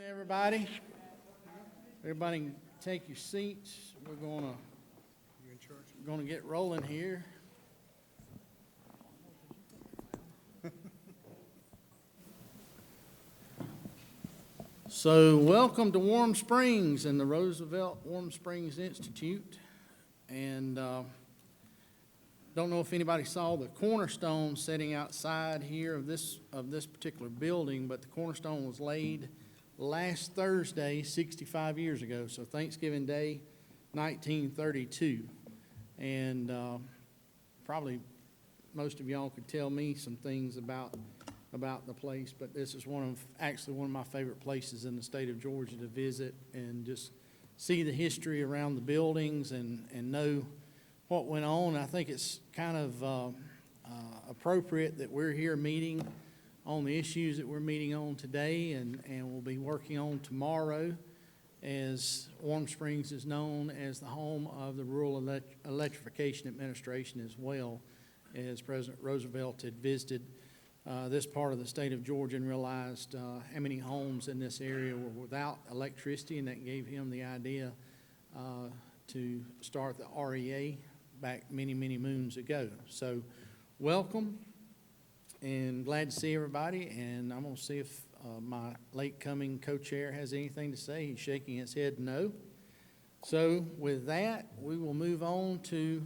Everybody can take your seats. We're gonna get rolling here. So welcome to Warm Springs and the Roosevelt Warm Springs Institute. And don't know if anybody saw the cornerstone sitting outside here of this particular building, but the cornerstone was laid last Thursday, 65 years ago, so Thanksgiving Day, 1932. And probably most of y'all could tell me some things about the place, but this is actually one of my favorite places in the state of Georgia to visit and just see the history around the buildings and know what went on. I think it's kind of appropriate that we're here meeting on the issues that we're meeting on today and we'll be working on tomorrow, as Warm Springs is known as the home of the Rural Electrification Administration, as well as President Roosevelt had visited this part of the state of Georgia and realized how many homes in this area were without electricity, and that gave him the idea to start the REA back many, many moons ago. So welcome. And glad to see everybody, and I'm going to see if my late-coming co-chair has anything to say. He's shaking his head no. So with that, we will move on to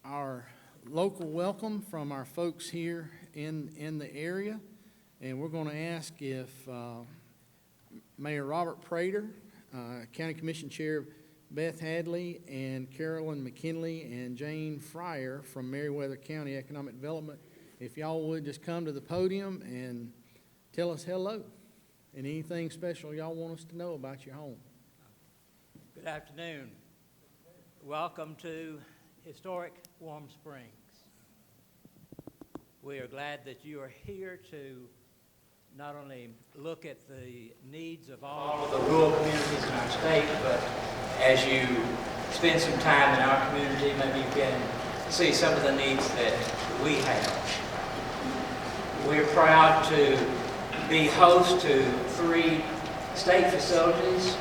our local welcome from our folks here in the area. And we're going to ask if Mayor Robert Prater, County Commission Chair Beth Hadley, and Carolyn McKinley and Jane Fryer from Meriwether County Economic Development, if y'all would just come to the podium and tell us hello and anything special y'all want us to know about your home. Good afternoon. Welcome to historic Warm Springs. We are glad that you are here to not only look at the needs of all of the rural communities in our state, but as you spend some time in our community, maybe you can see some of the needs that we have. We're proud to be host to 3 state facilities: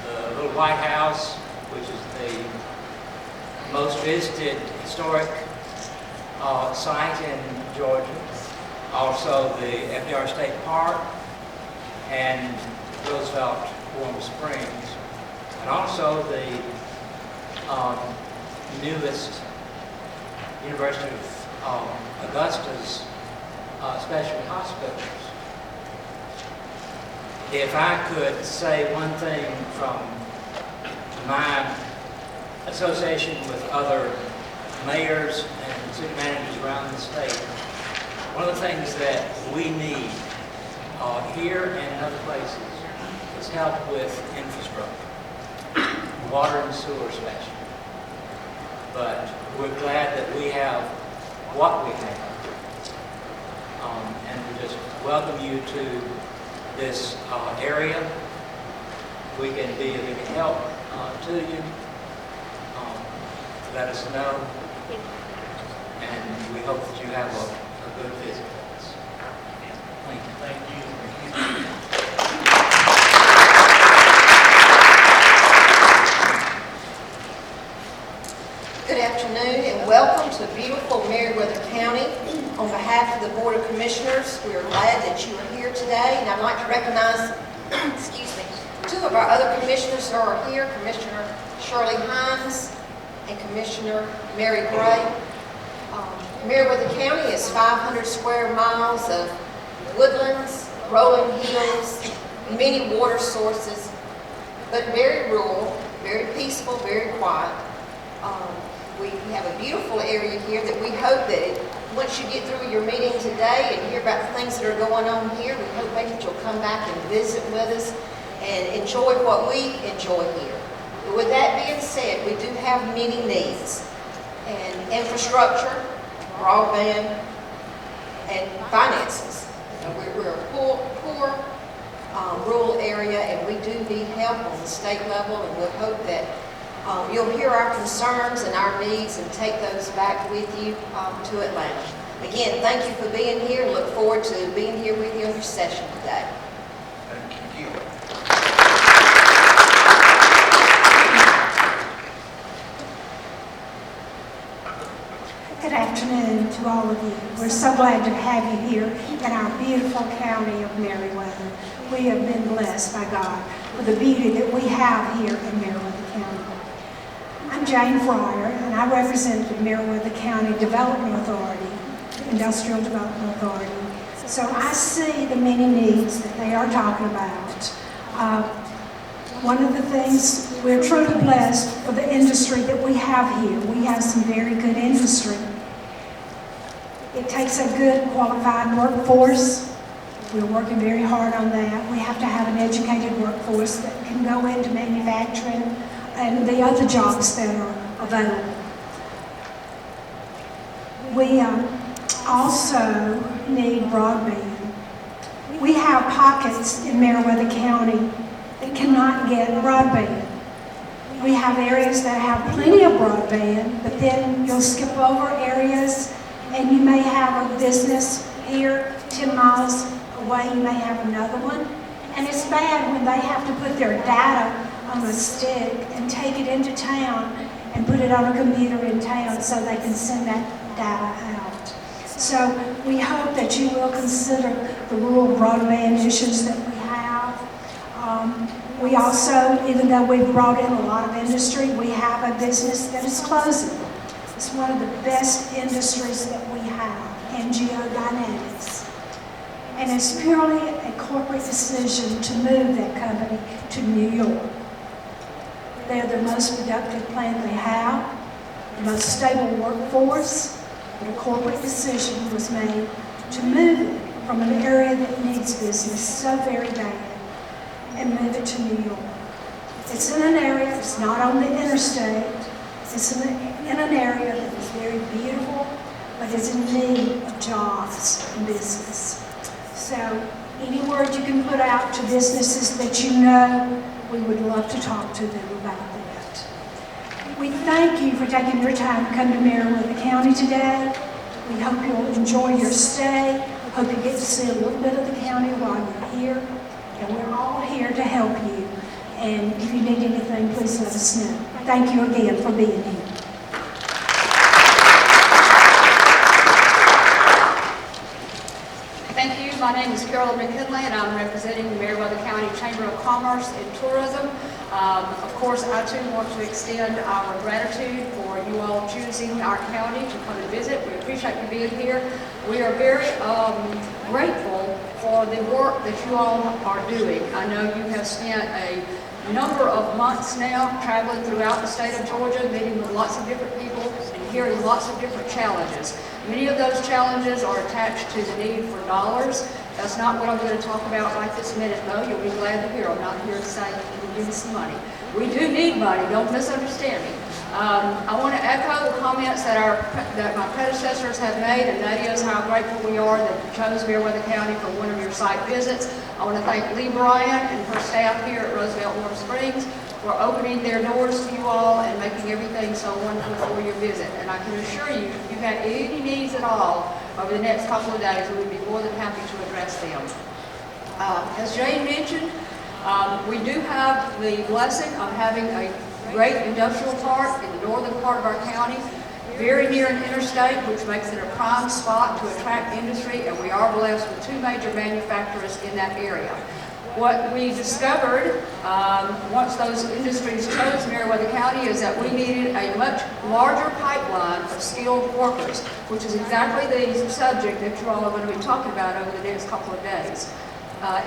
the Little White House, which is the most visited historic site in Georgia, also the FDR State Park and Roosevelt Warm Springs, and also the newest University of Augusta's specialty hospitals. If I could say one thing from my association with other mayors and city managers around the state, one of the things that we need here and in other places is help with infrastructure, water and sewer especially. But we're glad that we have what we have. And we just welcome you to this area. We can be of any help to you. Let us know. And we hope that you have a good visit with us. Thank you. Thank you. Good afternoon and welcome to beautiful Meriwether County. On behalf of the Board of Commissioners, we are glad that you are here today, and I'd like to recognize, excuse me, 2 of our other commissioners who are here, Commissioner Shirley Hines and Commissioner Mary Gray. Meriwether County is 500 square miles of woodlands, rolling hills, many water sources, but very rural, very peaceful, very quiet. We have a beautiful area here that we hope that once you get through your meeting today and hear about the things that are going on here, we hope that you'll come back and visit with us and enjoy what we enjoy here. But with that being said, we do have many needs, and infrastructure, broadband, and finances. We're a poor rural area, and we do need help on the state level, and we'll hope that you'll hear our concerns and our needs and take those back with you to Atlanta. Again, thank you for being here. Look forward to being here with you in your session today. Thank you. afternoon to all of you. We're so glad to have you here in our beautiful county of Meriwether. We have been blessed by God with the beauty that we have here in Meriwether County. I'm Jane Fryer, and I represent the Meriwether County Development Authority, Industrial Development Authority. So I see the many needs that they are talking about. One of the things, we're truly blessed for the industry that we have here. We have some very good industry. It takes a good qualified workforce. We're working very hard on that. We have to have an educated workforce that can go into manufacturing and the other jobs that are available. We also need broadband. We have pockets in Meriwether County that cannot get broadband. We have areas that have plenty of broadband, but then you'll skip over areas and you may have a business here 10 miles away, you may have another one. And it's bad when they have to put their data on a stick and take it into town and put it on a computer in town so they can send that data out. So we hope that you will consider the rural broadband issues that we have. We also, even though we've brought in a lot of industry, we have a business that is closing. It's one of the best industries that we have, NGO Dynamics. And it's purely a corporate decision to move that company to New York. They're the most productive plant they have, the most stable workforce, but a corporate decision was made to move it from an area that needs business so very bad and move it to New York. It's in an area, it's not on the interstate, it's in an area that is very beautiful, but is in need of jobs and business. So any word you can put out to businesses that you know, we would love to talk to them about that. We thank you for taking your time to come to Meriwether County today. We hope you'll enjoy your stay. Hope you get to see a little bit of the county while you're here. And we're all here to help you. And if you need anything, please let us know. Thank you again for being here. Thank you. My name is Carol McKinley, and I'm representing the Meriwether County Chamber of Commerce and Tourism. Of course, I too want to extend our gratitude for you all choosing our county to come and visit. We appreciate you being here. We are very grateful for the work that you all are doing. I know you have spent a number of months now traveling throughout the state of Georgia, meeting with lots of different people and hearing lots of different challenges. Many of those challenges are attached to the need for dollars. That's not what I'm going to talk about right this minute, though. You'll be glad to hear I'm not here to say you can give me some money. We do need money, don't misunderstand me. I want to echo the comments that my predecessors have made, and that is how grateful we are that you chose Meriwether County for one of your site visits. I want to thank Lee Bryant and her staff here at Roosevelt Warm Springs for opening their doors to you all and making everything so wonderful for your visit. And I can assure you, if you have any needs at all over the next couple of days, we would be more than happy to address them. As Jane mentioned, we do have the blessing of having a great industrial park in the northern part of our county, very near an interstate, which makes it a prime spot to attract industry, and we are blessed with two major manufacturers in that area. What we discovered once those industries chose Meriwether County is that we needed a much larger pipeline of skilled workers, which is exactly the subject that you all are going to be talking about over the next couple of days.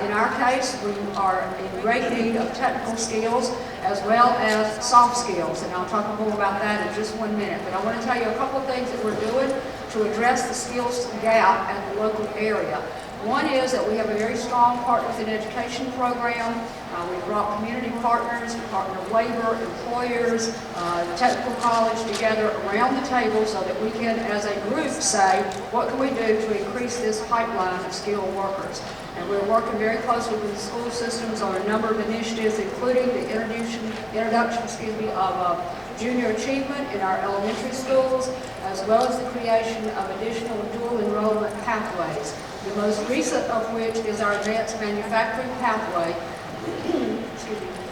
In our case, we are in great need of technical skills as well as soft skills, and I'll talk more about that in just 1 minute. But I want to tell you a couple of things that we're doing to address the skills gap at the local area. One is that we have a very strong Partners in Education program. We've brought community partners, Department of Labor, employers, technical college together around the table so that we can, as a group, say, what can we do to increase this pipeline of skilled workers? And we're working very closely with the school systems on a number of initiatives, including the introduction of junior achievement in our elementary schools, as well as the creation of additional dual enrollment pathways. The most recent of which is our advanced manufacturing pathway,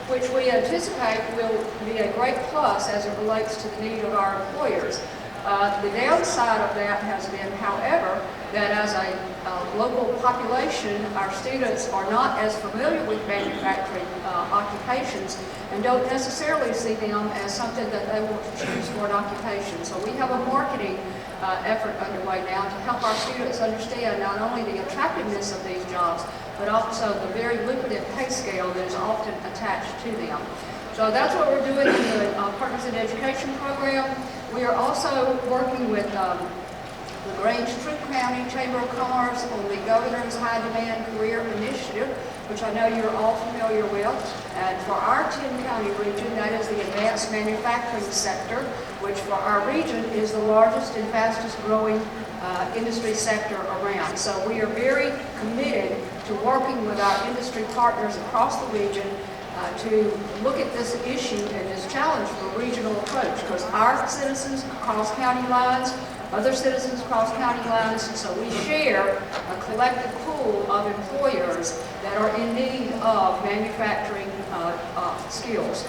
which we anticipate will be a great plus as it relates to the need of our employers. The downside of that has been, however, that as a local population, our students are not as familiar with manufacturing occupations and don't necessarily see them as something that they want to choose for an occupation. So we have a marketing effort underway now to help our students understand not only the attractiveness of these jobs, but also the very lucrative pay scale that is often attached to them. So that's what we're doing in the Partners in Education program. We are also working with the Grange-Troop County Chamber of Commerce on the Governor's High Demand Career Initiative, which I know you're all familiar with. And for our 10-county region, that is the advanced manufacturing sector, which for our region is the largest and fastest growing industry sector around. So we are very committed to working with our industry partners across the region to look at this issue and this challenge for a regional approach, because our citizens cross county lines, other citizens cross county lines, so we share a collective pool of employers that are in need of manufacturing skills.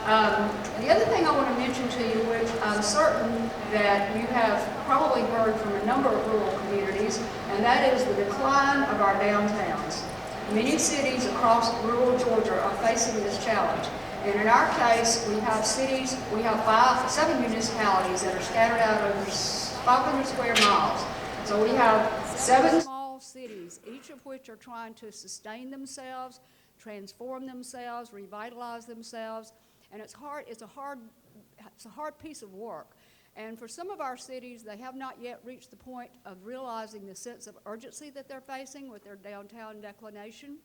The other thing I want to mention to you, which I'm certain that you have probably heard from a number of rural communities, and that is the decline of our downtowns. Many cities across rural Georgia are facing this challenge. And in our case, we have cities, we have 7 municipalities that are scattered out over 500 square miles. So we have 7 small cities, each of which are trying to sustain themselves, transform themselves, revitalize themselves. And it's a hard piece of work. And for some of our cities, they have not yet reached the point of realizing the sense of urgency that they're facing with their downtown declination.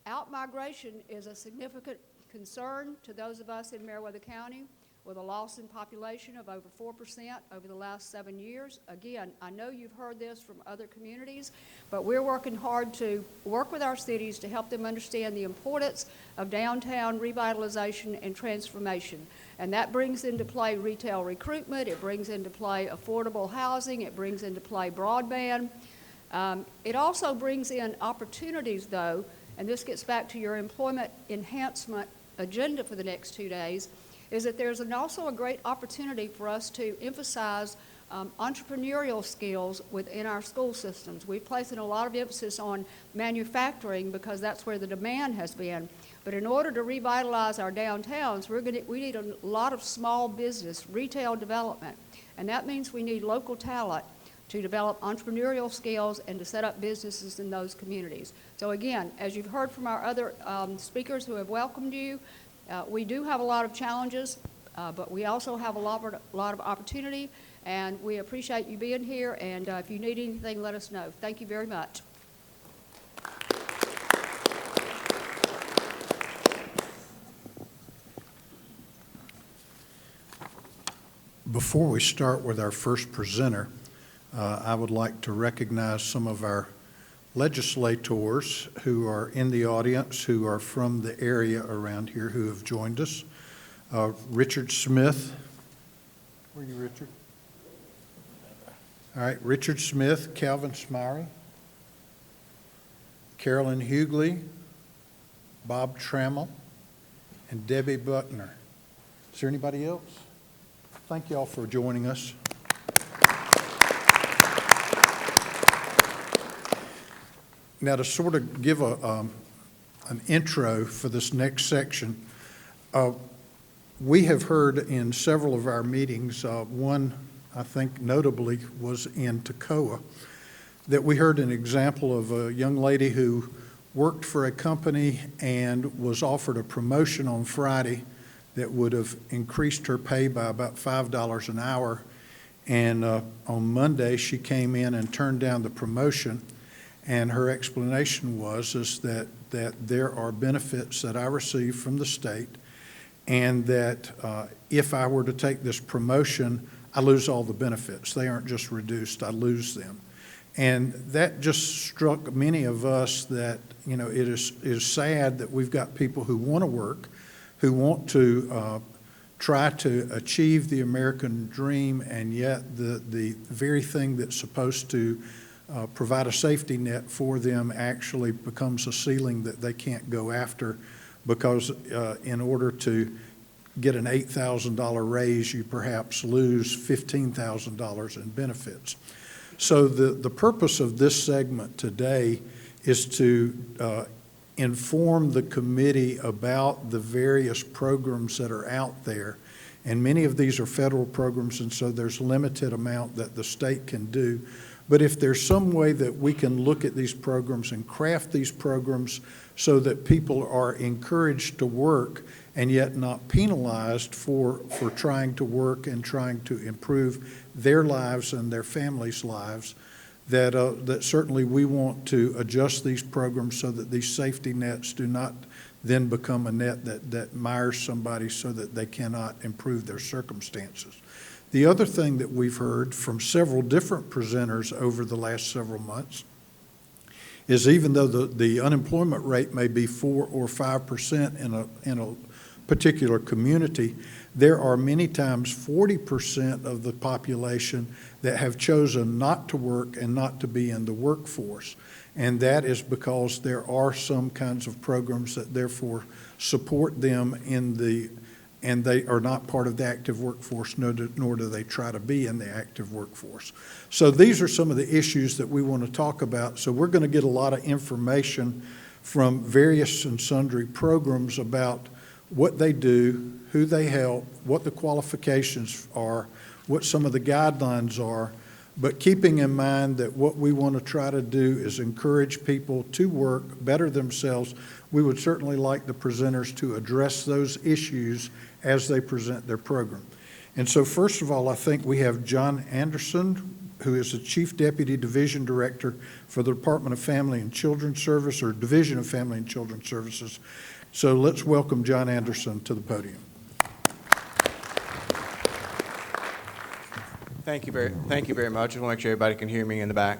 Outmigration is a significant concern to those of us in Meriwether County, with a loss in population of over 4% over the last 7 years. Again, I know you've heard this from other communities, but we're working hard to work with our cities to help them understand the importance of downtown revitalization and transformation. And that brings into play retail recruitment, it brings into play affordable housing, it brings into play broadband. It also brings in opportunities, though, and this gets back to your employment enhancement agenda for the next 2 days, is that there's also a great opportunity for us to emphasize entrepreneurial skills within our school systems. We've placed a lot of emphasis on manufacturing because that's where the demand has been. But in order to revitalize our downtowns, we need a lot of small business, retail development. And that means we need local talent to develop entrepreneurial skills and to set up businesses in those communities. So again, as you've heard from our other speakers who have welcomed you, we do have a lot of challenges, but we also have a lot of opportunity, and we appreciate you being here, and if you need anything, let us know. Thank you very much. Before we start with our first presenter, I would like to recognize some of our legislators who are in the audience, who are from the area around here, who have joined us. Richard Smith. Where are you, Richard? All right, Richard Smith, Calvin Smyrie, Carolyn Hughley, Bob Trammell, and Debbie Buckner. Is there anybody else? Thank you all for joining us. Now, to sort of give an intro for this next section, we have heard in several of our meetings, one I think notably was in Toccoa, that we heard an example of a young lady who worked for a company and was offered a promotion on Friday that would have increased her pay by about $5 an hour. And on Monday, she came in and turned down the promotion. And her explanation was that there are benefits that I receive from the state, and that if I were to take this promotion, I lose all the benefits. They aren't just reduced, I lose them. And that just struck many of us that, you know, it is sad that we've got people who want to work, who want to try to achieve the American dream, and yet the very thing that's supposed to provide a safety net for them actually becomes a ceiling that they can't go after, because in order to get an $8,000 raise, you perhaps lose $15,000 in benefits. So the purpose of this segment today is to inform the committee about the various programs that are out there. And many of these are federal programs, and so there's limited amount that the state can do. But if there's some way that we can look at these programs and craft these programs so that people are encouraged to work and yet not penalized for trying to work and trying to improve their lives and their families' lives, that certainly we want to adjust these programs so that these safety nets do not then become a net that mires somebody so that they cannot improve their circumstances. The other thing that we've heard from several different presenters over the last several months is even though the unemployment rate may be 4 or 5% in a particular community, there are many times 40% of the population that have chosen not to work and not to be in the workforce. And that is because there are some kinds of programs that therefore support them and they are not part of the active workforce, nor do they try to be in the active workforce. So these are some of the issues that we want to talk about. So we're going to get a lot of information from various and sundry programs about what they do, who they help, what the qualifications are, what some of the guidelines are, but keeping in mind that what we want to try to do is encourage people to work, better themselves. We would certainly like the presenters to address those issues as they present their program. And so first of all, I think we have John Anderson, who is the Chief Deputy Division Director for the Department of Family and Children's Service, or Division of Family and Children's Services. So let's welcome John Anderson to the podium. Thank you very much. I want to make sure everybody can hear me in the back.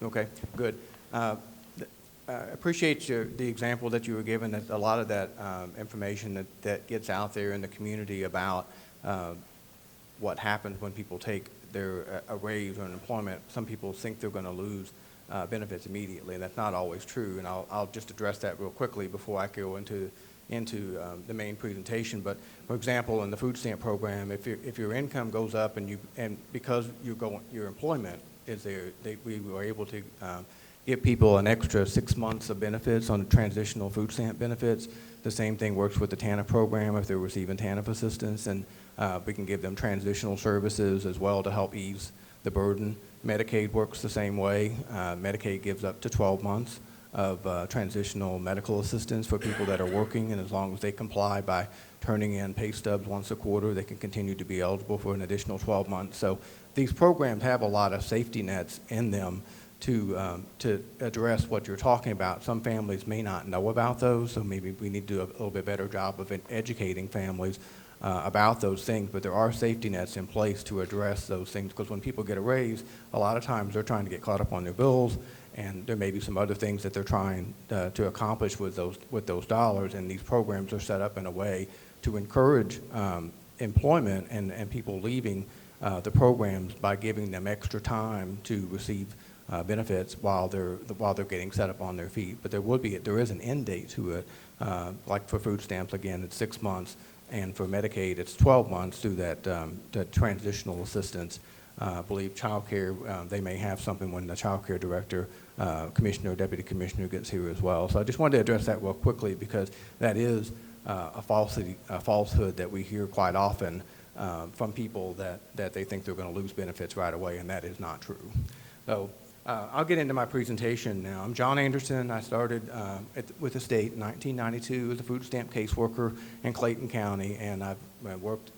Okay, good. I appreciate the example that you were given, that a lot of that information that gets out there in the community about what happens when people take a raise or an employment. Some people think they're going to lose benefits immediately, and that's not always true. And I'll just address that real quickly before I go into the main presentation. But for example, in the food stamp program, if your income goes up and because your employment is there, we were able to give people an extra 6 months of benefits on the transitional food stamp benefits. The same thing works with the TANF program if they're receiving TANF assistance, and we can give them transitional services as well to help ease the burden. Medicaid works the same way. Medicaid gives up to 12 months of transitional medical assistance for people that are working, and as long as they comply by turning in pay stubs once a quarter, they can continue to be eligible for an additional 12 months. So these programs have a lot of safety nets in them to address what you're talking about. Some families may not know about those, so maybe we need to do a little bit better job of educating families about those things, but there are safety nets in place to address those things, because when people get a raise, a lot of times they're trying to get caught up on their bills, and there may be some other things that they're trying to accomplish with those dollars, and these programs are set up in a way to encourage employment and people leaving the programs by giving them extra time to receive benefits while they're getting set up on their feet. But there is an end date to it. Like for food stamps, again, it's 6 months, and for Medicaid, it's 12 months through that transitional assistance. I believe child care, they may have something when the child care director, commissioner, deputy commissioner gets here as well. So I just wanted to address that real quickly, because that is a falsehood that we hear quite often from people that they think they're going to lose benefits right away, and that is not true. So I'll get into my presentation now. I'm John Anderson. I started with the state in 1992 as a food stamp caseworker in Clayton County, and I've worked,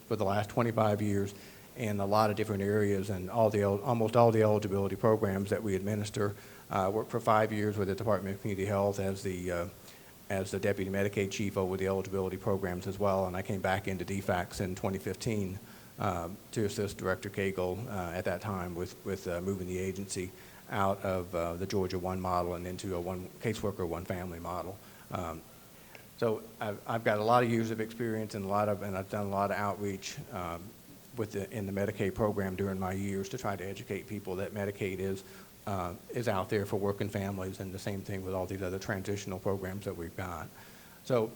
for the last 25 years in a lot of different areas and almost all the eligibility programs that we administer. I worked for 5 years with the Department of Community Health as the deputy Medicaid chief over the eligibility programs as well, and I came back into DFACS in 2015 to assist Director Cagle at that time with moving the agency out of the Georgia One model and into a one caseworker, one family model. So I've got a lot of years of experience and I've done a lot of outreach in the Medicaid program during my years to try to educate people that Medicaid is out there for working families, and the same thing with all these other transitional programs that we've got. So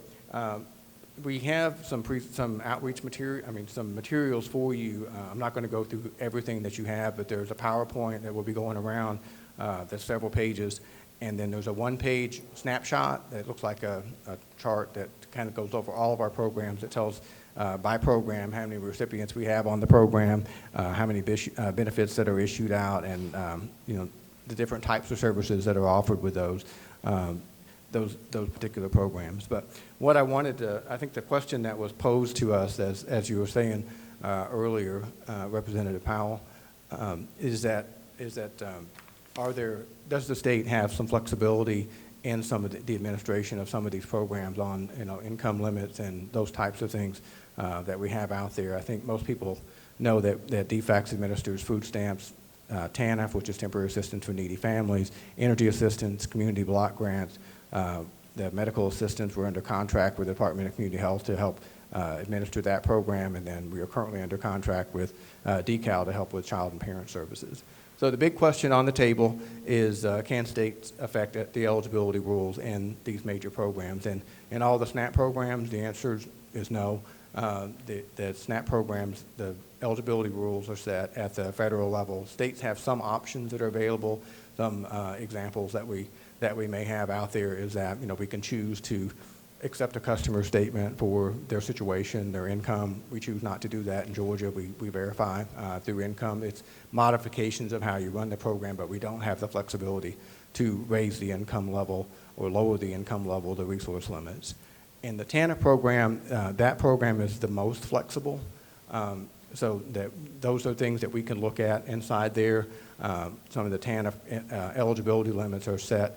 We have some outreach material, some materials for you. I'm not going to go through everything that you have, but there's a PowerPoint that will be going around. There's several pages. And then there's a one-page snapshot that looks like a chart that kind of goes over all of our programs. It tells by program how many recipients we have on the program, how many benefits that are issued out, and the different types of services that are offered with those particular programs. But what I wanted to, I think the question that was posed to us, as you were saying earlier, Representative Powell, is that does the state have some flexibility in some of the administration of some of these programs on income limits and those types of things that we have out there? I think most people know that DFACS administers food stamps, TANF, which is temporary assistance for needy families, energy assistance, community block grants, the medical assistance. We're under contract with the Department of Community Health to help administer that program, and then we are currently under contract with DECAL to help with child and parent services. So the big question on the table is, can states affect the eligibility rules in these major programs? And in all the SNAP programs, the answer is no. The SNAP programs, the eligibility rules are set at the federal level. States have some options that are available. Some examples that we may have out there is that we can choose to accept a customer statement for their situation, their income. We choose not to do that in Georgia. We verify through income. It's modifications of how you run the program, but we don't have the flexibility to raise the income level or lower the income level, the resource limits. In the TANF program, that program is the most flexible. So those are things that we can look at inside there. Some of the TANF eligibility limits are set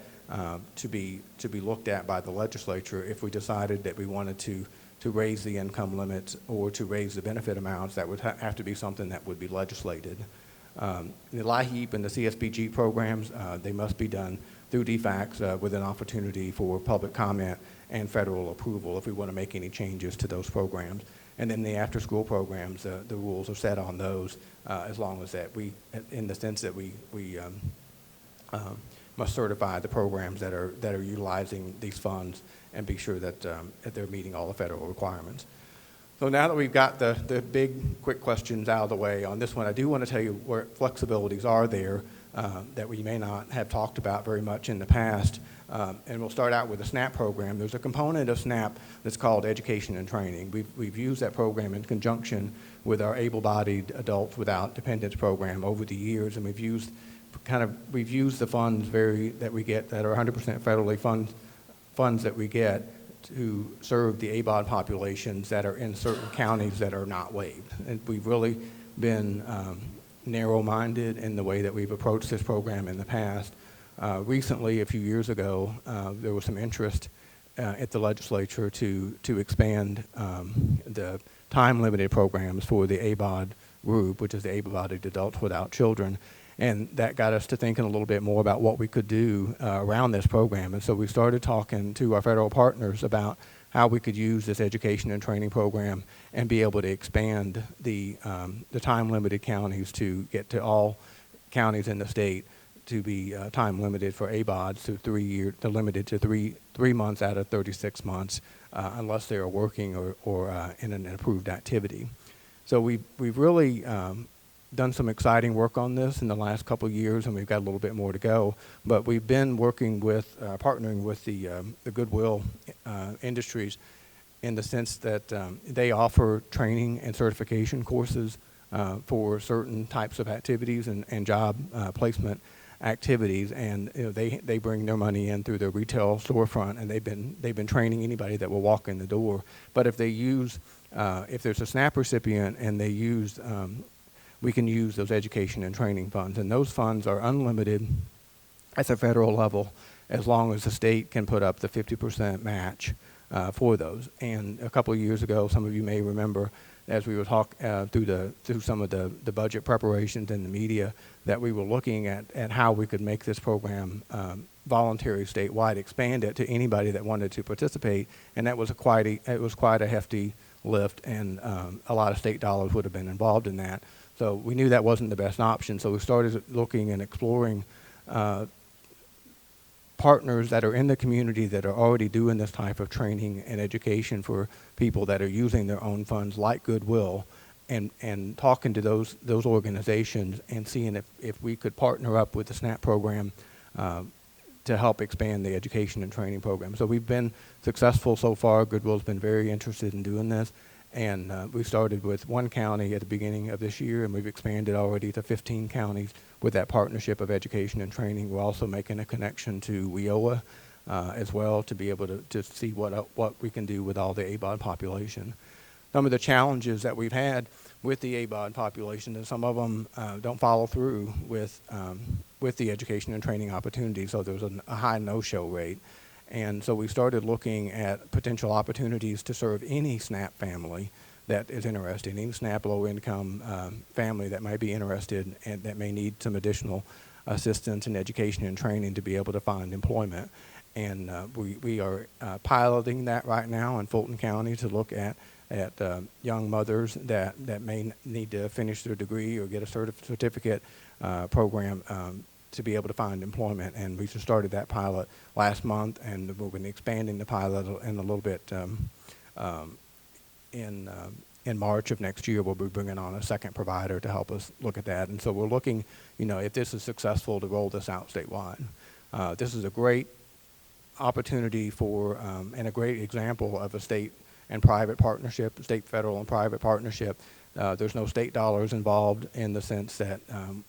to be looked at by the legislature. If we decided that we wanted to raise the income limits or to raise the benefit amounts, that would have to be something that would be legislated. The LIHEAP and the CSBG programs, they must be done through DFACS with an opportunity for public comment and federal approval if we want to make any changes to those programs. And then the after-school programs, the rules are set on those as long as that in the sense that we must certify the programs that are utilizing these funds and be sure that they're meeting all the federal requirements. So now that we've got the big, quick questions out of the way on this one, I do want to tell you where flexibilities are there that we may not have talked about very much in the past. And we'll start out with the SNAP program. There's a component of SNAP that's called education and training. We've used that program in conjunction with our able-bodied adults without dependents program over the years, and we've used the funds that we get that are 100% federally funds that we get to serve the ABOD populations that are in certain counties that are not waived. And we've really been narrow-minded in the way that we've approached this program in the past. Recently, a few years ago, there was some interest at the legislature to expand the time-limited programs for the ABOD group, which is the able-bodied adults without children. And that got us to thinking a little bit more about what we could do around this program. And so we started talking to our federal partners about how we could use this education and training program and be able to expand the time-limited counties to get to all counties in the state to be time-limited for ABODs to 3 years, to limited to three months out of 36 months, unless they are working or in an approved activity. So we've really done some exciting work on this in the last couple of years, and we've got a little bit more to go. But we've been working with, partnering with the Goodwill Industries in the sense that they offer training and certification courses for certain types of activities and job placement activities, and they bring their money in through their retail storefront, and they've been training anybody that will walk in the door. But if they use, if there's a SNAP recipient and they use we can use those education and training funds. And those funds are unlimited at the federal level as long as the state can put up the 50% match for those. And a couple of years ago, some of you may remember, as we were talking through some of the budget preparations in the media, that we were looking at how we could make this program voluntary statewide, expand it to anybody that wanted to participate. And that was quite a hefty lift, and a lot of state dollars would have been involved in that. So we knew that wasn't the best option, so we started looking and exploring partners that are in the community that are already doing this type of training and education for people that are using their own funds like Goodwill, and talking to those organizations and seeing if we could partner up with the SNAP program to help expand the education and training program. So we've been successful so far. Goodwill's been very interested in doing this. And we started with one county at the beginning of this year, and we've expanded already to 15 counties with that partnership of education and training. We're also making a connection to WIOA as well to be able to see what we can do with all the ABOD population. Some of the challenges that we've had with the ABOD population is some of them don't follow through with the education and training opportunities, so there's a high no-show rate. And so we started looking at potential opportunities to serve any SNAP family that is interested, any SNAP low-income family that might be interested and that may need some additional assistance in education and training to be able to find employment. And we are piloting that right now in Fulton County to look at young mothers that may need to finish their degree or get a certificate program to be able to find employment. And we just started that pilot last month, and we've been expanding the pilot in a little bit. In March of next year, we'll be bringing on a second provider to help us look at that. And so we're looking, if this is successful, to roll this out statewide. This is a great opportunity for, and a great example of a state and private partnership, state, federal, and private partnership. There's no state dollars involved in the sense that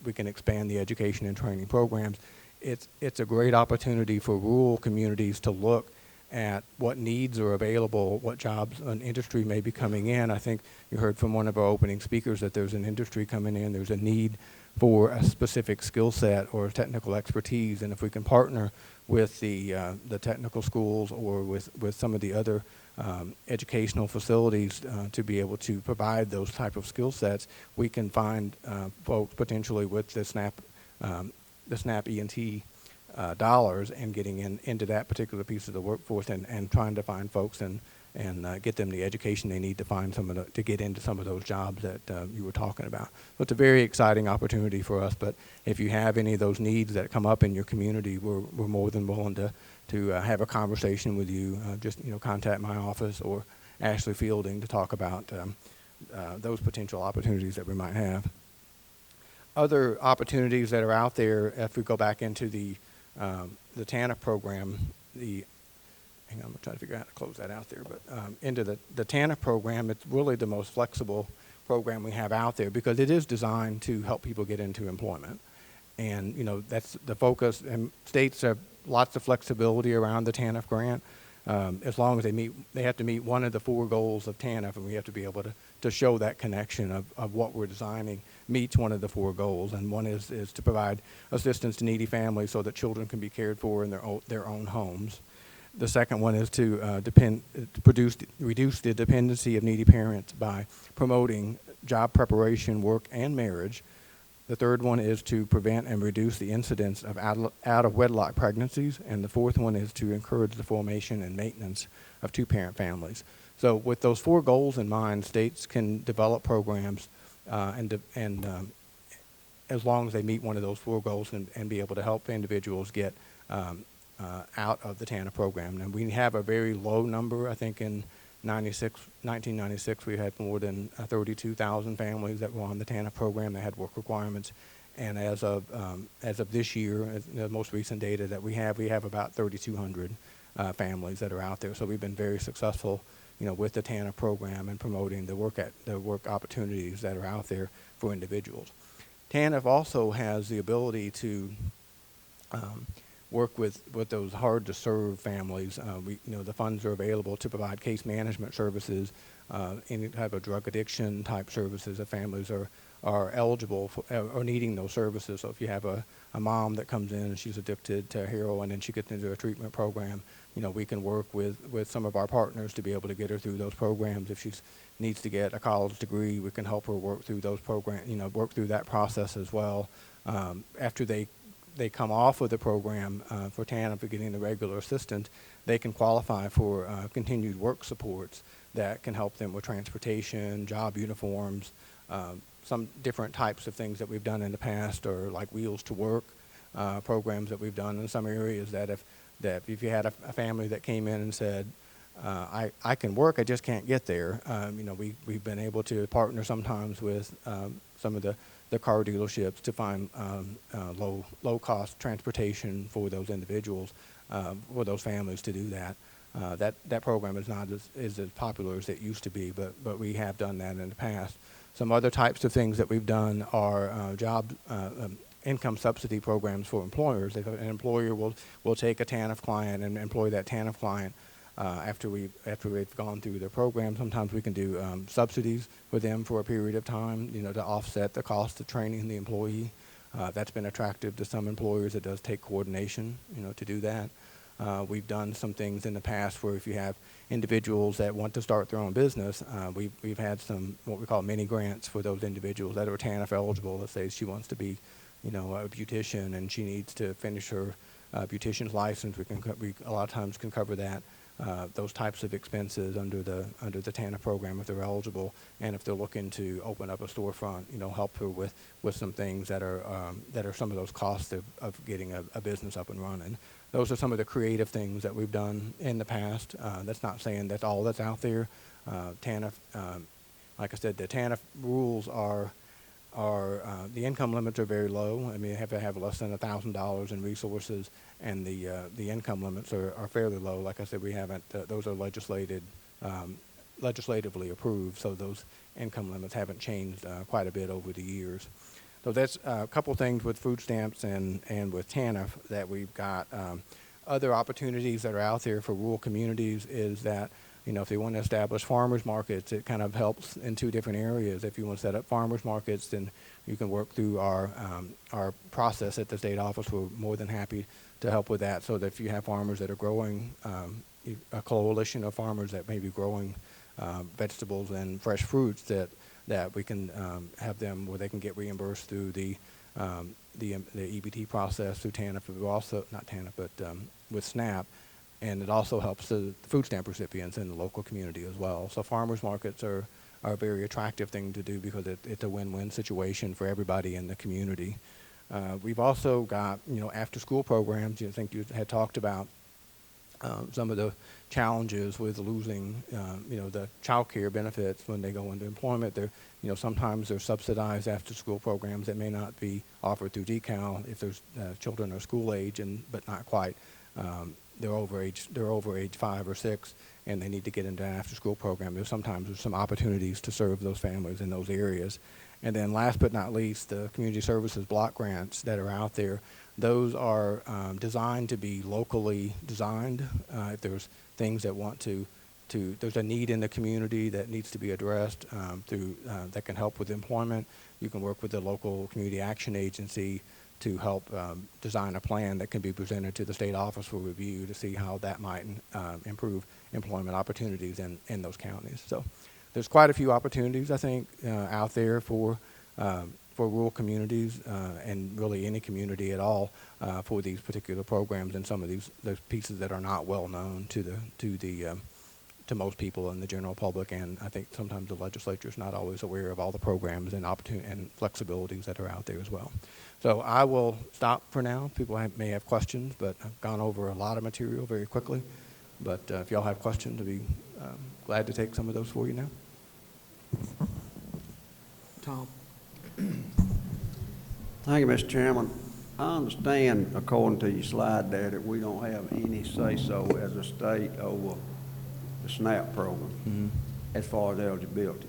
we can expand the education and training programs. It's a great opportunity for rural communities to look at what needs are available, what jobs an industry may be coming in. I think you heard from one of our opening speakers that there's an industry coming in, there's a need for a specific skill set or technical expertise, and if we can partner with the technical schools or with some of the other educational facilities to be able to provide those type of skill sets, we can find folks potentially with the SNAP E&T dollars and getting into that particular piece of the workforce and trying to find folks and get them the education they need to find to get into some of those jobs that you were talking about. So it's a very exciting opportunity for us, but if you have any of those needs that come up in your community, we're more than willing to have a conversation with you. Just contact my office or Ashley Fielding to talk about those potential opportunities that we might have. Other opportunities that are out there, if we go back into the TANF program, hang on, I'm trying to figure out how to close that out there, but into the TANF program, it's really the most flexible program we have out there because it is designed to help people get into employment. And, that's the focus, and states have lots of flexibility around the TANF grant. As long as they have to meet one of the 4 goals of TANF, and we have to be able to show that connection of what we're designing meets one of the 4 goals. And one is to provide assistance to needy families so that children can be cared for in their own homes. The second one is to reduce the dependency of needy parents by promoting job preparation, work, and marriage. The third one is to prevent and reduce the incidence of out-of-wedlock pregnancies. And the fourth one is to encourage the formation and maintenance of 2-parent families. So with those 4 goals in mind, states can develop programs and as long as they meet one of those 4 goals and be able to help individuals get out of the TANF program. And we have a very low number. I think in 1996, we had more than 32,000 families that were on the TANF program that had work requirements. And as of this year, the most recent data that we have about 3,200 families that are out there. So we've been very successful, with the TANF program and promoting the work opportunities that are out there for individuals. TANF also has the ability to work with those hard-to-serve families. The funds are available to provide case management services, any type of drug addiction type services that families are eligible for or needing those services. So if you have a mom that comes in and she's addicted to heroin and she gets into a treatment program, we can work with some of our partners to be able to get her through those programs. If she needs to get a college degree, we can help her work through those programs, work through that process as well. After they come off of the program for TANF for getting the regular assistance, they can qualify for continued work supports that can help them with transportation, job uniforms, some different types of things that we've done in the past, or like Wheels to Work, programs that we've done in some areas that if you had a family that came in and said, I can work, I just can't get there. We've been able to partner sometimes with some of the car dealerships to find low cost transportation for those individuals, for those families to do that. That program is not as popular as it used to be, but we have done that in the past. Some other types of things that we've done are income subsidy programs for employers. If an employer will take a TANF client and employ that TANF client after we've gone through their program, sometimes we can do subsidies with them for a period of time, to offset the cost of training the employee. That's been attractive to some employers. It does take coordination, to do that. We've done some things in the past where if you have individuals that want to start their own business, we've had some what we call mini grants for those individuals that are TANF eligible. Let's say she wants to be, a beautician and she needs to finish her beautician's license. We a lot of times can cover that. Those types of expenses under the TANF program if they're eligible, and if they're looking to open up a storefront, help her with some things that are some of those costs of getting a business up and running. Those are some of the creative things that we've done in the past. That's not saying that's all that's out there. TANF, like I said, the TANF rules are the income limits are very low. I mean, you have to have less than $1,000 in resources, and the income limits are fairly low. Like I said, we haven't; those are legislatively approved, so those income limits haven't changed quite a bit over the years. So that's a couple things with food stamps and with TANF that we've got. Other opportunities that are out there for rural communities is that, if they want to establish farmers markets, it kind of helps in two different areas. If you want to set up farmers markets, then you can work through our process at the state office. We're more than happy to help with that, so that if you have farmers that are growing, a coalition of farmers that may be growing vegetables and fresh fruits, that we can have them where they can get reimbursed through the EBT process through TANF, but also not TANF, but with SNAP, and it also helps the food stamp recipients in the local community as well. So farmers markets are a very attractive thing to do because it's a win-win situation for everybody in the community. We've also got after-school programs. I think you had talked about some of the challenges with losing, the child care benefits when they go into employment. Sometimes they're subsidized after-school programs that may not be offered through DECAL if there's children are school age but not quite. They're over age 5 or 6, and they need to get into an after-school program. Sometimes there's some opportunities to serve those families in those areas. And then last but not least, the community services block grants that are out there. Those are designed to be locally designed. If there's things that there's a need in the community that needs to be addressed that can help with employment, you can work with the local community action agency to help design a plan that can be presented to the state office for review to see how that might improve employment opportunities in those counties. So there's quite a few opportunities, I think, out there for rural communities and really any community at all for these particular programs and some of those pieces that are not well known to most people in the general public. And I think sometimes the legislature is not always aware of all the programs and opportunities and flexibilities that are out there as well. So I will stop for now. People may have questions, but I've gone over a lot of material very quickly. But if y'all have questions, I'd be glad to take some of those for you now. Tom? Thank you, Mr. Chairman. I understand, according to your slide there, that we don't have any say-so as a state over the SNAP program as far as eligibility.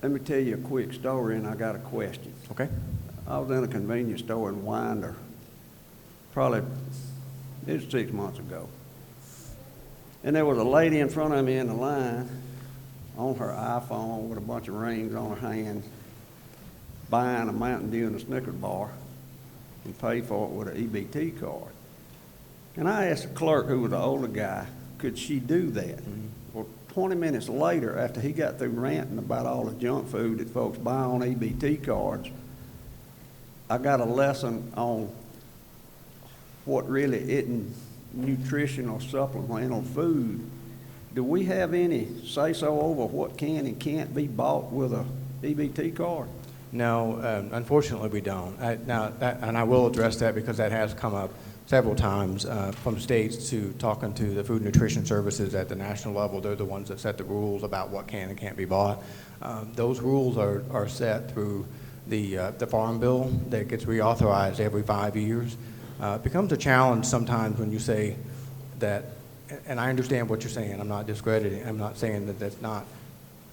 Let me tell you a quick story, and I got a question. Okay. I was in a convenience store in Winder, it was 6 months ago. And there was a lady in front of me in the line on her iPhone with a bunch of rings on her hand, buying a Mountain Dew and a Snickers bar, and paid for it with an EBT card. And I asked the clerk, who was an older guy, could she do that? Well, 20 minutes later, after he got through ranting about all the junk food that folks buy on EBT cards, I got a lesson on what really isn't nutritional supplemental food. Do we have any say-so over what can and can't be bought with a EBT card? No, unfortunately, we don't. And I will address that because that has come up several times from states to talking to the Food and Nutrition Services at the national level. They're the ones that set the rules about what can and can't be bought. Those rules are set through the Farm Bill that gets reauthorized every 5 years. It becomes a challenge sometimes when you say that, and I understand what you're saying. I'm not discrediting. I'm not saying that that's not.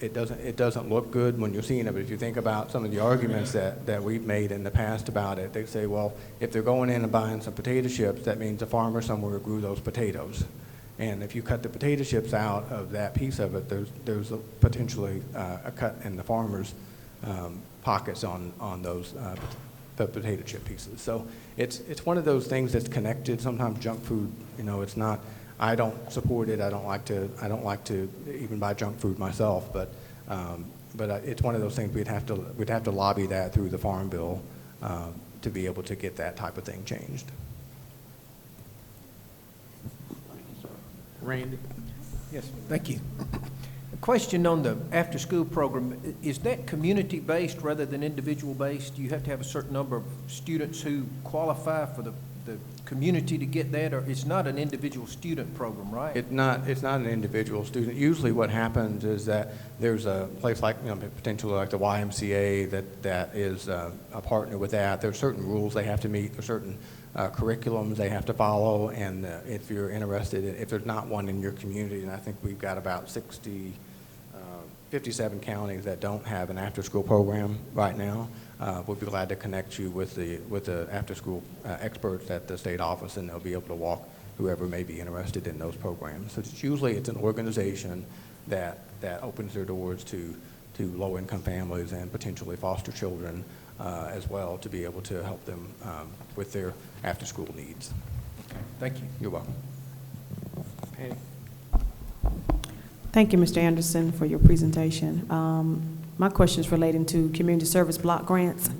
It doesn't look good when you're seeing it, but if you think about some of the arguments that we've made in the past about it, they say, well, if they're going in and buying some potato chips, that means a farmer somewhere grew those potatoes. And if you cut the potato chips out of that piece of it, there's potentially a cut in the farmer's pockets on those the potato chip pieces. So it's one of those things that's connected. Sometimes junk food, it's not. I don't support it. I don't like to even buy junk food myself. But it's one of those things we'd have to lobby that through the Farm Bill to be able to get that type of thing changed. Randy? Yes, thank you. A question on the after-school program, is that community-based rather than individual-based? Do you have to have a certain number of students who qualify for the community to get that, or it's not an individual student program, right? It's not an individual student. Usually what happens is that there's a place like, potentially like the YMCA that is a partner with that. There's certain rules they have to meet, there's certain curriculums they have to follow, and if you're interested, if there's not one in your community, and I think we've got about 57 counties that don't have an after-school program right now. We'll be glad to connect you with the after-school experts at the state office, and they'll be able to walk whoever may be interested in those programs. So it's an organization that opens their doors to low-income families and potentially foster children as well, to be able to help them with their after-school needs. Thank you. You're welcome. Patty? Thank you, Mr. Anderson, for your presentation. My question is relating to community service block grants.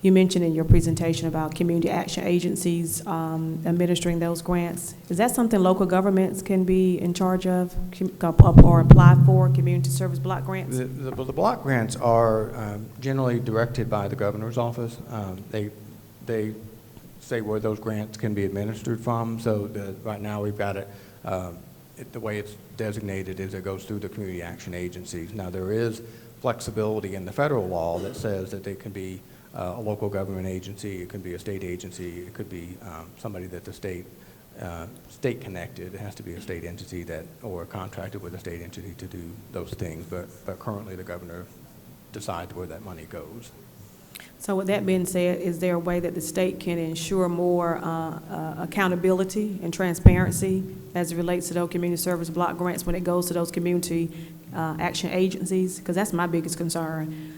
You mentioned in your presentation about community action agencies administering those grants. Is that something local governments can be in charge of or apply for, community service block grants? The block grants are generally directed by the governor's office. They say where those grants can be administered from. So right now we've got it, the way it's designated is it goes through the community action agencies. Now there is flexibility in the federal law that says that they can be a local government agency, it can be a state agency, it could be somebody that the state connected. It has to be a state entity or contracted with a state entity to do those things. But currently the governor decides where that money goes. So with that being said, is there a way that the state can ensure more accountability and transparency as it relates to those community service block grants when it goes to those community action agencies? Because that's my biggest concern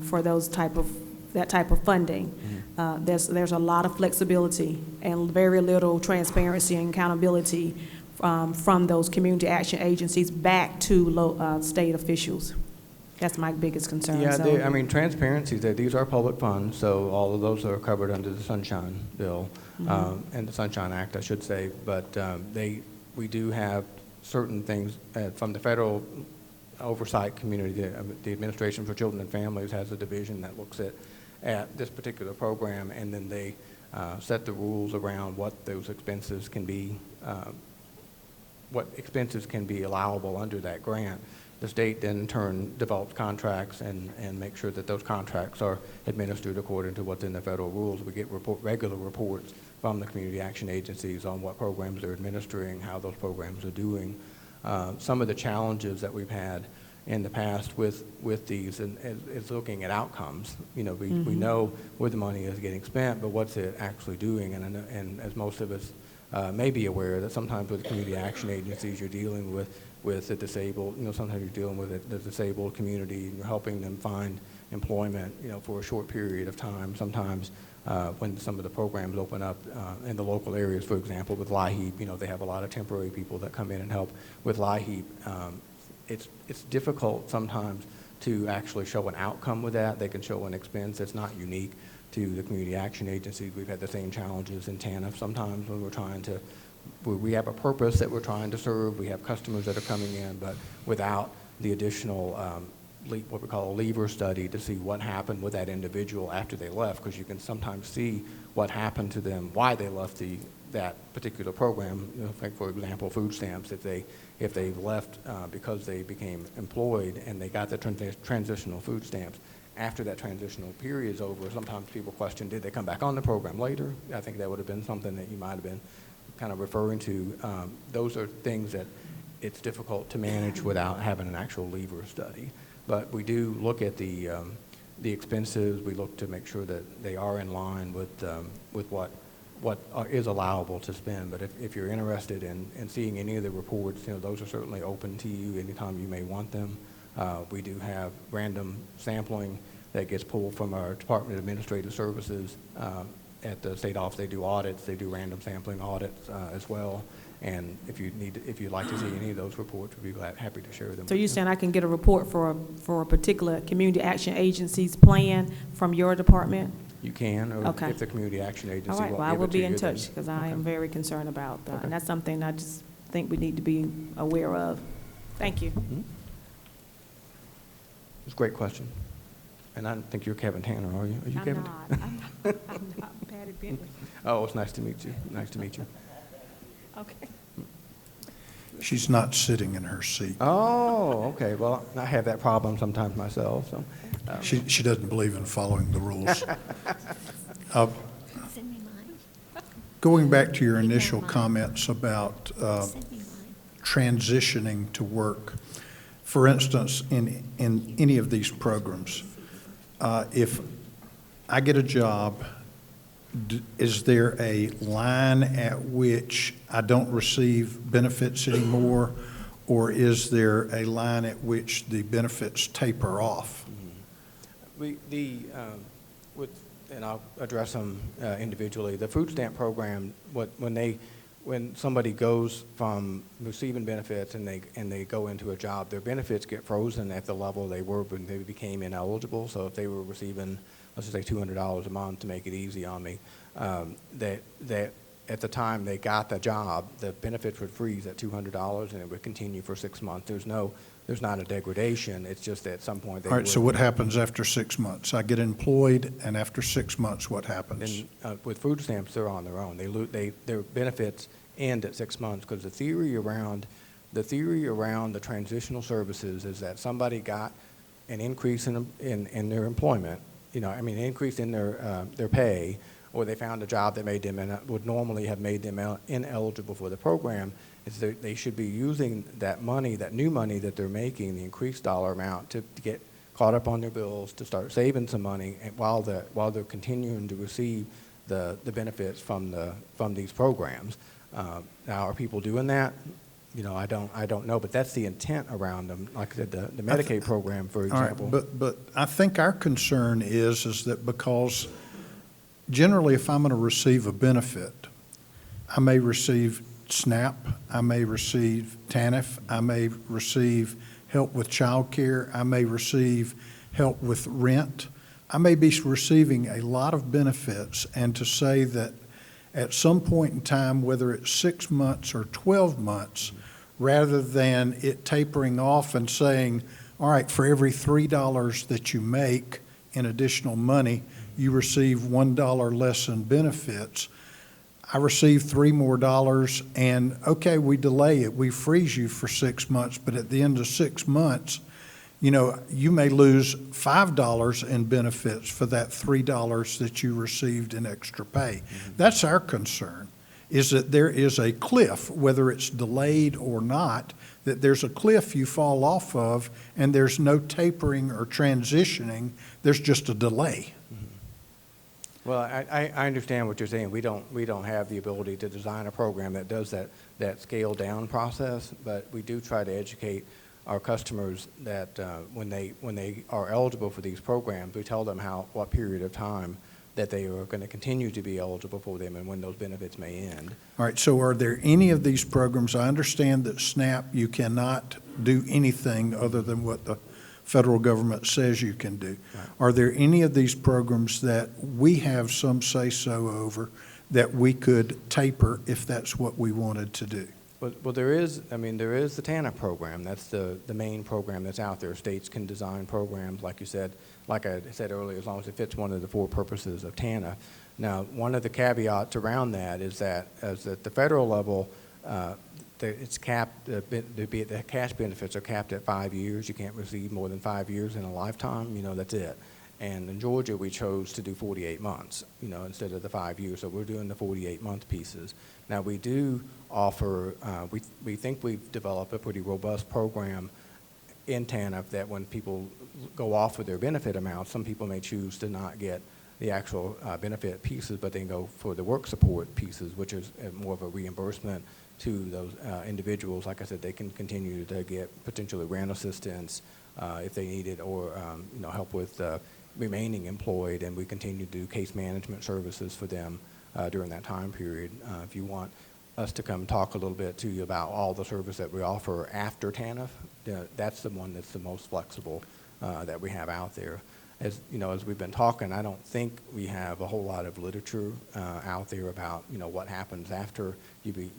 for that type of funding. Mm-hmm. There's a lot of flexibility and very little transparency and accountability from those community action agencies back to state officials. That's my biggest concern. Yeah, transparency, these are public funds, so all of those are covered under the Sunshine Bill, mm-hmm. And the Sunshine Act, I should say. But we do have certain things from the federal oversight community. The Administration for Children and Families has a division that looks at this particular program, and then they set the rules around what those expenses can be, allowable under that grant. The state then in turn develops contracts and make sure that those contracts are administered according to what's in the federal rules. We get regular reports from the community action agencies on what programs they're administering, how those programs are doing. Some of the challenges that we've had in the past with these is looking at outcomes. We know where the money is getting spent, but what's it actually doing? And as most of us may be aware, that sometimes with community action agencies you're dealing with the disabled, sometimes you're dealing with the disabled community and you're helping them find employment, for a short period of time. Sometimes when some of the programs open up in the local areas, for example, with LIHEAP, they have a lot of temporary people that come in and help with LIHEAP. It's difficult sometimes to actually show an outcome with that. They can show an expense that's not unique to the community action agencies. We've had the same challenges in TANF sometimes when we have a purpose that we're trying to serve. We have customers that are coming in, but without the additional what we call a leaver study to see what happened with that individual after they left, because you can sometimes see what happened to them, why they left that particular program. You know, like for example, food stamps, if they left because they became employed and they got the transitional food stamps, after that transitional period is over, sometimes people question, did they come back on the program later? I think that would have been something that you might have been kind of referring to. Those are things that it's difficult to manage without having an actual leaver study. But we do look at the expenses. We look to make sure that they are in line with what is allowable to spend. But if you're interested in seeing any of the reports, you know, those are certainly open to you anytime you may want them. We do have random sampling that gets pulled from our Department of Administrative Services at the state office. They do audits. They do random sampling audits as well. And if you'd like to see any of those reports, we'd be happy to share them. So you're saying I can get a report for a particular community action agency's plan from your department? You can, or Okay. if the Community Action Agency All right, won't well, I give will it to be in you, then- touch, because I am very concerned about that. Okay. And that's something I just think we need to be aware of. Thank you. It's a great question. And I don't think you're Kevin Tanner, are you? Are you Kevin? I'm not Patty Bentley. Oh, it's nice to meet you. Nice to meet you. Okay. She's not sitting in her seat. Oh, okay. Well, I have that problem sometimes myself, so. She doesn't believe in following the rules. Going back to your initial comments about transitioning to work, for instance, in any of these programs, if I get a job, is there a line at which I don't receive benefits anymore, or is there a line at which the benefits taper off? And I'll address them individually. The food stamp program, when somebody goes from receiving benefits and they go into a job, their benefits get frozen at the level they were when they became ineligible. So if they were receiving, let's just say $200 a month to make it easy on me, that at the time they got the job, the benefits would freeze at $200 and it would continue for 6 months. There's not a degradation. It's just that at some point they All right, so what happens after 6 months? I get employed, and after 6 months, what happens? Then with food stamps, they're on their own. Their benefits end at 6 months, because the theory around the transitional services is that somebody got an increase in their employment, increase in their pay, or they found a job that made them would normally have made them ineligible for the program. Is that they should be using that money, that new money that they're making, the increased dollar amount, to get caught up on their bills, to start saving some money, and while they're continuing to receive the benefits from these programs. Now, are people doing that? I don't know, but that's the intent around them. Like I said, the Medicaid program, for example. All right, but I think our concern is that because generally, if I'm going to receive a benefit, I may receive SNAP, I may receive TANF, I may receive help with child care, I may receive help with rent. I may be receiving a lot of benefits, and to say that at some point in time, whether it's 6 months or 12 months, rather than it tapering off and saying, all right, for every $3 that you make in additional money, you receive $1 less in benefits. I receive $3 more, and okay, we delay it, we freeze you for 6 months, but at the end of 6 months, you may lose $5 in benefits for that $3 that you received in extra pay. Mm-hmm. That's our concern, is that there is a cliff, whether it's delayed or not, that there's a cliff you fall off of, and there's no tapering or transitioning, there's just a delay. Well, I understand what you're saying. We don't have the ability to design a program that does that scale down process, but we do try to educate our customers that when they are eligible for these programs, we tell them what period of time that they are going to continue to be eligible for them and when those benefits may end. All right, so are there any of these programs? I understand that SNAP, you cannot do anything other than what the federal government says you can do. Right. Are there any of these programs that we have some say-so over that we could taper if that's what we wanted to do? Well, there is the TANF program. That's the main program that's out there. States can design programs, like you said, like I said earlier, as long as it fits one of the 4 purposes of TANF. Now, one of the caveats around that is that at the federal level, it's capped, the cash benefits are capped at 5 years. You can't receive more than 5 years in a lifetime, that's it. And in Georgia, we chose to do 48 months, instead of the 5 years. So we're doing the 48-month pieces. Now, we do offer, we think we've developed a pretty robust program in TANF that when people go off with their benefit amounts, some people may choose to not get the actual benefit pieces, but they can go for the work support pieces, which is more of a reimbursement to those individuals. Like I said, they can continue to get potentially rent assistance if they need it, or help with remaining employed, and we continue to do case management services for them during that time period. If you want us to come talk a little bit to you about all the service that we offer after TANF, that's the one that's the most flexible that we have out there. As we've been talking, I don't think we have a whole lot of literature out there about what happens after you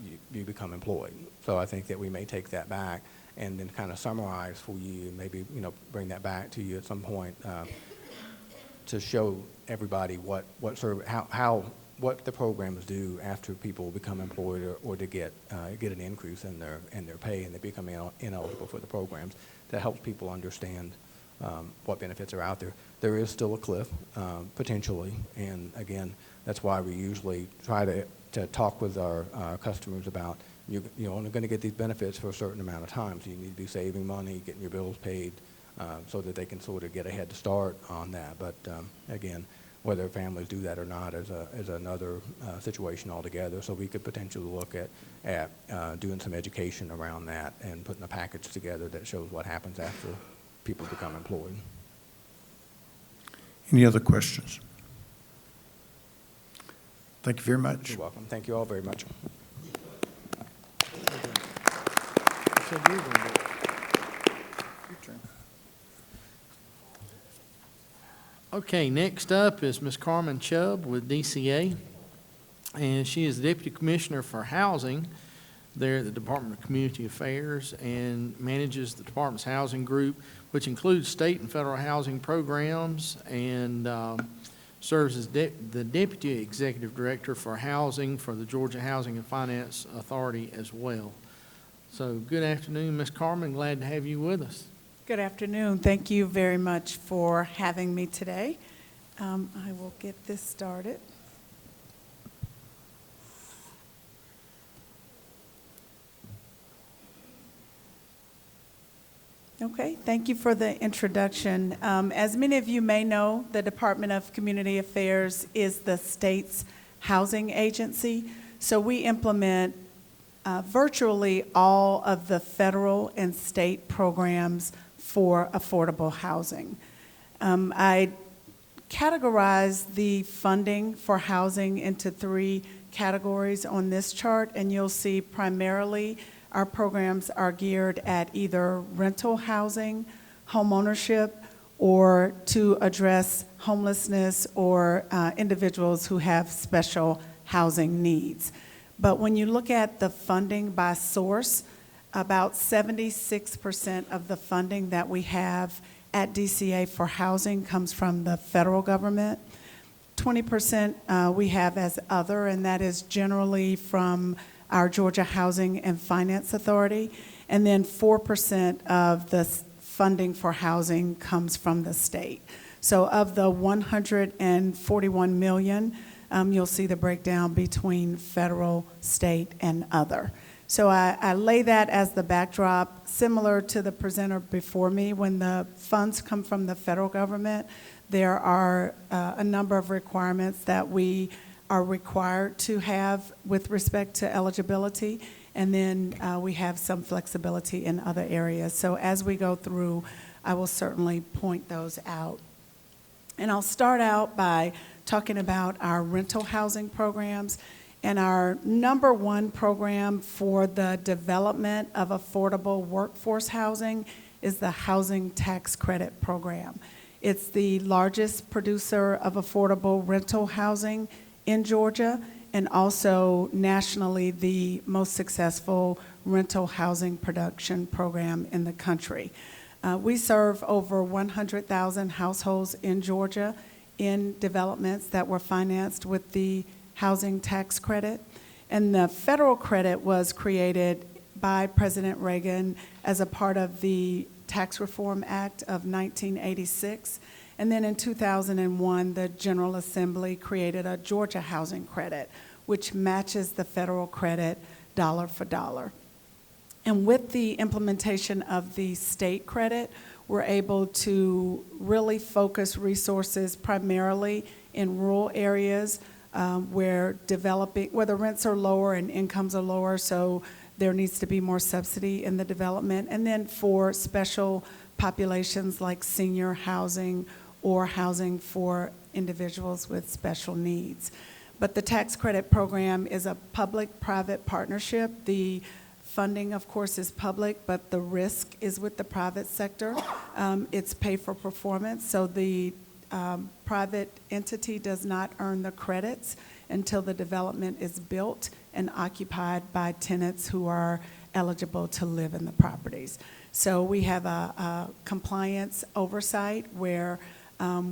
become employed. So I think that we may take that back and then kind of summarize for you, and maybe bring that back to you at some point to show everybody what the programs do after people become employed, or to get an increase in their pay and they become ineligible for the programs. That helps people understand what benefits are out there. There is still a cliff, potentially, and again, that's why we usually try to talk with our customers about you're only going to get these benefits for a certain amount of time, so you need to be saving money, getting your bills paid, so that they can sort of get a head start on that. But again, whether families do that or not is another situation altogether. So we could potentially look at doing some education around that and putting a package together that shows what happens after people become employed. Any other questions? Thank you very much. You're welcome. Thank you all very much. Okay, next up is Ms. Carmen Chubb with DCA, and she is Deputy Commissioner for Housing there at the Department of Community Affairs, and manages the department's housing group, which includes state and federal housing programs, and serves as the Deputy Executive Director for Housing for the Georgia Housing and Finance Authority as well. So good afternoon, Ms. Carmen. Glad to have you with us. Good afternoon. Thank you very much for having me today. I will get this started. Okay, thank you for the introduction. As many of you may know, the Department of Community Affairs is the state's housing agency, so we implement virtually all of the federal and state programs for affordable housing. I categorize the funding for housing into 3 categories on this chart, and you'll see primarily our programs are geared at either rental housing, home ownership, or to address homelessness or individuals who have special housing needs. But when you look at the funding by source, about 76% of the funding that we have at DCA for housing comes from the federal government. 20% we have as other, and that is generally from our Georgia Housing and Finance Authority. And then 4% of the funding for housing comes from the state. So of the $141 million, you'll see the breakdown between federal, state, and other. So I lay that as the backdrop, similar to the presenter before me. When the funds come from the federal government, there are a number of requirements that we are required to have with respect to eligibility, and then we have some flexibility in other areas. So as we go through, I will certainly point those out. And I'll start out by talking about our rental housing programs. And our number 1 program for the development of affordable workforce housing is the Housing Tax Credit Program. It's the largest producer of affordable rental housing in Georgia, and also nationally the most successful rental housing production program in the country. We serve over 100,000 households in Georgia in developments that were financed with the housing tax credit. And the federal credit was created by President Reagan as a part of the Tax Reform Act of 1986. And then in 2001, the General Assembly created a Georgia Housing Credit, which matches the federal credit dollar for dollar. And with the implementation of the state credit, we're able to really focus resources primarily in rural areas where the rents are lower and incomes are lower, so there needs to be more subsidy in the development. And then for special populations like senior housing or housing for individuals with special needs. But the tax credit program is a public-private partnership. The funding, of course, is public, but the risk is with the private sector. It's pay for performance, so the private entity does not earn the credits until the development is built and occupied by tenants who are eligible to live in the properties. So we have a compliance oversight where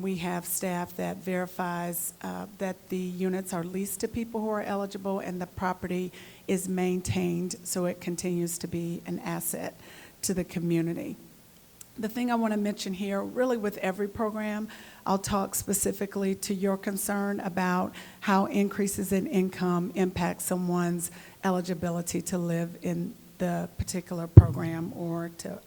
we have staff that verifies that the units are leased to people who are eligible and the property is maintained so it continues to be an asset to the community. The thing I want to mention here, really with every program, I'll talk specifically to your concern about how increases in income impact someone's eligibility to live in the particular program or to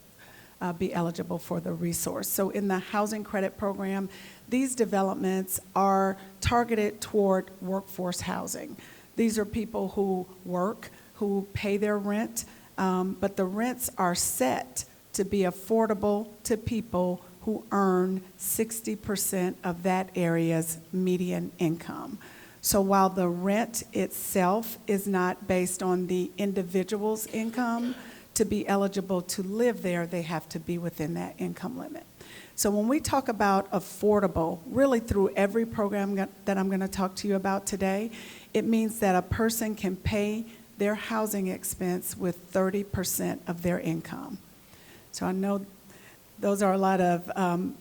be eligible for the resource. So in the housing credit program, these developments are targeted toward workforce housing. These are people who work, who pay their rent, but the rents are set to be affordable to people who earn 60% of that area's median income. So while the rent itself is not based on the individual's income, to be eligible to live there, they have to be within that income limit. So when we talk about affordable, really through every program that I'm going to talk to you about today, it means that a person can pay their housing expense with 30% of their income. So I know those are a lot of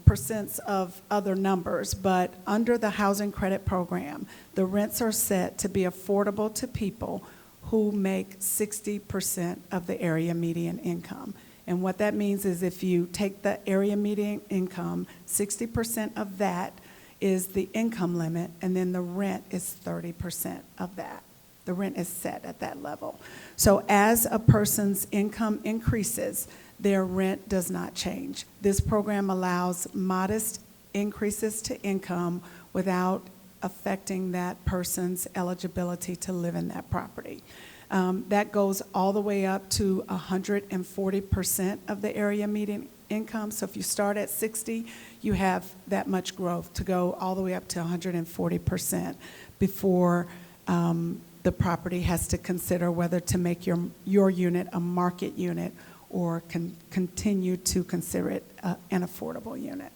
percents of other numbers, but under the housing credit program, the rents are set to be affordable to people who make 60% of the area median income. And what that means is if you take the area median income, 60% of that is the income limit, and then the rent is 30% of that. The rent is set at that level. So as a person's income increases, their rent does not change. This program allows modest increases to income without affecting that person's eligibility to live in that property. That goes all the way up to 140% of the area median income. So if you start at 60, you have that much growth to go all the way up to 140% before the property has to consider whether to make your unit a market unit or continue to consider it an affordable unit.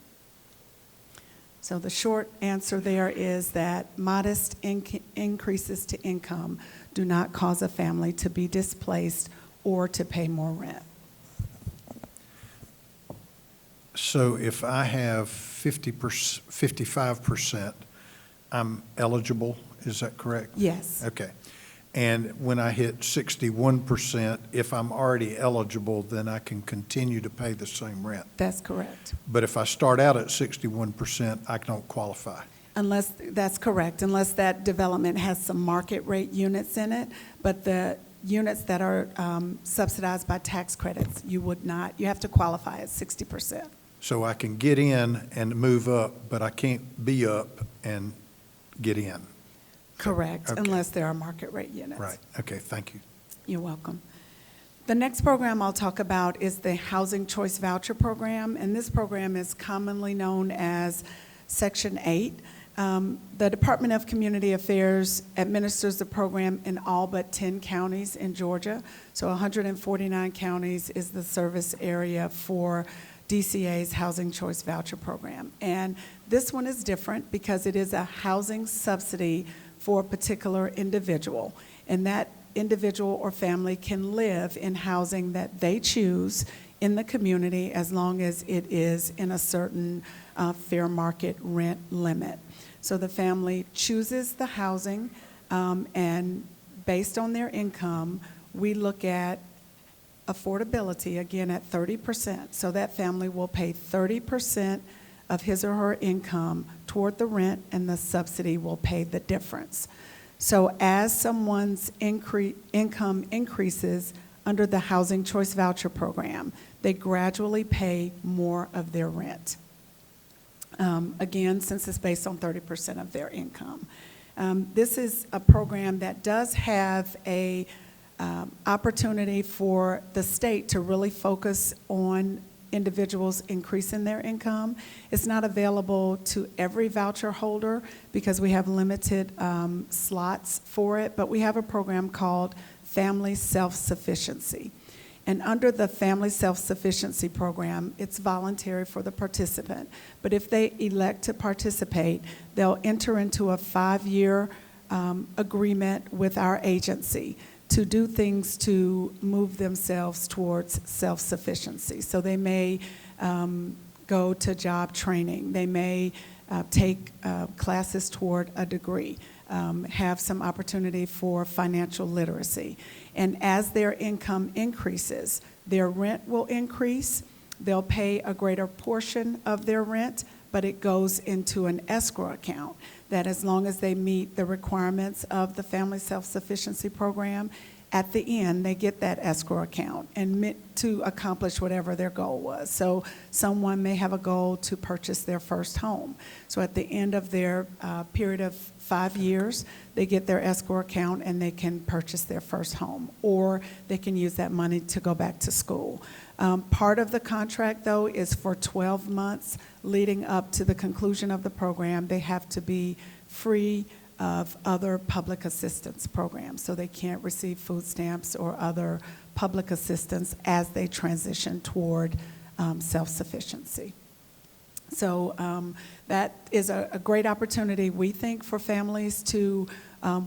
So the short answer there is that modest increases to income do not cause a family to be displaced or to pay more rent. So if I have 55%, I'm eligible, is that correct? Yes. Okay. And when I hit 61%, if I'm already eligible, then I can continue to pay the same rent. That's correct. But if I start out at 61%, I don't qualify. Unless, that's correct, unless that development has some market rate units in it. But the units that are subsidized by tax credits, you would not, you have to qualify at 60%. So I can get in and move up, but I can't be up and get in. Correct, Okay. unless there are market rate units. Right, okay, thank you. You're welcome. The next program I'll talk about is the Housing Choice Voucher Program, and this program is commonly known as Section 8. The Department of Community Affairs administers the program in all but 10 counties in Georgia. So 149 counties is the service area for DCA's Housing Choice Voucher Program. And this one is different because it is a housing subsidy for a particular individual. And that individual or family can live in housing that they choose in the community as long as it is in a certain fair market rent limit. So the family chooses the housing, and based on their income, we look at affordability, again, at 30%. So that family will pay 30% of his or her income toward the rent, and the subsidy will pay the difference. So as someone's income increases under the Housing Choice Voucher Program, they gradually pay more of their rent. Again, since it's based on 30% of their income. This is a program that does have a opportunity for the state to really focus on individuals increasing their income. It's not available to every voucher holder because we have limited slots for it, but we have a program called Family Self-Sufficiency. And under the Family Self-Sufficiency Program, it's voluntary for the participant. But if they elect to participate, they'll enter into a 5-year agreement with our agency to do things to move themselves towards self-sufficiency. So they may go to job training. They may take classes toward a degree, have some opportunity for financial literacy. And as their income increases, their rent will increase. They'll pay a greater portion of their rent, but it goes into an escrow account that as long as they meet the requirements of the Family Self-Sufficiency Program, at the end, they get that escrow account and to accomplish whatever their goal was. So someone may have a goal to purchase their first home. So at the end of their period of 5 years, they get their escrow account and they can purchase their first home, or they can use that money to go back to school. Part of the contract, though, is for 12 months leading up to the conclusion of the program. They have to be free of other public assistance programs, so they can't receive food stamps or other public assistance as they transition toward self-sufficiency. So that is a great opportunity, we think, for families to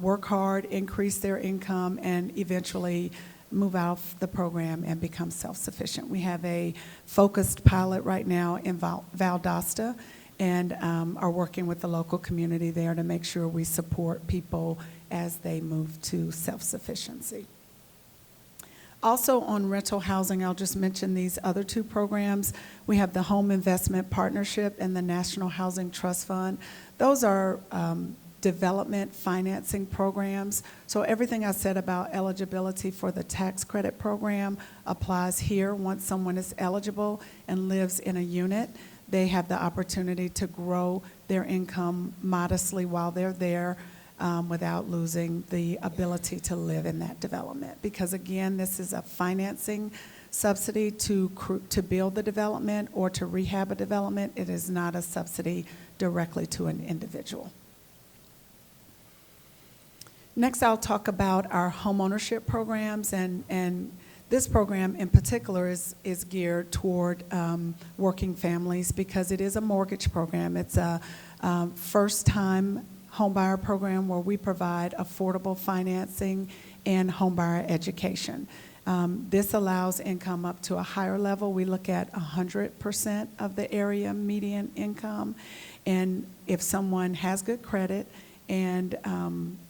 work hard, increase their income, and eventually move out of the program and become self-sufficient. We have a focused pilot right now in Valdosta, and are working with the local community there to make sure we support people as they move to self-sufficiency. Also on rental housing, I'll just mention these other two programs. We have the Home Investment Partnership and the National Housing Trust Fund. Those are development financing programs. So everything I said about eligibility for the tax credit program applies here. Once someone is eligible and lives in a unit, they have the opportunity to grow their income modestly while they're there without losing the ability to live in that development. Because again, this is a financing subsidy to build the development or to rehab a development. It is not a subsidy directly to an individual. Next, I'll talk about our homeownership programs, and this program in particular is geared toward working families because it is a mortgage program. It's a first-time homebuyer program where we provide affordable financing and homebuyer education. This allows income up to a higher level. We look at 100% of the area median income, and if someone has good credit and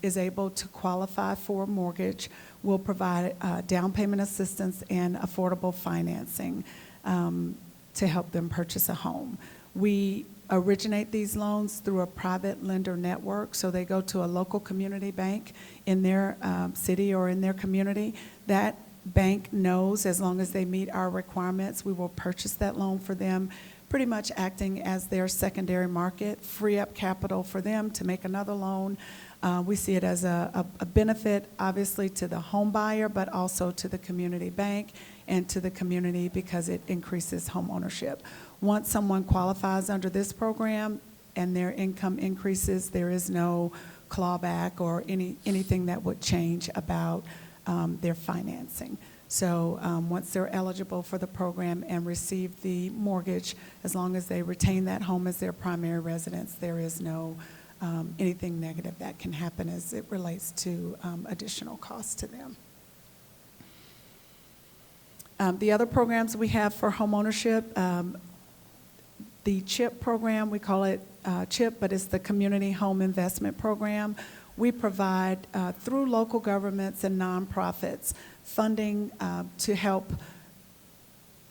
is able to qualify for a mortgage, we'll provide down payment assistance and affordable financing to help them purchase a home. We originate these loans through a private lender network, so they go to a local community bank in their city or in their community. That bank knows as long as they meet our requirements, we will purchase that loan for them, pretty much acting as their secondary market, free up capital for them to make another loan. We see it as a benefit, obviously, to the home buyer, but also to the community bank and to the community because it increases home ownership. Once someone qualifies under this program and their income increases, there is no clawback or anything that would change about their financing. So once they're eligible for the program and receive the mortgage, as long as they retain that home as their primary residence, there is no anything negative that can happen as it relates to additional costs to them. The other programs we have for homeownership, the CHIP program, we call it CHIP, but it's the Community Home Investment Program. We provide, through local governments and nonprofits, funding to help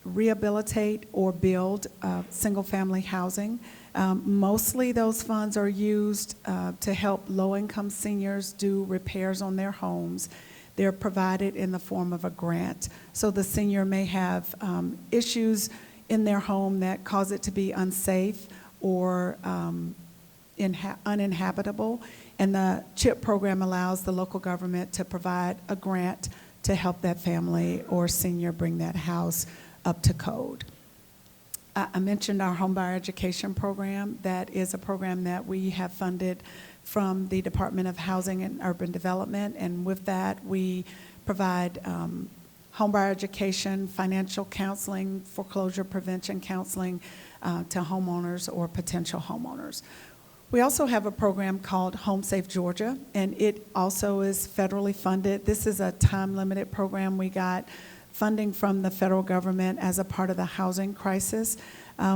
rehabilitate or build single-family housing. Mostly those funds are used to help low-income seniors do repairs on their homes. They're provided in the form of a grant. So the senior may have issues in their home that cause it to be unsafe or uninhabitable. And the CHIP program allows the local government to provide a grant to help that family or senior bring that house up to code. I mentioned our homebuyer education program. That is a program that we have funded from the Department of Housing and Urban Development, and with that, we provide homebuyer education, financial counseling, foreclosure prevention counseling to homeowners or potential homeowners. We also have a program called Home Safe Georgia, and it also is federally funded. This is a time-limited program. We got funding from the federal government as a part of the housing crisis.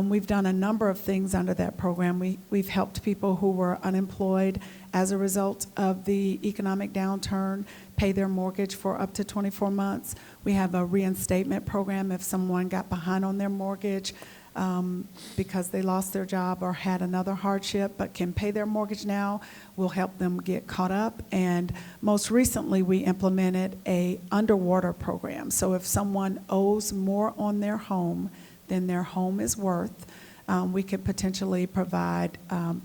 We've done a number of things under that program. We've helped people who were unemployed as a result of the economic downturn pay their mortgage for up to 24 months. We have a reinstatement program if someone got behind on their mortgage because they lost their job or had another hardship but can pay their mortgage now. We'll help them get caught up. And most recently, we implemented a underwater program. So if someone owes more on their home than their home is worth, we could potentially provide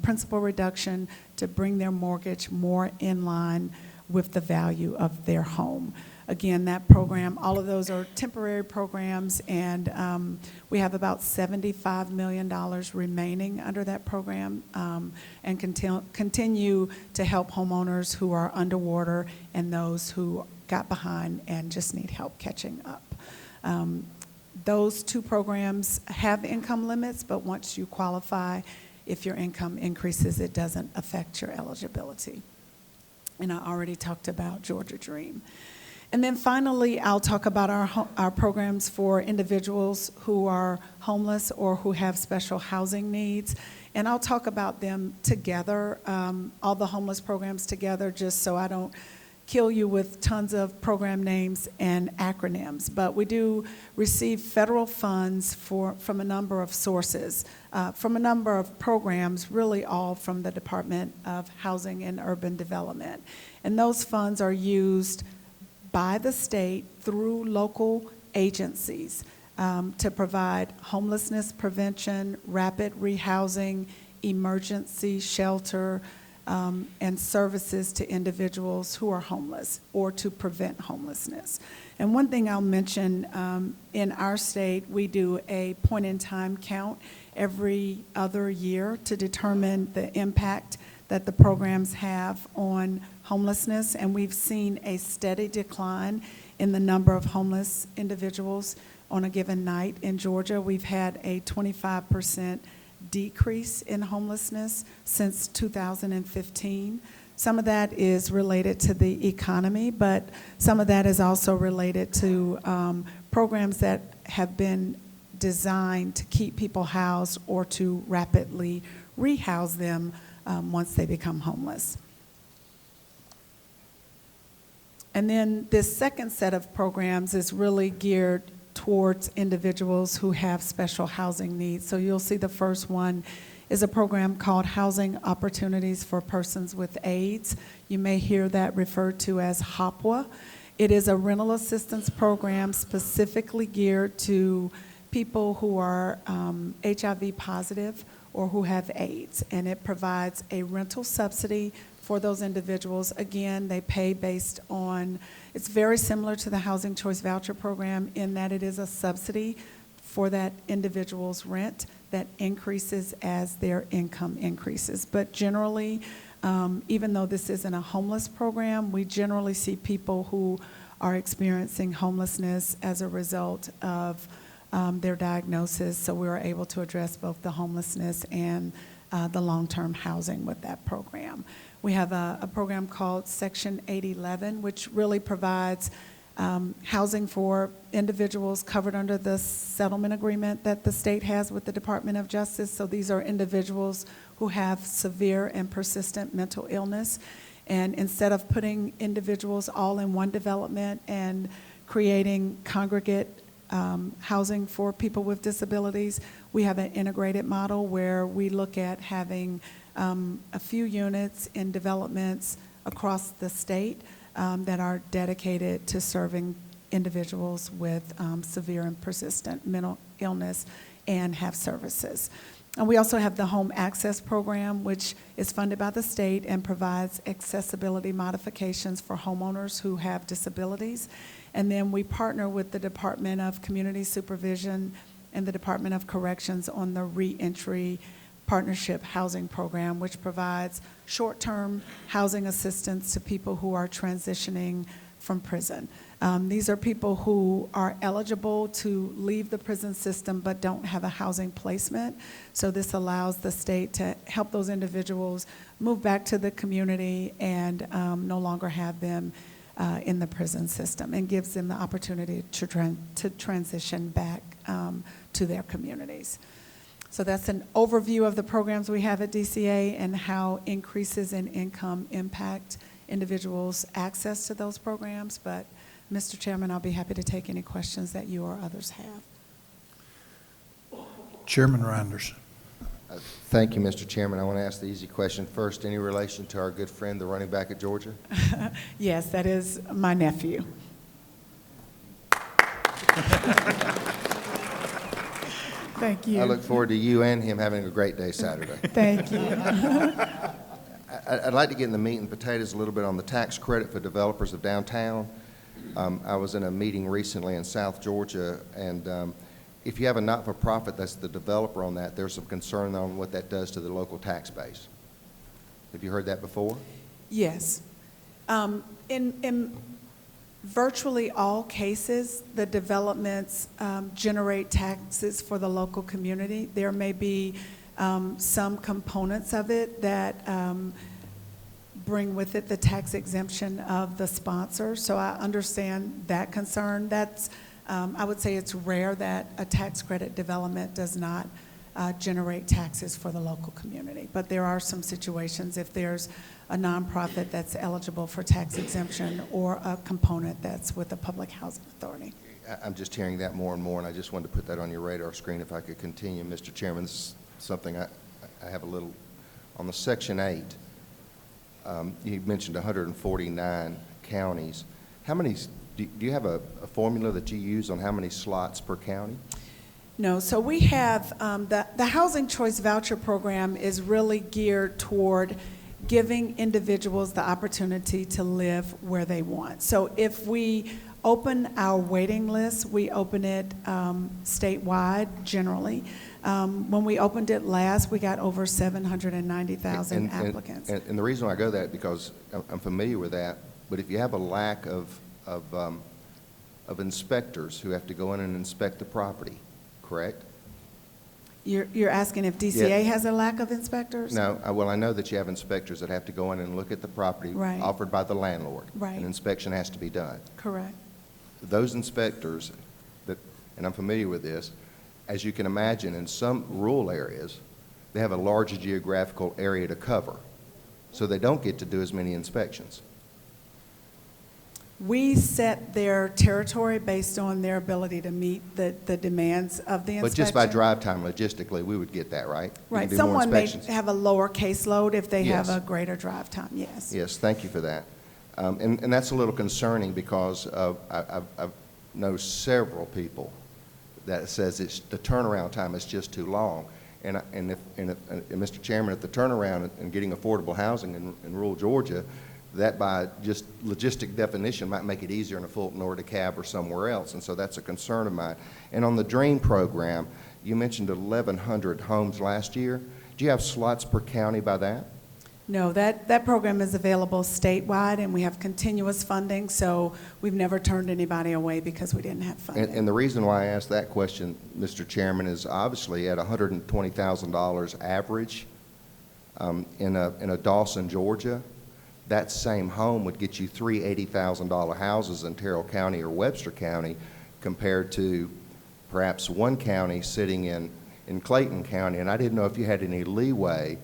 principal reduction to bring their mortgage more in line with the value of their home. Again, that program, all of those are temporary programs, and we have about $75 million remaining under that program, and continue to help homeowners who are underwater and those who got behind and just need help catching up. Those two programs have income limits, but once you qualify, if your income increases, it doesn't affect your eligibility. And I already talked about Georgia Dream. And then finally, I'll talk about our programs for individuals who are homeless or who have special housing needs. And I'll talk about them together, all the homeless programs together, just so I don't kill you with tons of program names and acronyms. But we do receive federal funds from a number of sources, from a number of programs, really all from the Department of Housing and Urban Development. And those funds are used by the state through local agencies to provide homelessness prevention, rapid rehousing, emergency shelter, and services to individuals who are homeless or to prevent homelessness. And one thing I'll mention, in our state, we do a point-in-time count every other year to determine the impact that the programs have on homelessness, and we've seen a steady decline in the number of homeless individuals on a given night in Georgia. We've had a 25% decrease in homelessness since 2015. Some of that is related to the economy, but some of that is also related to programs that have been designed to keep people housed or to rapidly rehouse them once they become homeless. And then this second set of programs is really geared towards individuals who have special housing needs. So you'll see the first one is a program called Housing Opportunities for Persons with AIDS. You may hear that referred to as HOPWA. It is a rental assistance program specifically geared to people who are HIV positive or who have AIDS, and it provides a rental subsidy for those individuals. Again, they pay based on, it's very similar to the Housing Choice Voucher Program in that it is a subsidy for that individual's rent that increases as their income increases. But generally, even though this isn't a homeless program, we generally see people who are experiencing homelessness as a result of their diagnosis, so we were able to address both the homelessness and the long-term housing with that program. We have a program called Section 811, which really provides housing for individuals covered under the settlement agreement that the state has with the Department of Justice. So these are individuals who have severe and persistent mental illness. And instead of putting individuals all in one development and creating congregate housing for people with disabilities, we have an integrated model where we look at having a few units in developments across the state that are dedicated to serving individuals with severe and persistent mental illness and have services. And we also have the Home Access Program, which is funded by the state and provides accessibility modifications for homeowners who have disabilities. And then we partner with the Department of Community Supervision and the Department of Corrections on the Reentry Partnership Housing Program, which provides short-term housing assistance to people who are transitioning from prison. These are people who are eligible to leave the prison system but don't have a housing placement. So this allows the state to help those individuals move back to the community and no longer have them in the prison system, and gives them the opportunity to transition back to their communities. So that's an overview of the programs we have at DCA and how increases in income impact individuals' access to those programs. But Mr. Chairman, I'll be happy to take any questions that you or others have. Chairman Reinders. Thank you, Mr. Chairman. I want to ask the easy question first. Any relation to our good friend, the running back at Georgia? Yes, that is my nephew. Thank you. I look forward to you and him having a great day Saturday. Thank you. I'd like to get in the meat and potatoes a little bit on the tax credit for developers of downtown. I was in a meeting recently in South Georgia, and if you have a not-for-profit that's the developer on that, there's some concern on what that does to the local tax base. Have you heard that before? Yes. In virtually all cases, the developments generate taxes for the local community. There may be some components of it that bring with it the tax exemption of the sponsor. So I understand that concern. That's, I would say it's rare that a tax credit development does not generate taxes for the local community. But there are some situations if there's a nonprofit that's eligible for tax exemption or a component that's with a public housing authority. I'm just hearing that more and more, and I just wanted to put that on your radar screen if I could continue. Mr. Chairman, this is something I have a little, on the Section 8, you mentioned 149 counties. How many, do you have a formula that you use on how many slots per county? No, so we have, the Housing Choice Voucher Program is really geared toward giving individuals the opportunity to live where they want. So if we open our waiting list, we open it statewide generally. When we opened it last, we got over 790,000 applicants. And the reason why I go that, because I'm familiar with that, but if you have a lack of inspectors who have to go in and inspect the property, correct? You're asking if DCA has a lack of inspectors? No, well, I know that you have inspectors that have to go in and look at the property Right. offered by the landlord. Right. An inspection has to be done. Correct. Those inspectors, and I'm familiar with this, as you can imagine, in some rural areas, they have a larger geographical area to cover, so they don't get to do as many inspections. We set their territory based on their ability to meet the demands of the inspection. But just by drive time, logistically, we would get that, right? We Right. can do more Someone may inspections. have a lower caseload if they have Yes. a greater drive time, yes. Yes, thank you for that. And that's a little concerning because I know several people that says the turnaround time is just too long. And Mr. Chairman, if the turnaround in getting affordable housing in rural Georgia, that by just logistic definition might make it easier in a Fulton or DeKalb or somewhere else. And so that's a concern of mine. And on the DREAM program, you mentioned 1,100 homes last year. Do you have slots per county by that? No, that program is available statewide, and we have continuous funding, so we've never turned anybody away because we didn't have funding. And the reason why I asked that question, Mr. Chairman, is obviously at $120,000 average In a Dawson, Georgia, that same home would get you three $80,000 houses in Terrell County or Webster County, compared to perhaps one county sitting in Clayton County. And I didn't know if you had any leeway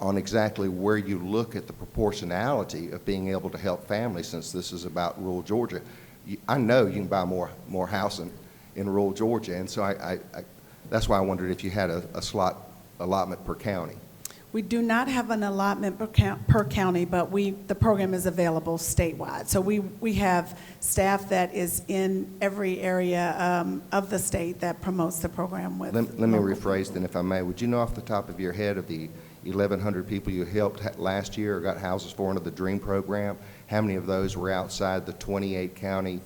on exactly where you look at the proportionality of being able to help families, since this is about rural Georgia. I know you can buy more house in rural Georgia, and so that's why I wondered if you had a slot allotment per county. We do not have an allotment per county, but the program is available statewide. So we have staff that is in every area of the state that promotes the program with. Let me rephrase then, if I may. Would you know off the top of your head, of the 1,100 people you helped last year or got houses for under the DREAM program, how many of those were outside the 28-county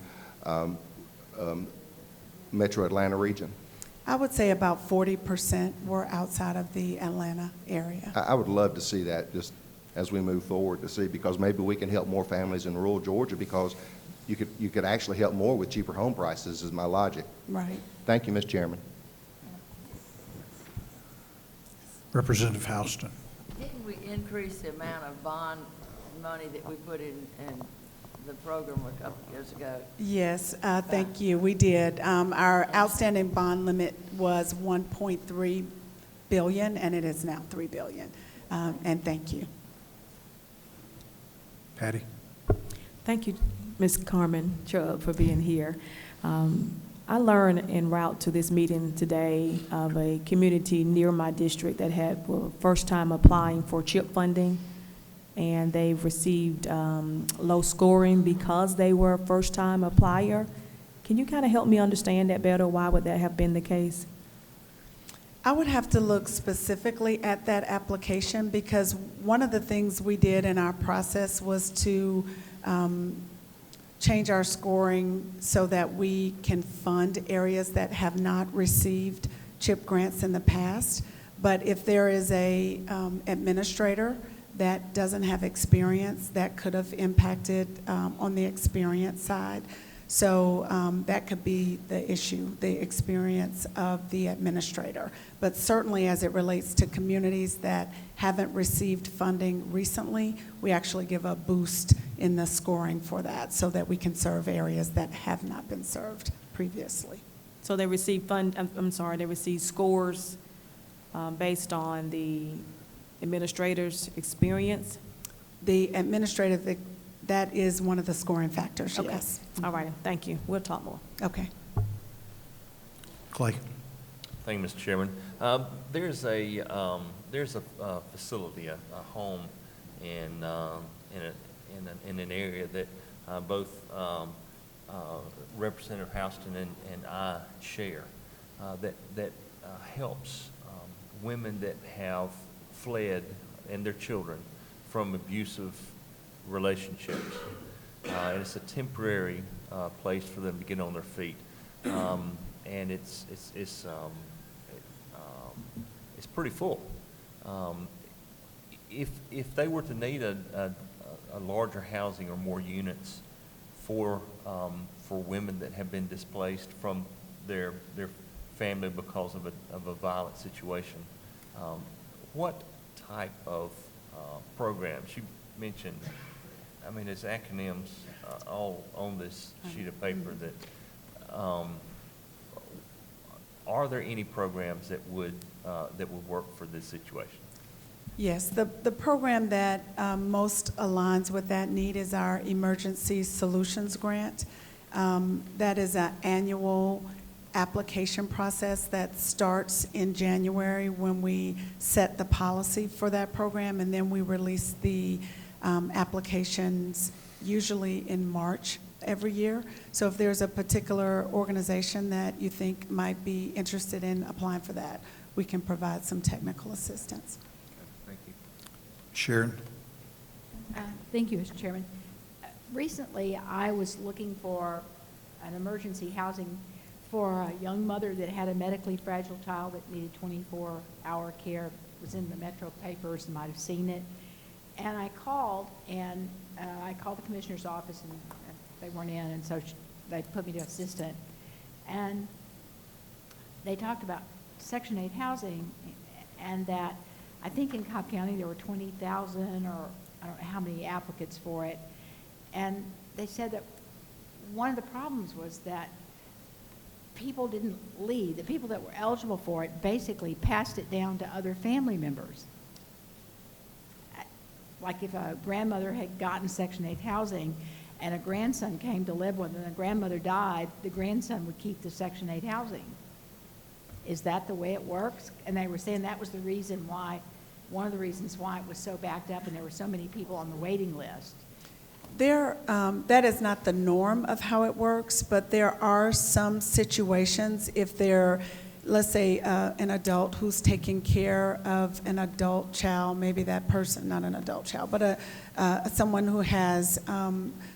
Metro Atlanta region? I would say about 40% were outside of the Atlanta area. I would love to see that, just as we move forward, to see, because maybe we can help more families in rural Georgia, because you could actually help more with cheaper home prices, is my logic. Right. Thank you, Mr. Chairman. Representative Houston. Didn't we increase the amount of bond money that we put in the program a couple of years ago? Yes, thank you. We did. Our outstanding bond limit was $1.3 billion, and it is now $3 billion. And thank you. Patty? Thank you, Ms. Carmen Chubb, for being here. I learned en route to this meeting today of a community near my district that were first time applying for CHIP funding, and they've received low scoring because they were a first time applier. Can you kind of help me understand that better? Why would that have been the case? I would have to look specifically at that application, because one of the things we did in our process was to change our scoring so that we can fund areas that have not received CHIP grants in the past. But if there is a administrator that doesn't have experience, that could have impacted on the experience side. So that could be the issue, the experience of the administrator. But certainly as it relates to communities that haven't received funding recently, we actually give a boost in the scoring for that so that we can serve areas that have not been served previously. So they receive they receive scores based on the administrator's experience? The administrative, that is one of the scoring factors, Okay. yes. All right, thank you. We'll talk more. Okay. Clay? Thank you, Mr. Chairman. There's a facility, a home in an area that both Representative Houston and I share, that helps women that have fled, and their children, from abusive relationships. And it's a temporary place for them to get on their feet. And it's pretty full. If they were to need a larger housing or more units for women that have been displaced from their family because of a violent situation, what type of programs? You mentioned, I mean, there's acronyms all on this sheet of paper that, are there any programs that would work for this situation? Yes, the program that most aligns with that need is our Emergency Solutions Grant. That is an annual application process that starts in January when we set the policy for that program, and then we release the applications usually in March every year. So if there's a particular organization that you think might be interested in applying for that, we can provide some technical assistance. Thank you. Sharon? Thank you, Mr. Chairman. Recently, I was looking for an emergency housing for a young mother that had a medically fragile child that needed 24-hour care. It was in the Metro papers, and might have seen it. And I called, the commissioner's office, and they weren't in, and so they put me to assistant. And they talked about Section 8 housing, and that I think in Cobb County there were 20,000 or I don't know how many applicants for it. And they said that one of the problems was that people didn't leave. The people that were eligible for it basically passed it down to other family members. Like if a grandmother had gotten Section 8 housing and a grandson came to live with her and the grandmother died, the grandson would keep the Section 8 housing. Is that the way it works? And they were saying that was the reason why, one of the reasons why it was so backed up and there were so many people on the waiting list. That is not the norm of how it works, but there are some situations if they're, let's say, an adult who's taking care of an adult child, maybe that person, not an adult child, but someone who has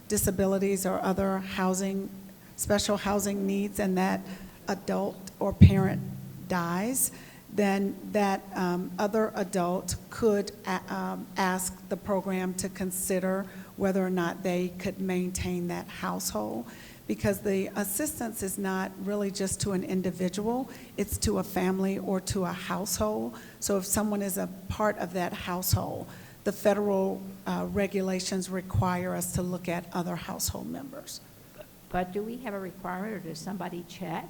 disabilities or other housing, special housing needs, and that adult or parent dies, then that other adult could ask the program to consider whether or not they could maintain that household, because the assistance is not really just to an individual, it's to a family or to a household. So if someone is a part of that household, the federal regulations require us to look at other household members. But do we have a requirement, or does somebody check?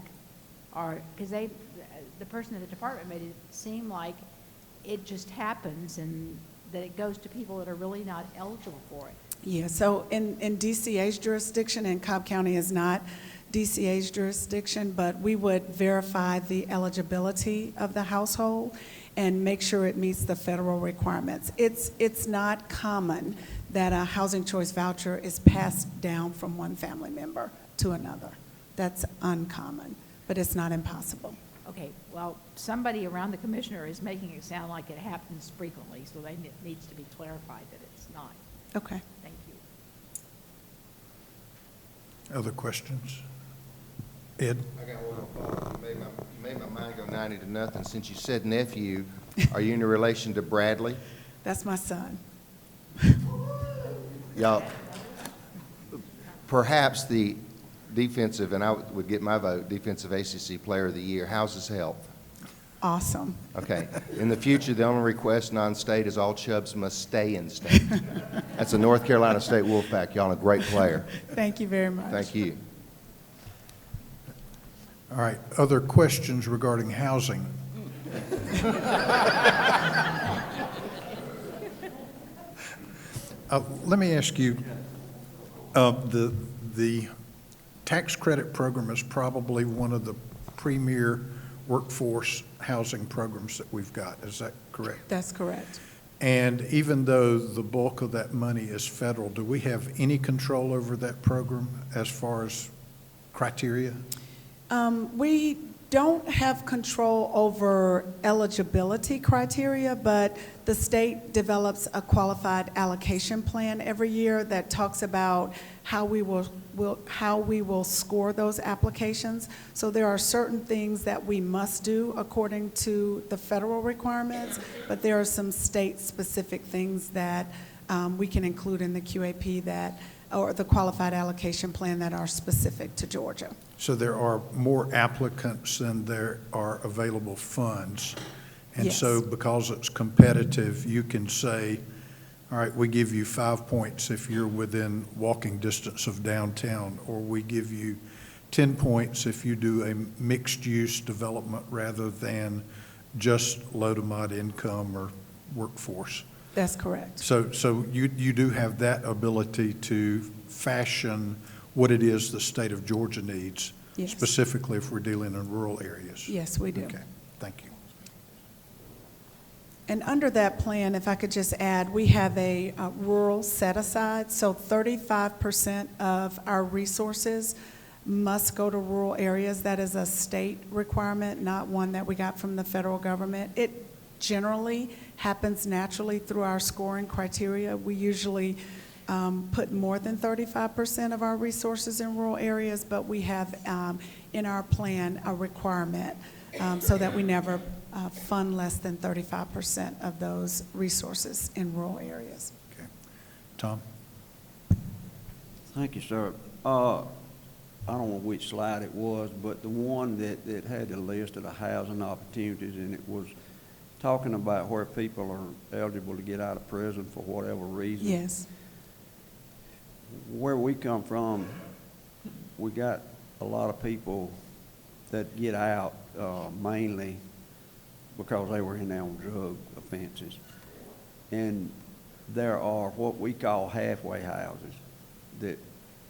Or, because the person in the department made it seem like it just happens and that it goes to people that are really not eligible for it. Yeah, so in DCA's jurisdiction, and Cobb County is not DCA's jurisdiction, but we would verify the eligibility of the household and make sure it meets the federal requirements. It's not common that a housing choice voucher is passed down from one family member to another. That's uncommon, but it's not impossible. Okay, well, somebody around the commissioner is making it sound like it happens frequently, so it needs to be clarified that it's not. Okay. Thank you. Other questions? Ed? I got one more. You made my mind go 90 to nothing. Since you said nephew, are you in relation to Bradley? That's my son. Y'all, perhaps the defensive, and I would get my vote, defensive ACC Player of the Year. How's his health? Awesome. Okay. In the future, the only request non-state is all Chubs must stay in state. That's a North Carolina State Wolfpack. Y'all a great player. Thank you very much. Thank you. All right, other questions regarding housing? Let me ask you, the tax credit program is probably one of the premier workforce housing programs that we've got. Is that correct? That's correct. And even though the bulk of that money is federal, do we have any control over that program as far as criteria? We don't have control over eligibility criteria, but the state develops a qualified allocation plan every year that talks about how we will score those applications. So there are certain things that we must do according to the federal requirements, but there are some state-specific things that we can include in the QAP or the qualified allocation plan that are specific to Georgia. So there are more applicants than there are available funds. And Yes. so because it's competitive, you can say, all right, we give you 5 points if you're within walking distance of downtown, or we give you 10 points if you do a mixed-use development rather than just low to mod income or workforce. That's correct. So you do have that ability to fashion what it is the state of Georgia needs, Yes. specifically if we're dealing in rural areas. Yes, we do. Okay, thank you. And under that plan, if I could just add, we have a rural set-aside, so 35% of our resources must go to rural areas. That is a state requirement, not one that we got from the federal government. It generally happens naturally through our scoring criteria. We usually put more than 35% of our resources in rural areas, but we have in our plan a requirement so that we never fund less than 35% of those resources in rural areas. Okay. Tom? Thank you, sir. I don't know which slide it was, but the one that had the list of the housing opportunities, and it was talking about where people are eligible to get out of prison for whatever reason. Yes. Where we come from, we got a lot of people that get out mainly because they were in there on drug offenses. And there are what we call halfway houses that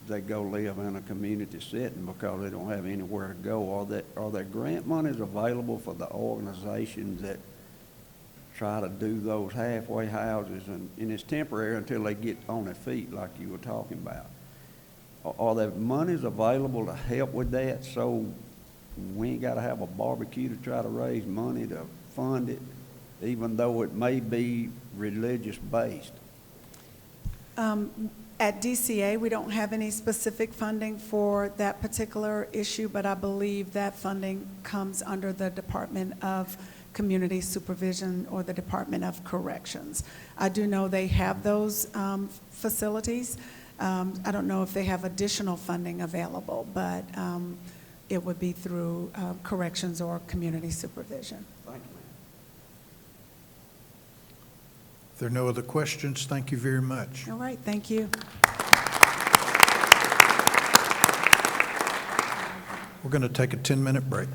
they go live in a community setting because they don't have anywhere to go. Are there grant monies available for the organizations that try to do those halfway houses? And it's temporary until they get on their feet like you were talking about. Are there monies available to help with that so we ain't got to have a barbecue to try to raise money to fund it, even though it may be religious-based? At DCA, we don't have any specific funding for that particular issue, but I believe that funding comes under the Department of Community Supervision or the Department of Corrections. I do know they have those facilities. I don't know if they have additional funding available, but it would be through corrections or community supervision. Thank you, ma'am. If there are no other questions, thank you very much. All right, thank you. We're going to take a 10-minute break.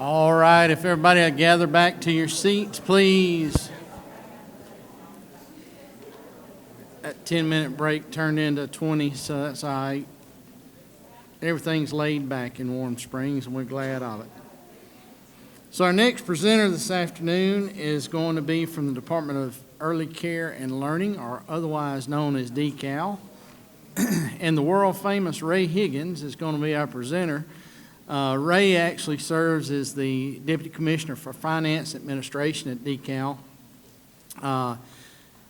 All right, if everybody will gather back to your seats, please. That 10-minute break turned into 20, so that's all right. Everything's laid back in Warm Springs, and we're glad of it. So our next presenter this afternoon is going to be from the Department of Early Care and Learning, or otherwise known as DECAL. And the world-famous Ray Higgins is going to be our presenter. Ray actually serves as the Deputy Commissioner for Finance Administration at DECAL.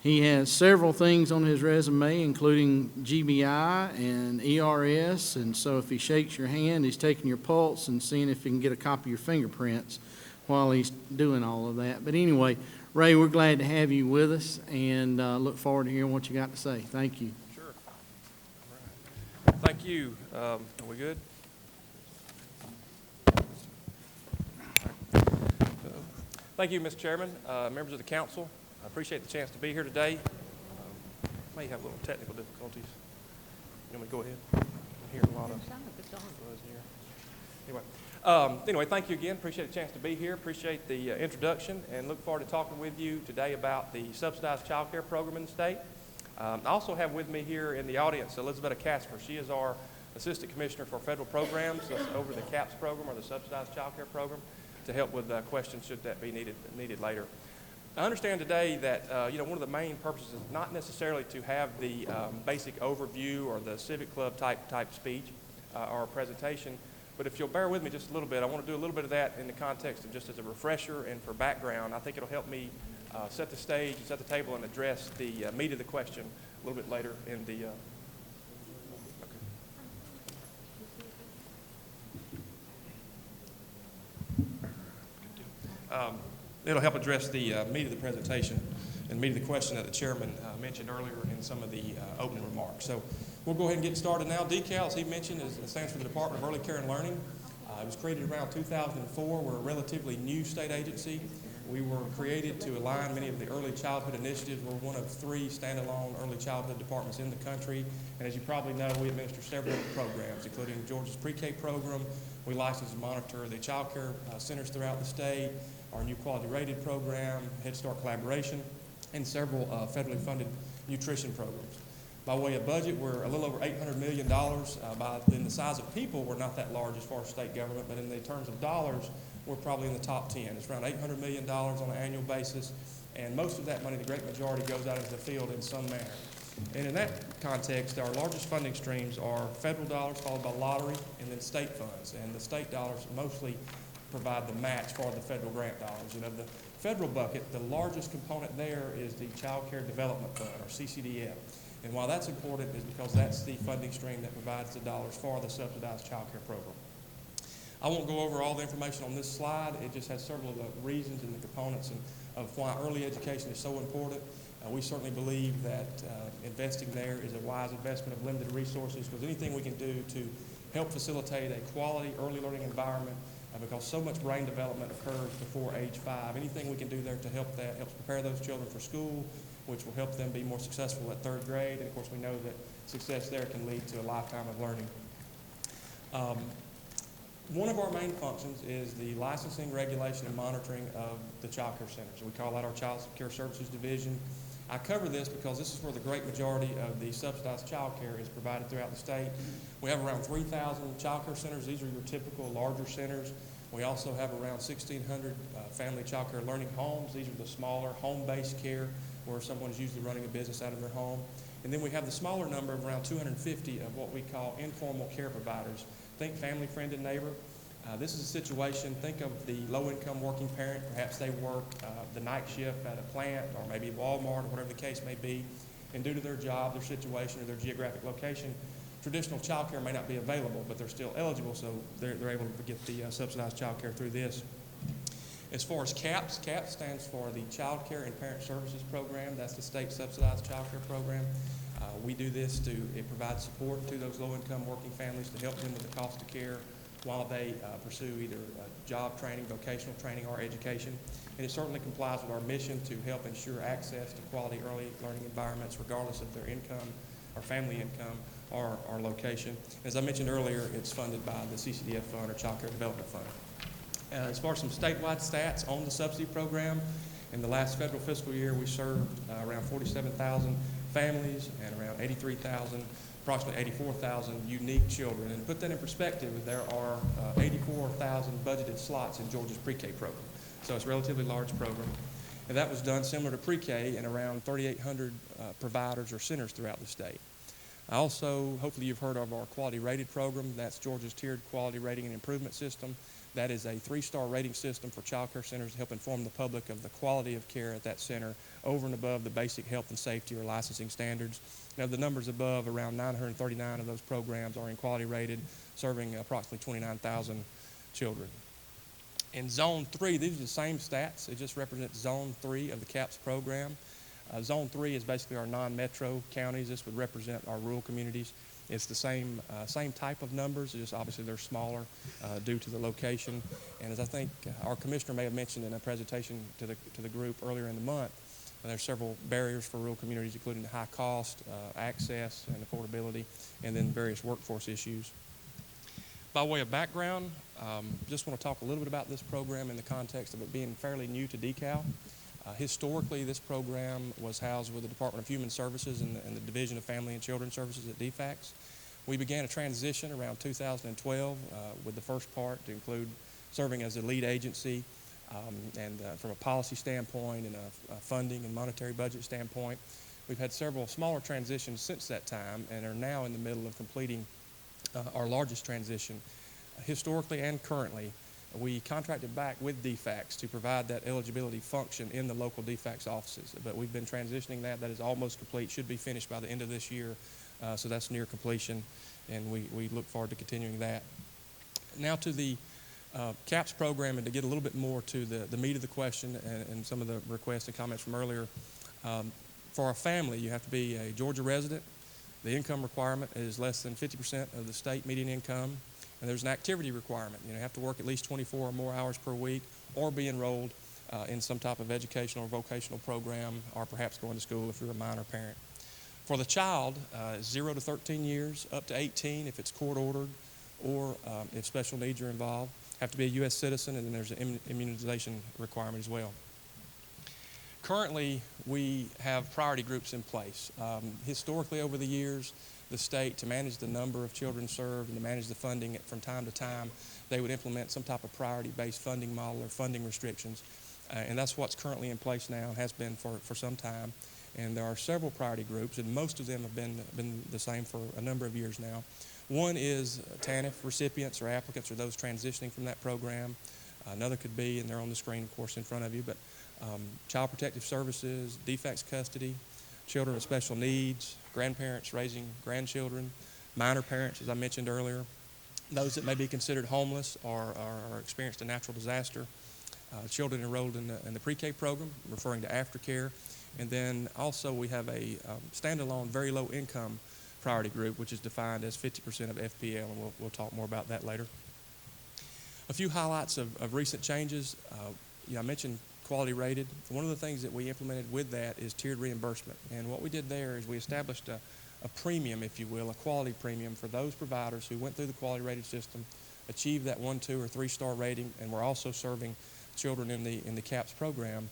He has several things on his resume, including GBI and ERS, and so if he shakes your hand, he's taking your pulse and seeing if he can get a copy of your fingerprints while he's doing all of that. But anyway, Ray, we're glad to have you with us, and look forward to hearing what you got to say. Thank you. Sure. All right. Thank you. Are we good? Thank you, Mr. Chairman, members of the council. I appreciate the chance to be here today. May have a little technical difficulties. You want me to go ahead? I'm hearing a lot of buzz here. Anyway, thank you again. Appreciate the chance to be here. Appreciate the introduction, and look forward to talking with you today about the subsidized child care program in the state. I also have with me here in the audience Elizabeth Casper. She is our Assistant Commissioner for Federal Programs, over the CAPS program, or the Subsidized Child Care Program, to help with questions should that be needed later. I understand today that one of the main purposes is not necessarily to have the basic overview or the civic club type speech or presentation, but if you'll bear with me just a little bit, I want to do a little bit of that in the context of just as a refresher and for background. I think it'll help me set the stage, set the table, and address the meat of the question a little bit later in the. It'll help address the meat of the presentation and meat of the question that the chairman mentioned earlier in some of the opening remarks. So we'll go ahead and get started now. DECAL, as he mentioned, stands for the Department of Early Care and Learning. It was created around 2004. We're a relatively new state agency. We were created to align many of the early childhood initiatives. We're one of 3 standalone early childhood departments in the country. And as you probably know, we administer several programs, including Georgia's pre-K program. We license and monitor the child care centers throughout the state, our new quality rated program, Head Start collaboration, and several federally funded nutrition programs. By way of budget, we're a little over $800 million. In the size of people, we're not that large as far as state government, but in the terms of dollars, we're probably in the top 10. It's around $800 million on an annual basis, and most of that money, the great majority, goes out into the field in some manner. And in that context, our largest funding streams are federal dollars, followed by lottery, and then state funds. And the state dollars mostly provide the match for the federal grant dollars. And of the federal bucket, the largest component there is the Child Care Development Fund, or CCDF. And why that's important is because that's the funding stream that provides the dollars for the subsidized child care program. I won't go over all the information on this slide. It just has several of the reasons and the components of why early education is so important. We certainly believe that investing there is a wise investment of limited resources, because anything we can do to help facilitate a quality early learning environment, because so much brain development occurs before age 5. Anything we can do there to help that helps prepare those children for school, which will help them be more successful at 3rd grade. And of course, we know that success there can lead to a lifetime of learning. One of our main functions is the licensing, regulation, and monitoring of the child care centers. We call that our Child Care Services Division. I cover this because this is where the great majority of the subsidized child care is provided throughout the state. We have around 3,000 child care centers. These are your typical larger centers. We also have around 1,600 family child care learning homes. These are the smaller home-based care where someone is usually running a business out of their home. And then we have the smaller number of around 250 of what we call informal care providers. Think family, friend, and neighbor. This is a situation, think of the low-income working parent. Perhaps they work the night shift at a plant or maybe Walmart or whatever the case may be. And due to their job, their situation, or their geographic location, traditional child care may not be available, but they're still eligible, so they're able to get the subsidized child care through this. As far as CAPS, CAPS stands for the Child Care and Parent Services Program. That's the state subsidized child care program. We do this it provides support to those low-income working families to help them with the cost of care while they pursue either job training, vocational training, or education. And it certainly complies with our mission to help ensure access to quality early learning environments regardless of their income or family income or location. As I mentioned earlier, it's funded by the CCDF Fund, or Child Care Development Fund. As far as some statewide stats on the subsidy program, in the last federal fiscal year, we served around 47,000 families and around 83,000, approximately 84,000 unique children. And to put that in perspective, there are 84,000 budgeted slots in Georgia's pre-K program. So it's a relatively large program. And that was done similar to pre-K in around 3,800 providers or centers throughout the state. Also, hopefully you've heard of our quality rated program. That's Georgia's tiered quality rating and improvement system. That is a 3-star rating system for child care centers to help inform the public of the quality of care at that center over and above the basic health and safety or licensing standards. Now, the numbers above, around 939 of those programs are in quality rated, serving approximately 29,000 children. In Zone 3, these are the same stats. It just represents Zone 3 of the CAPS program. Zone 3 is basically our non-metro counties. This would represent our rural communities. It's the same type of numbers, just obviously they're smaller due to the location. And as I think our commissioner may have mentioned in a presentation to the group earlier in the month, there's several barriers for rural communities, including the high cost, access, and affordability, and then various workforce issues. By way of background, just want to talk a little bit about this program in the context of it being fairly new to DeKalb. Historically, this program was housed with the Department of Human Services and the Division of Family and Children Services at DFACS. We began a transition around 2012 with the first part to include serving as a lead agency and from a policy standpoint and a funding and monetary budget standpoint. We've had several smaller transitions since that time and are now in the middle of completing our largest transition. Historically and currently, we contracted back with DFACS to provide that eligibility function in the local DFACS offices. But we've been transitioning that. That is almost complete, should be finished by the end of this year. So that's near completion, and we look forward to continuing that. Now to the CAPS program, and to get a little bit more to the meat of the question and some of the requests and comments from earlier. For a family, you have to be a Georgia resident. The income requirement is less than 50% of the state median income. And there's an activity requirement. You have to work at least 24 or more hours per week or be enrolled in some type of educational or vocational program, or perhaps going to school if you're a minor parent. For the child, 0 to 13 years, up to 18 if it's court ordered, or if special needs are involved. Have to be a U.S. citizen, and then there's an immunization requirement as well. Currently, we have priority groups in place. Historically, over the years, the state, to manage the number of children served and to manage the funding from time to time, they would implement some type of priority-based funding model or funding restrictions. And that's what's currently in place now and has been for some time. And there are several priority groups, and most of them have been the same for a number of years now. One is TANF recipients or applicants or those transitioning from that program. Another could be, and they're on the screen, of course, in front of you, but Child Protective Services, DFACS custody, children with special needs, grandparents raising grandchildren, minor parents, as I mentioned earlier, those that may be considered homeless or experienced a natural disaster, children enrolled in the pre-K program, referring to aftercare, and then also we have a standalone very low income priority group, which is defined as 50% of FPL, and we'll talk more about that later. A few highlights of recent changes. I mentioned quality rated. One of the things that we implemented with that is tiered reimbursement. And what we did there is we established a premium, if you will, a quality premium for those providers who went through the quality rated system, achieved that 1, 2, or 3-star rating, and were also serving children in the CAPS program.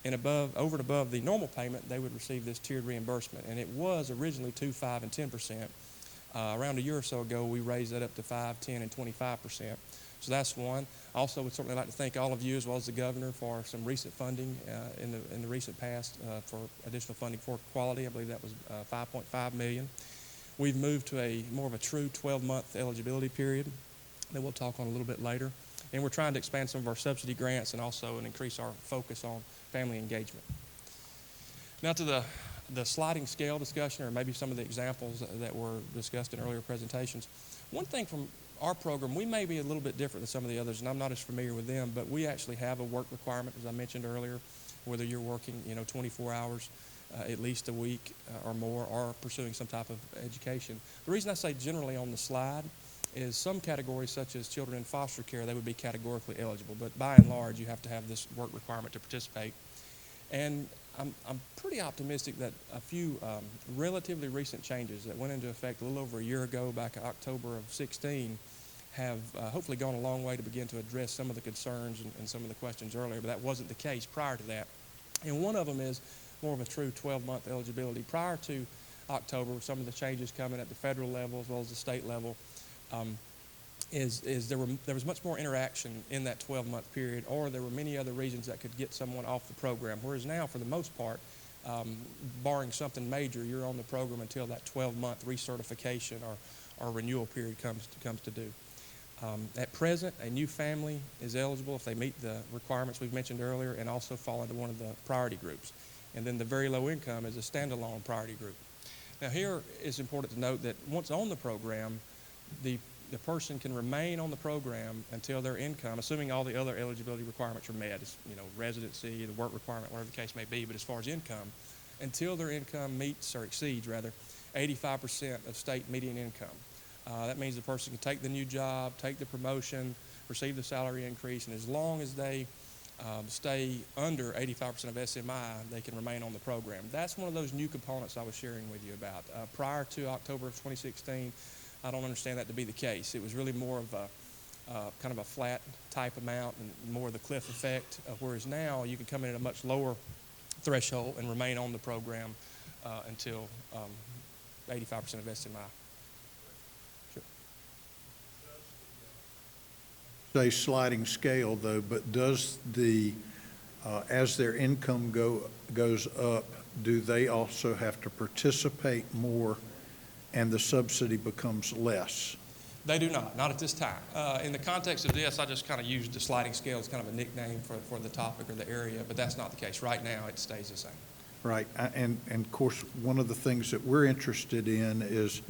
And over and above the normal payment, they would receive this tiered reimbursement. And it was originally 2%, 5%, and 10%. Around a year or so ago, we raised that up to 5%, 10%, and 25%. So that's one. Also, would certainly like to thank all of you, as well as the governor, for some recent funding in the recent past for additional funding for quality. I believe that was $5.5 million. We've moved to more of a true 12-month eligibility period that we'll talk on a little bit later. And we're trying to expand some of our subsidy grants and also increase our focus on family engagement. Now to the sliding scale discussion, or maybe some of the examples that were discussed in earlier presentations. One thing from our program, we may be a little bit different than some of the others, and I'm not as familiar with them, but we actually have a work requirement, as I mentioned earlier, whether you're working 24 hours at least a week or more, or pursuing some type of education. The reason I say generally on the slide is some categories, such as children in foster care, they would be categorically eligible, but by and large, you have to have this work requirement to participate. And I'm pretty optimistic that a few relatively recent changes that went into effect a little over a year ago, back in October of 16, have hopefully gone a long way to begin to address some of the concerns and some of the questions earlier, but that wasn't the case prior to that. And one of them is more of a true 12-month eligibility. Prior to October, some of the changes coming at the federal level as well as the state level, there was much more interaction in that 12-month period, or there were many other reasons that could get someone off the program, whereas now, for the most part, barring something major, you're on the program until that 12-month recertification or renewal period comes to due. At present, a new family is eligible if they meet the requirements we've mentioned earlier and also fall into one of the priority groups. And then the very low income is a standalone priority group. Now here it's important to note that once on the program, the person can remain on the program until their income, assuming all the other eligibility requirements are met, residency, the work requirement, whatever the case may be, but as far as income, until their income meets or exceeds, rather, 85% of state median income. That means the person can take the new job, take the promotion, receive the salary increase, and as long as they stay under 85% of SMI, they can remain on the program. That's one of those new components I was sharing with you about. Prior to October of 2016, I don't understand that to be the case. It was really more of a kind of a flat type amount and more of the cliff effect, whereas now you can come in at a much lower threshold and remain on the program until 85% of SMI. Say sliding scale though, but does as their income goes up, do they also have to participate more and the subsidy becomes less? They do not at this time. In the context of this, I just kind of used the sliding scale as kind of a nickname for the topic or the area, but that's not the case. Right now, it stays the same. Right, and of course, one of the things that we're interested in is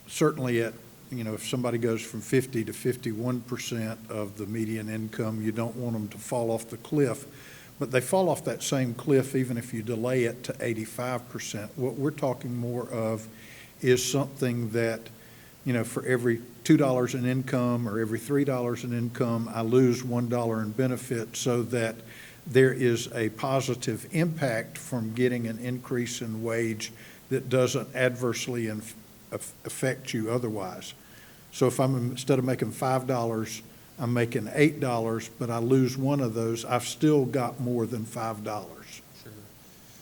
certainly if somebody goes from 50 to 51% of the median income, you don't want them to fall off the cliff, but they fall off that same cliff even if you delay it to 85%. What we're talking more of is something that, for every $2 in income or every $3 in income, I lose $1 in benefit, so that there is a positive impact from getting an increase in wage that doesn't adversely affect you otherwise. So if instead of making $5, I'm making $8, but I lose one of those, I've still got more than $5.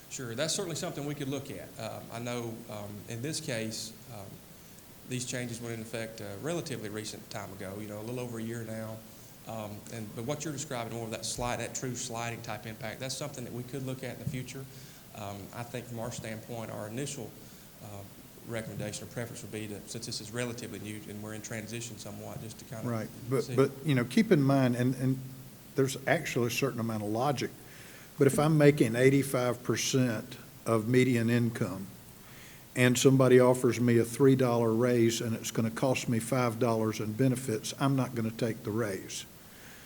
Sure. That's certainly something we could look at. I know in this case, these changes went into effect a relatively recent time ago, a little over a year now. But what you're describing, more of that true sliding type impact, that's something that we could look at in the future. I think from our standpoint, our initial recommendation or preference would be to, since this is relatively new and we're in transition somewhat, just to kind of right. see. But keep in mind, and there's actually a certain amount of logic, but if I'm making 85% of median income and somebody offers me a $3 raise and it's going to cost me $5 in benefits, I'm not going to take the raise.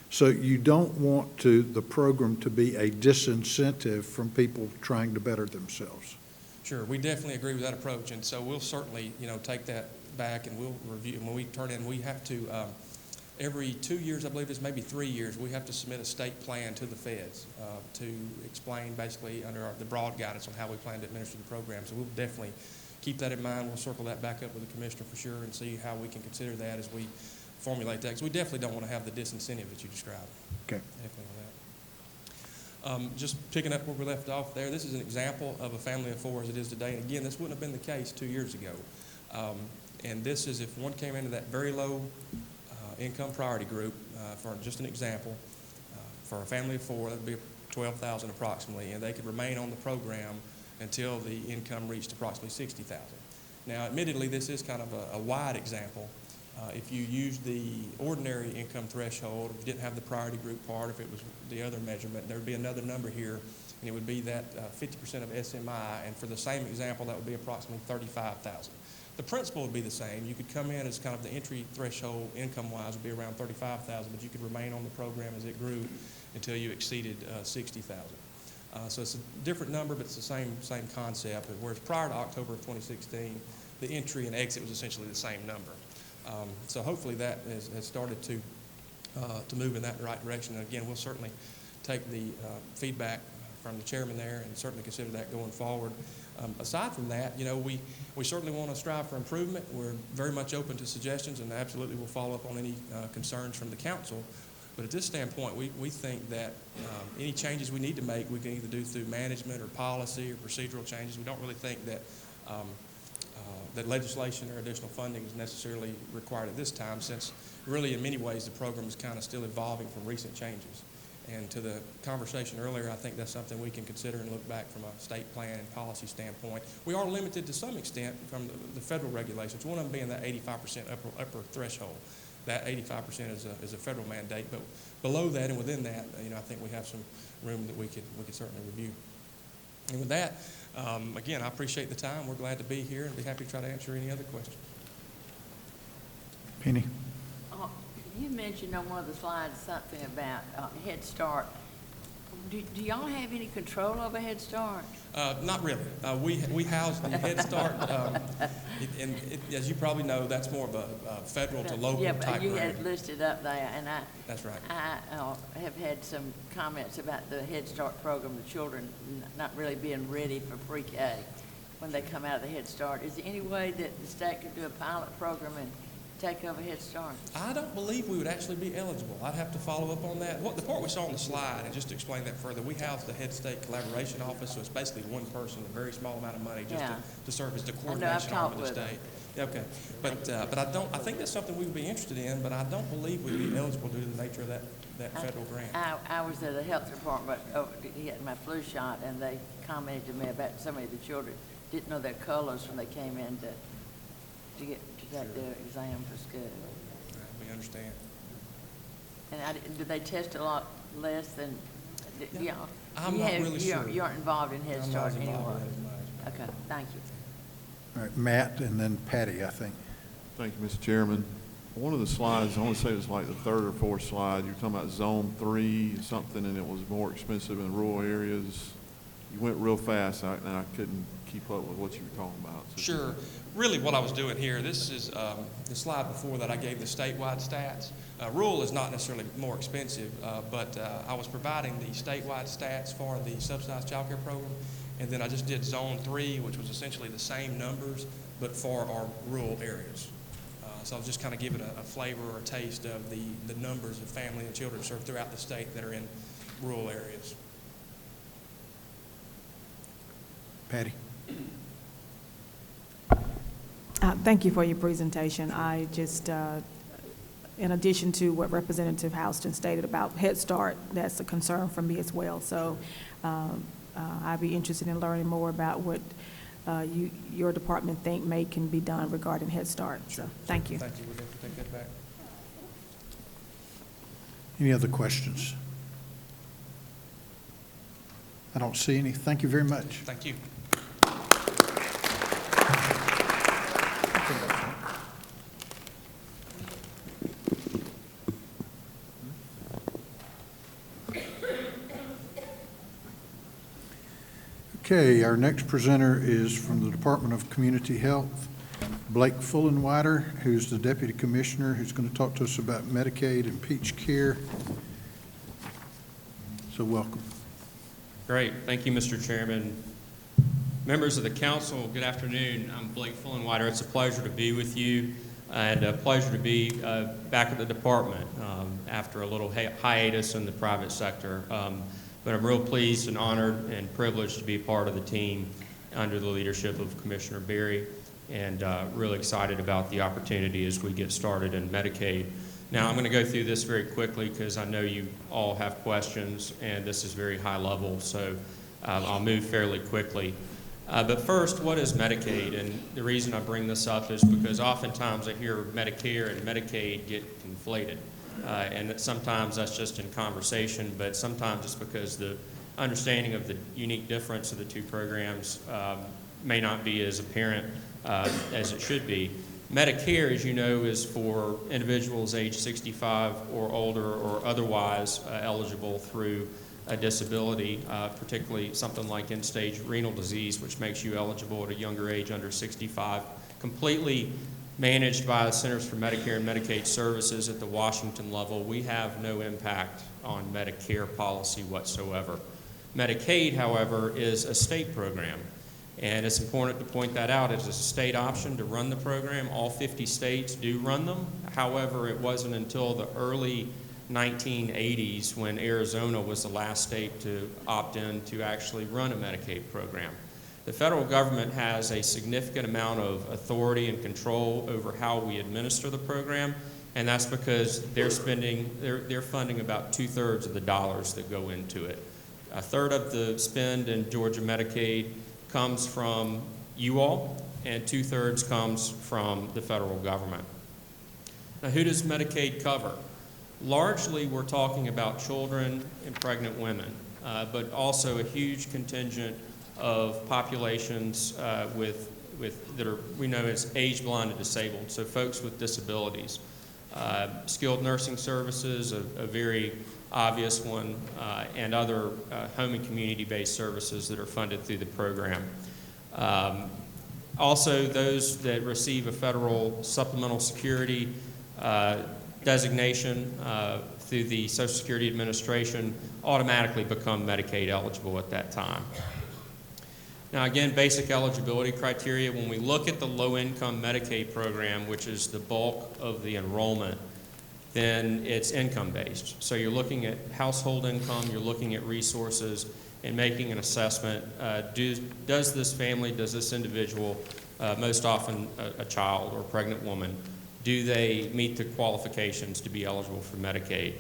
So you don't want the program to be a disincentive from people trying to better themselves. Sure, we definitely agree with that approach, and so we'll certainly, take that back and we'll review. When we turn in, we have to, every 2 years, I believe it's maybe 3 years, we have to submit a state plan to the feds to explain basically under the broad guidance on how we plan to administer the program. So we'll definitely keep that in mind. We'll circle that back up with the commissioner for sure and see how we can consider that as we formulate that, because we definitely don't want to have the disincentive that you described. Okay. Definitely with that. Just picking up where we left off there, this is an example of a family of four as it is today. And again, this wouldn't have been the case 2 years ago. And this is if one came into that very low income priority group, for just an example, for a family of four, that would be $12,000 approximately, and they could remain on the program until the income reached approximately $60,000. Now, admittedly, this is kind of a wide example. If you used the ordinary income threshold, if you didn't have the priority group part, if it was the other measurement, there would be another number here, and it would be that 50% of SMI, and for the same example, that would be approximately $35,000. The principle would be the same. You could come in as kind of the entry threshold income-wise would be around $35,000, but you could remain on the program as it grew until you exceeded $60,000. So it's a different number, but it's the same concept. Whereas prior to October of 2016, the entry and exit was essentially the same number. So hopefully that has started to move in that right direction. And again, we'll certainly take the feedback from the chairman there, and certainly consider that going forward. Aside from that, we certainly want to strive for improvement. We're very much open to suggestions, and absolutely will follow up on any concerns from the council. But at this standpoint, we think that any changes we need to make, we can either do through management or policy or procedural changes. We don't really think that that legislation or additional funding is necessarily required at this time, since really in many ways the program is kind of still evolving from recent changes. And to the conversation earlier, I think that's something we can consider and look back from a state plan and policy standpoint. We are limited to some extent from the federal regulations, one of them being that 85% upper threshold. That 85% is a federal mandate, but below that and within that, I think we have some room that we could certainly review. And with that, again, I appreciate the time. We're glad to be here and be happy to try to answer any other questions. Penny? You mentioned on one of the slides something about Head Start. Do y'all have any control over Head Start? Not really. We house the Head Start, and as you probably know, that's more of a federal to local type Yeah, but you grant. had it listed up there, and That's right. I have had some comments about the Head Start program, the children not really being ready for pre-K when they come out of the Head Start. Is there any way that the state could do a pilot program and take over Head Start? I don't believe we would actually be eligible. I'd have to follow up on that. The part we saw on the slide, and just to explain that further, we house the Head State Collaboration Office, so it's basically one person, a very small amount of money just to serve as the coordination arm of the state. Yeah, okay. But I think that's something we would be interested in, but I don't believe we'd be eligible due to the nature of that federal grant. I was at the health department getting my flu shot, and they commented to me about some of the children didn't know their colors when they came in to take their exam for school. We understand. And do they test a lot less than, I'm not really sure. You aren't involved in Head Start anyway? Okay, thank you. All right, Matt, and then Patty, I think. Thank you, Mr. Chairman. One of the slides, I want to say it was like the third or fourth slide, you were talking about Zone 3 something, and it was more expensive in rural areas. You went real fast, and I couldn't keep up with what you were talking about. So Sure. Really what I was doing here, this is the slide before that I gave the statewide stats. Rural is not necessarily more expensive, but I was providing the statewide stats for the subsidized child care program, and then I just did Zone 3, which was essentially the same numbers, but for our rural areas. So I was just kind of giving a flavor or a taste of the numbers of family and children served throughout the state that are in rural areas. Patty? Thank you for your presentation. I just, in addition to what Representative Houston stated about Head Start, that's a concern for me as well. So I'd be interested in learning more about what your department think can be done regarding Head Start. So thank you. Thank you. We'll have to take that back. Any other questions? I don't see any. Thank you very much. Thank you. Okay, our next presenter is from the Department of Community Health, Blake Fullenwider, who's the Deputy Commissioner, who's going to talk to us about Medicaid and Peach Care. So welcome. Great. Thank you, Mr. Chairman. Members of the council, good afternoon. I'm Blake Fullenwider. It's a pleasure to be with you and a pleasure to be back at the department after a little hiatus in the private sector. But I'm real pleased and honored and privileged to be part of the team under the leadership of Commissioner Berry, and really excited about the opportunity as we get started in Medicaid. Now, I'm going to go through this very quickly because I know you all have questions, and this is very high level, so I'll move fairly quickly. But first, what is Medicaid? And the reason I bring this up is because oftentimes I hear Medicare and Medicaid get conflated. And that sometimes that's just in conversation, but sometimes it's because the understanding of the unique difference of the two programs may not be as apparent as it should be. Medicare, as you know, is for individuals age 65 or older or otherwise eligible through a disability, particularly something like end-stage renal disease, which makes you eligible at a younger age under 65, completely managed by the Centers for Medicare and Medicaid Services at the Washington level. We have no impact on Medicare policy whatsoever. Medicaid, however, is a state program. And it's important to point that out. It's a state option to run the program. All 50 states do run them. However, it wasn't until the early 1980s when Arizona was the last state to opt in to actually run a Medicaid program. The federal government has a significant amount of authority and control over how we administer the program, and that's because they're funding about 2/3 of the dollars that go into it. 1/3 of the spend in Georgia Medicaid comes from you all, and 2/3 comes from the federal government. Now, who does Medicaid cover? Largely, we're talking about children and pregnant women, but also a huge contingent of populations that are, we know as age-blind and disabled, so folks with disabilities. Skilled nursing services, a very obvious one, and other home and community-based services that are funded through the program. Also, those that receive a federal supplemental security designation through the Social Security Administration automatically become Medicaid eligible at that time. Now, again, basic eligibility criteria. When we look at the low-income Medicaid program, which is the bulk of the enrollment, then it's income-based. So you're looking at household income, you're looking at resources, and making an assessment. Does this individual, most often a child or a pregnant woman, do they meet the qualifications to be eligible for Medicaid?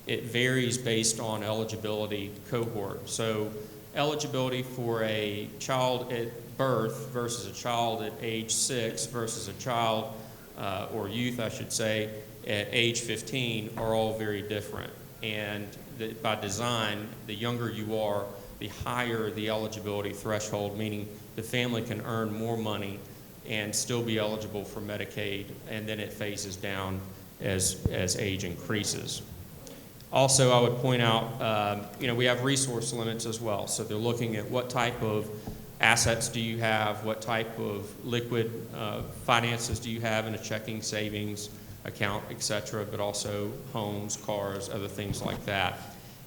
It varies based on eligibility cohort. So eligibility for a child at birth versus a child at age 6 versus a child, or youth, I should say, at age 15 are all very different. And by design, the younger you are, the higher the eligibility threshold, meaning the family can earn more money and still be eligible for Medicaid, and then it phases down as age increases. Also, I would point out, we have resource limits as well. So they're looking at what type of assets do you have, what type of liquid finances do you have in a checking, savings account, et cetera, but also homes, cars, other things like that.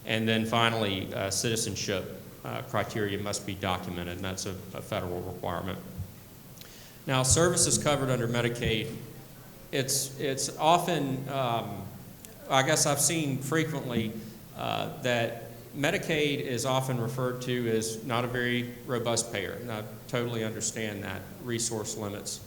And then finally, citizenship criteria must be documented, and that's a federal requirement. Now, services covered under Medicaid, it's often, I guess I've seen frequently that Medicaid is often referred to as not a very robust payer, and I totally understand that. Resource limits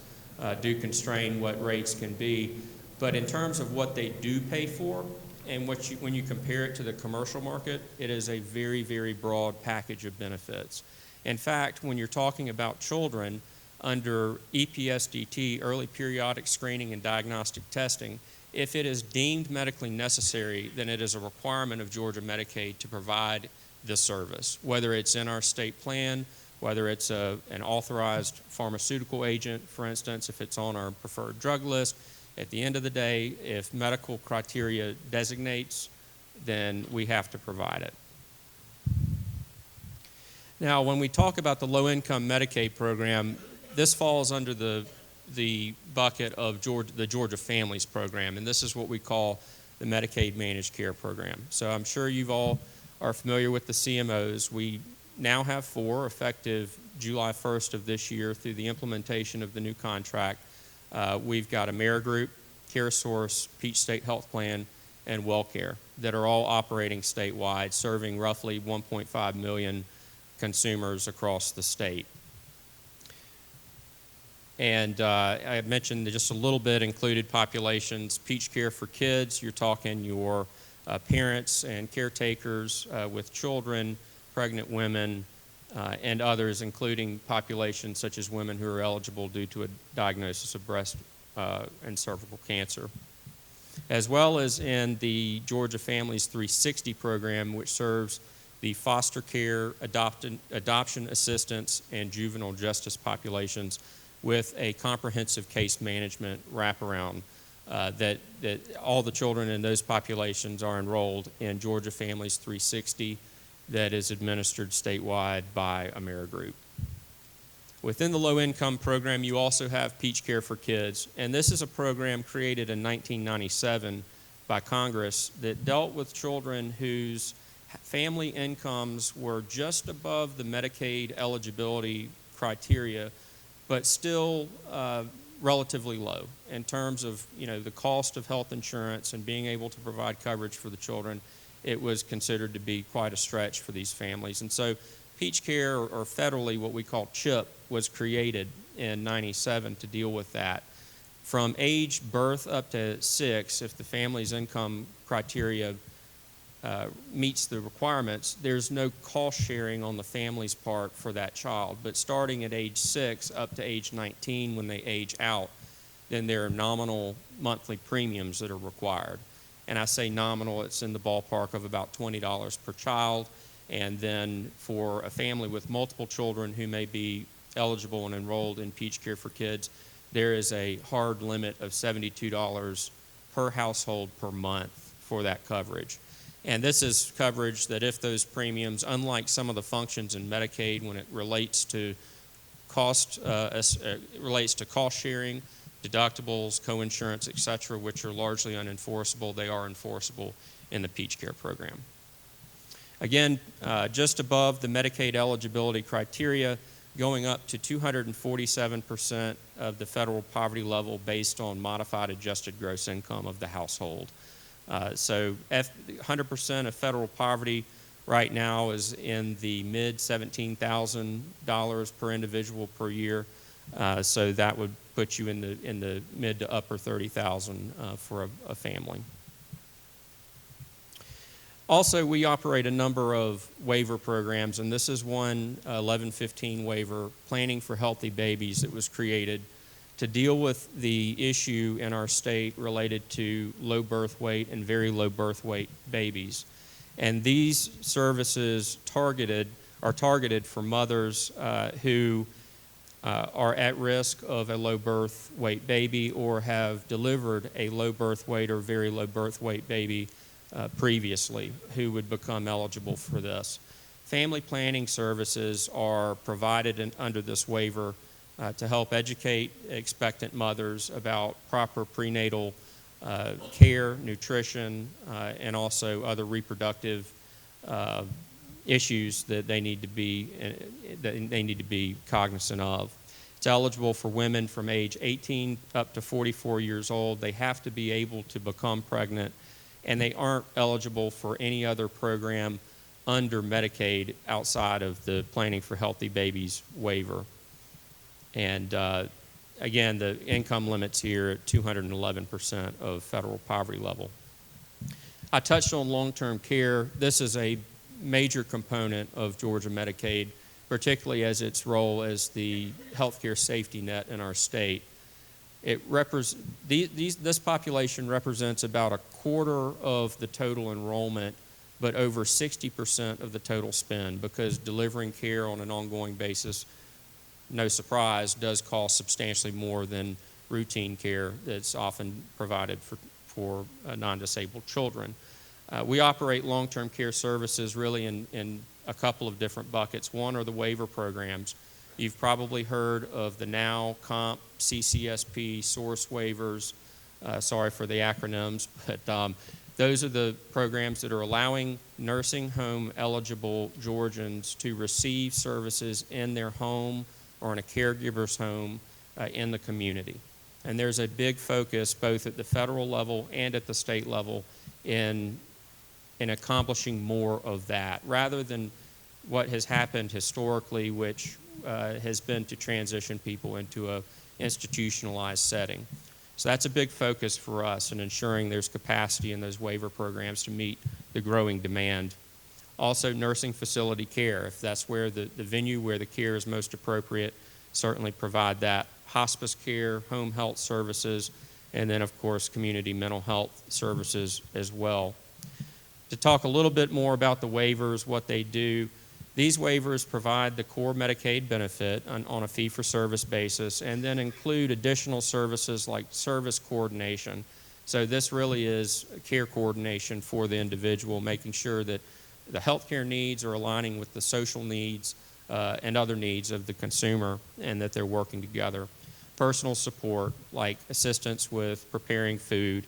do constrain what rates can be, but in terms of what they do pay for, and when you compare it to the commercial market, it is a very, very broad package of benefits. In fact, when you're talking about children under EPSDT, early periodic screening and diagnostic testing, if it is deemed medically necessary, then it is a requirement of Georgia Medicaid to provide this service, whether it's in our state plan, whether it's an authorized pharmaceutical agent, for instance, if it's on our preferred drug list. At the end of the day, if medical criteria designates, then we have to provide it. Now, when we talk about the low-income Medicaid program, this falls under the bucket of the Georgia Families Program, and this is what we call the Medicaid Managed Care Program. So I'm sure you all are familiar with the CMOs. We now have 4 effective July 1st of this year through the implementation of the new contract. We've got AmeriGroup, CareSource, Peach State Health Plan, and WellCare that are all operating statewide, serving roughly 1.5 million consumers across the state. And I mentioned just a little bit included populations. Peach Care for Kids, you're talking your parents and caretakers with children, pregnant women, and others, including populations such as women who are eligible due to a diagnosis of breast and cervical cancer. As well as in the Georgia Families 360 program, which serves the foster care, adoption assistance, and juvenile justice populations with a comprehensive case management wraparound that all the children in those populations are enrolled in Georgia Families 360 that is administered statewide by AmeriGroup. Within the low-income program, you also have Peach Care for Kids, and this is a program created in 1997 by Congress that dealt with children whose family incomes were just above the Medicaid eligibility criteria, but still relatively low in terms of, the cost of health insurance and being able to provide coverage for the children. It was considered to be quite a stretch for these families. And so Peach Care, or federally what we call CHIP, was created in '97 to deal with that. From age birth up to 6, if the family's income criteria meets the requirements, there's no cost sharing on the family's part for that child. But starting at age 6 up to age 19, when they age out, then there are nominal monthly premiums that are required. And I say nominal, it's in the ballpark of about $20 per child. And then for a family with multiple children who may be eligible and enrolled in Peach Care for Kids, there is a hard limit of $72 per household per month for that coverage. And this is coverage that if those premiums, unlike some of the functions in Medicaid when it relates to cost sharing, deductibles, coinsurance, et cetera, which are largely unenforceable, they are enforceable in the Peach Care program. Again, just above the Medicaid eligibility criteria, going up to 247% of the federal poverty level based on modified adjusted gross income of the household. So 100% of federal poverty right now is in the mid $17,000 per individual per year. So that would put you in the mid to upper 30,000 for a family. Also, we operate a number of waiver programs, and this is one 1115 waiver, Planning for Healthy Babies, that was created to deal with the issue in our state related to low birth weight and very low birth weight babies. And these services are targeted for mothers who are at risk of a low birth weight baby or have delivered a low birth weight or very low birth weight baby previously, who would become eligible for this. Family planning services are provided under this waiver to help educate expectant mothers about proper prenatal care, nutrition, and also other reproductive issues that they need to be cognizant of. It's eligible for women from age 18 up to 44 years old. They have to be able to become pregnant, and they aren't eligible for any other program under Medicaid outside of the Planning for Healthy Babies waiver. And again, the income limits here at 211% of federal poverty level. I touched on long-term care. This is a major component of Georgia Medicaid, particularly as its role as the healthcare safety net in our state. This population represents about a quarter of the total enrollment, but over 60% of the total spend, because delivering care on an ongoing basis, no surprise, does cost substantially more than routine care that's often provided for non-disabled children. We operate long-term care services really in a couple of different buckets. One are the waiver programs. You've probably heard of the NOW, COMP, CCSP, SOURCE waivers. Sorry for the acronyms, but those are the programs that are allowing nursing home eligible Georgians to receive services in their home or in a caregiver's home in the community. And there's a big focus both at the federal level and at the state level in accomplishing more of that, rather than what has happened historically, which has been to transition people into a institutionalized setting. So that's a big focus for us in ensuring there's capacity in those waiver programs to meet the growing demand. Also, nursing facility care, if that's where the venue where the care is most appropriate, certainly provide that. Hospice care, home health services, and then of course community mental health services as well. To talk a little bit more about the waivers, what they do, these waivers provide the core Medicaid benefit on a fee-for-service basis, and then include additional services like service coordination. So this really is care coordination for the individual, making sure that the healthcare needs are aligning with the social needs and other needs of the consumer, and that they're working together. Personal support, like assistance with preparing food,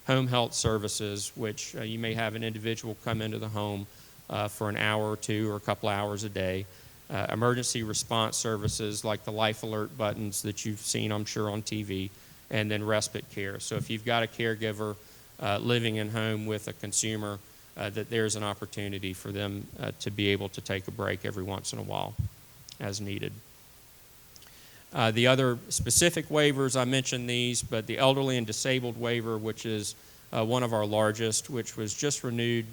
home health services, which you may have an individual come into the home for an hour or two or a couple hours a day. Emergency response services like the Life Alert buttons that you've seen, I'm sure, on TV, and then respite care. So if you've got a caregiver living in home with a consumer, that there's an opportunity for them to be able to take a break every once in a while as needed. The other specific waivers, I mentioned these, but the elderly and disabled waiver, which is one of our largest, which was just the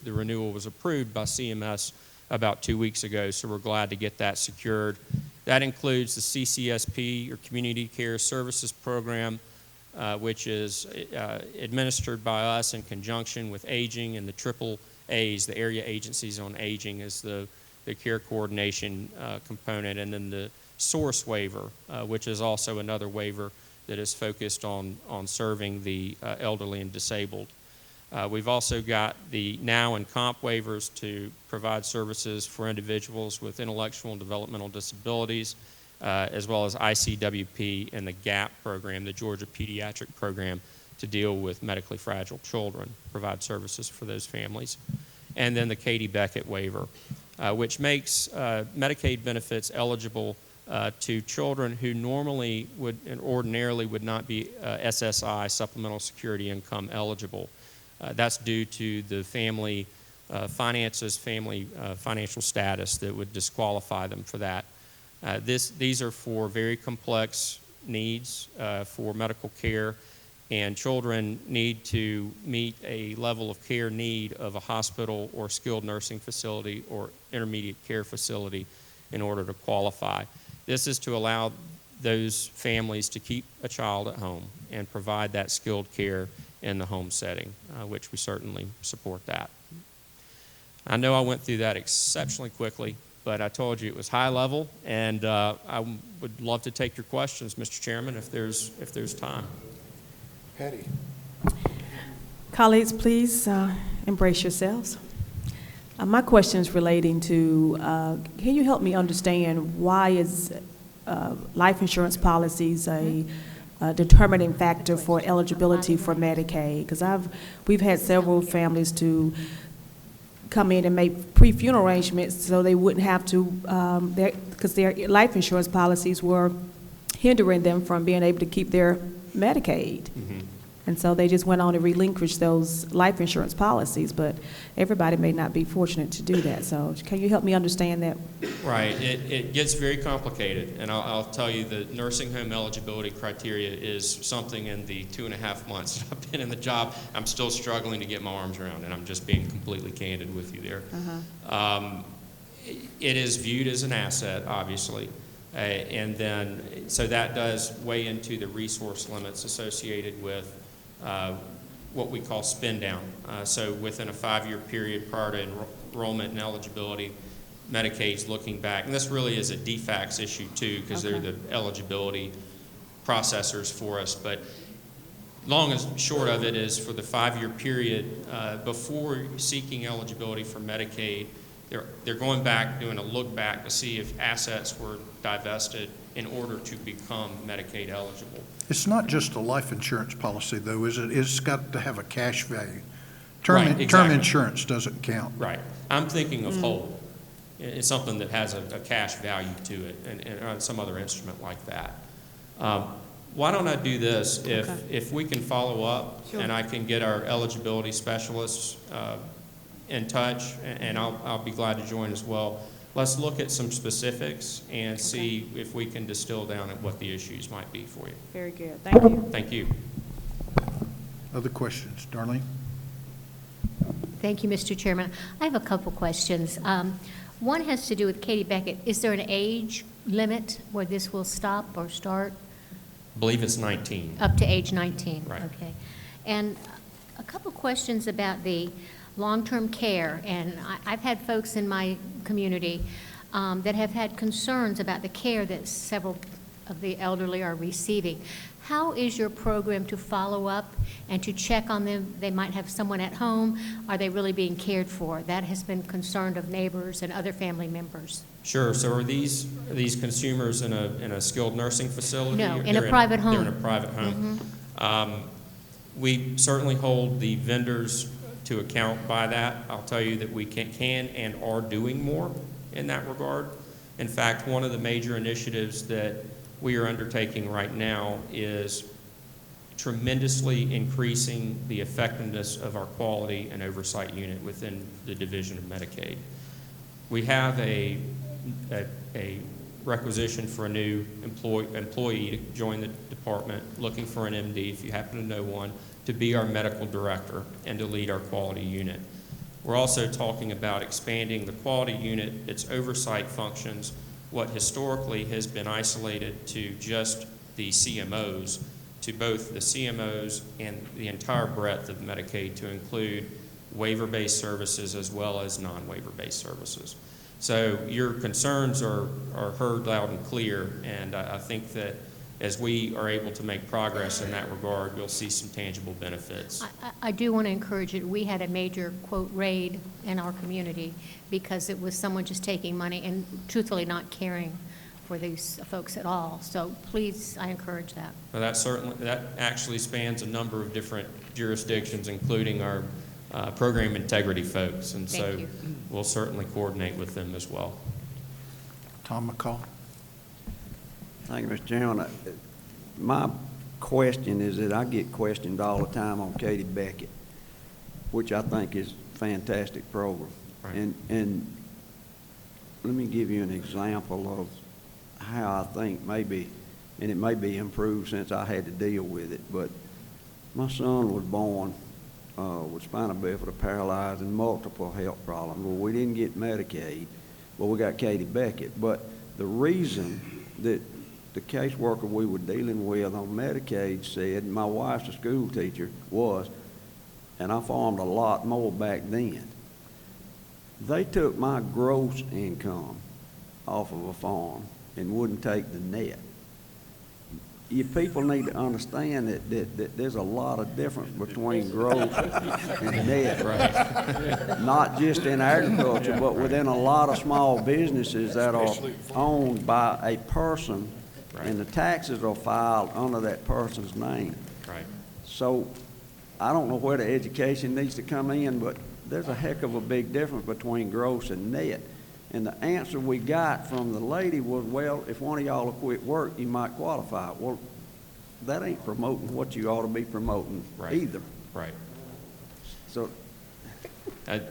renewal was approved by CMS about 2 weeks ago, so we're glad to get that secured. That includes the CCSP, or Community Care Services Program, which is administered by us in conjunction with Aging and the Triple A's, the Area Agencies on Aging, is the care coordination component, and then the Source waiver, which is also another waiver that is focused on serving the elderly and disabled. We've also got the NOW and COMP waivers to provide services for individuals with intellectual and developmental disabilities, as well as ICWP and the GAP program, the Georgia Pediatric Program, to deal with medically fragile children, provide services for those families. And then the Katie Beckett waiver, which makes Medicaid benefits eligible to children who normally would and ordinarily would not be SSI, Supplemental Security Income, eligible. That's due to the family finances, financial status that would disqualify them for that. These are for very complex needs for medical care, and children need to meet a level of care need of a hospital or skilled nursing facility or intermediate care facility in order to qualify. This is to allow those families to keep a child at home and provide that skilled care in the home setting, which we certainly support that. I know I went through that exceptionally quickly, but I told you it was high level, and I would love to take your questions, Mr. Chairman, if there's time. Patty. Colleagues, please embrace yourselves. My question is relating to, can you help me understand why is life insurance policies a determining factor for eligibility for Medicaid? Because we've had several families to come in and make pre-funeral arrangements so they wouldn't have to, because their life insurance policies were hindering them from being able to keep their Medicaid. Mm-hmm. And so they just went on to relinquish those life insurance policies, but everybody may not be fortunate to do that. So can you help me understand that? Right. It gets very complicated, and I'll tell you the nursing home eligibility criteria is something in the 2.5 months that I've been in the job, I'm still struggling to get my arms around, and I'm just being completely candid with you there. Uh-huh. It is viewed as an asset, obviously. And then, so that does weigh into the resource limits associated with what we call spin down. So within a 5-year period prior to enrollment and eligibility, Medicaid's looking back, and this really is a DFACS issue too, because they're the eligibility processors for us. But long and short of it is, for the 5-year period before seeking eligibility for Medicaid, they're going back, doing a look back to see if assets were divested in order to become Medicaid eligible. It's not just a life insurance policy, though, is it? It's got to have a cash value. Right, exactly. Term insurance doesn't count. Right. I'm thinking of whole. It's something that has a cash value to it, and some other instrument like that. Why don't I do this? If we can follow up, and I can get our eligibility specialists in touch, and I'll be glad to join as well. Let's look at some specifics and see if we can distill down at what the issues might be for you. Very good. Thank you. Thank you. Other questions? Darlene? Thank you, Mr. Chairman. I have a couple questions. One has to do with Katie Beckett. Is there an age limit where this will stop or start? I believe it's 19. Up to age 19. Right. Okay. And a couple questions about the long-term care, and I've had folks in my community that have had concerns about the care that several of the elderly are receiving. How is your program to follow up and to check on them? They might have someone at home. Are they really being cared for? That has been concerned of neighbors and other family members. Sure. So are these consumers in a skilled nursing facility? No, in a private home. They're in a private home. Mm-hmm. We certainly hold the vendors to account by that. I'll tell you that we can and are doing more in that regard. In fact, one of the major initiatives that we are undertaking right now is tremendously increasing the effectiveness of our quality and oversight unit within the Division of Medicaid. We have a requisition for a new employee to join the department, looking for an MD, if you happen to know one, to be our medical director and to lead our quality unit. We're also talking about expanding the quality unit, its oversight functions, what historically has been isolated to just the CMOs, to both the CMOs and the entire breadth of Medicaid to include waiver-based services as well as non-waiver-based services. So your concerns are heard loud and clear, and I think that as we are able to make progress in that regard, we'll see some tangible benefits. I do want to encourage it. We had a major, quote, raid in our community because it was someone just taking money and truthfully not caring for these folks at all. So please, I encourage that. Well, that actually spans a number of different jurisdictions, including our program integrity folks, and so we'll certainly coordinate with them as well. Tom McCall. Thank you, Mr. Chairman. My question is that I get questioned all the time on Katie Beckett, which I think is a fantastic program. Right. And let me give you an example of how I think maybe, and it may be improved since I had to deal with it, but my son was born with spina bifida, paralyzed, and multiple health problems. Well, we didn't get Medicaid, but we got Katie Beckett. But the reason that the caseworker we were dealing with on Medicaid said, and my wife's a school teacher, was, and I farmed a lot more back then, they took my gross income off of a farm and wouldn't take the net. You people need to understand that there's a lot of difference between gross and net. Right. Not just in agriculture, but within a lot of small businesses that are owned by a person, and the taxes are filed under that person's name. Right. So I don't know where the education needs to come in, but there's a heck of a big difference between gross and net. And the answer we got from the lady was, well, if one of y'all will quit work, you might qualify. Well, that ain't promoting what you ought to be promoting either. Right. So, a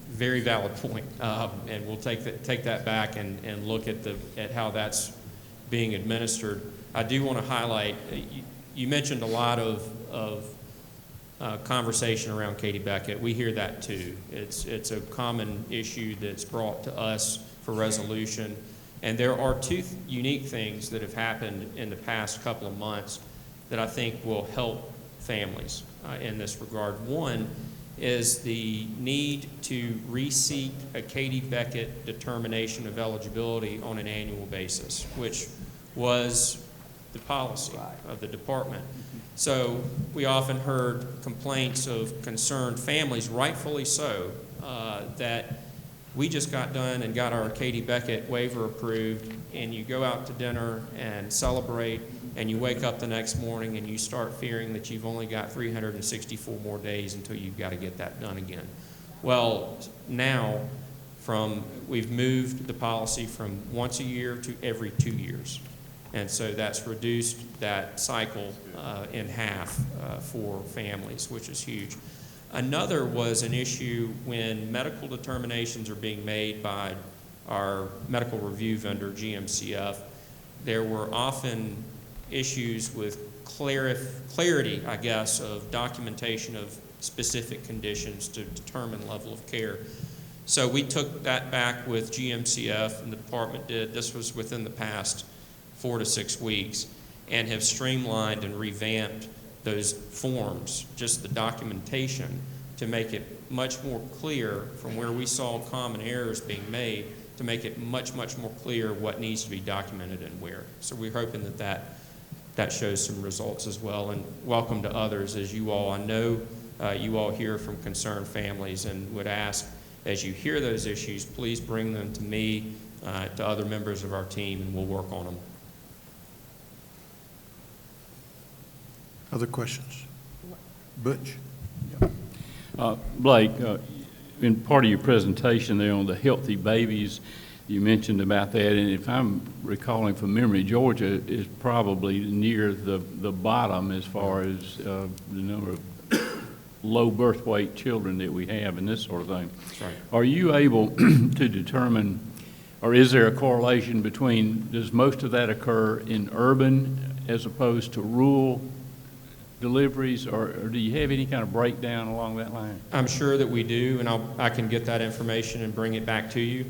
very valid point. And we'll take that back and look at how that's being administered. I do want to highlight, you mentioned a lot of conversation around Katie Beckett. We hear that too. It's a common issue that's brought to us for resolution. And there are two unique things that have happened in the past couple of months that I think will help families in this regard. One is the need to reseek a Katie Beckett determination of eligibility on an annual basis, which was the policy of the department. So we often heard complaints of concerned families, rightfully so, that we just got done and got our Katie Beckett waiver approved, and you go out to dinner and celebrate, and you wake up the next morning and you start fearing that you've only got 364 more days until you've got to get that done again. Well, now we've moved the policy from once a year to every 2 years. And so that's reduced that cycle in half for families, which is huge. Another was an issue when medical determinations are being made by our medical review vendor, GMCF. There were often issues with clarity, I guess, of documentation of specific conditions to determine level of care. So we took that back with GMCF, and the department did. This was within the past 4 to 6 weeks, and have streamlined and revamped those forms, just the documentation, to make it much more clear from where we saw common errors being made, to make it much, much more clear what needs to be documented and where. So we're hoping that shows some results as well. And welcome to others, as you all, I know you all hear from concerned families, and would ask, as you hear those issues, please bring them to me, to other members of our team, and we'll work on them. Other questions? Butch? Blake, in part of your presentation there on the healthy babies, you mentioned about that, and if I'm recalling from memory, Georgia is probably near the bottom as far as the number of low birth weight children that we have and this sort of thing. That's right. Are you able to determine, or is there a correlation between, does most of that occur in urban as opposed to rural deliveries, or do you have any kind of breakdown along that line? I'm sure that we do, and I can get that information and bring it back to you,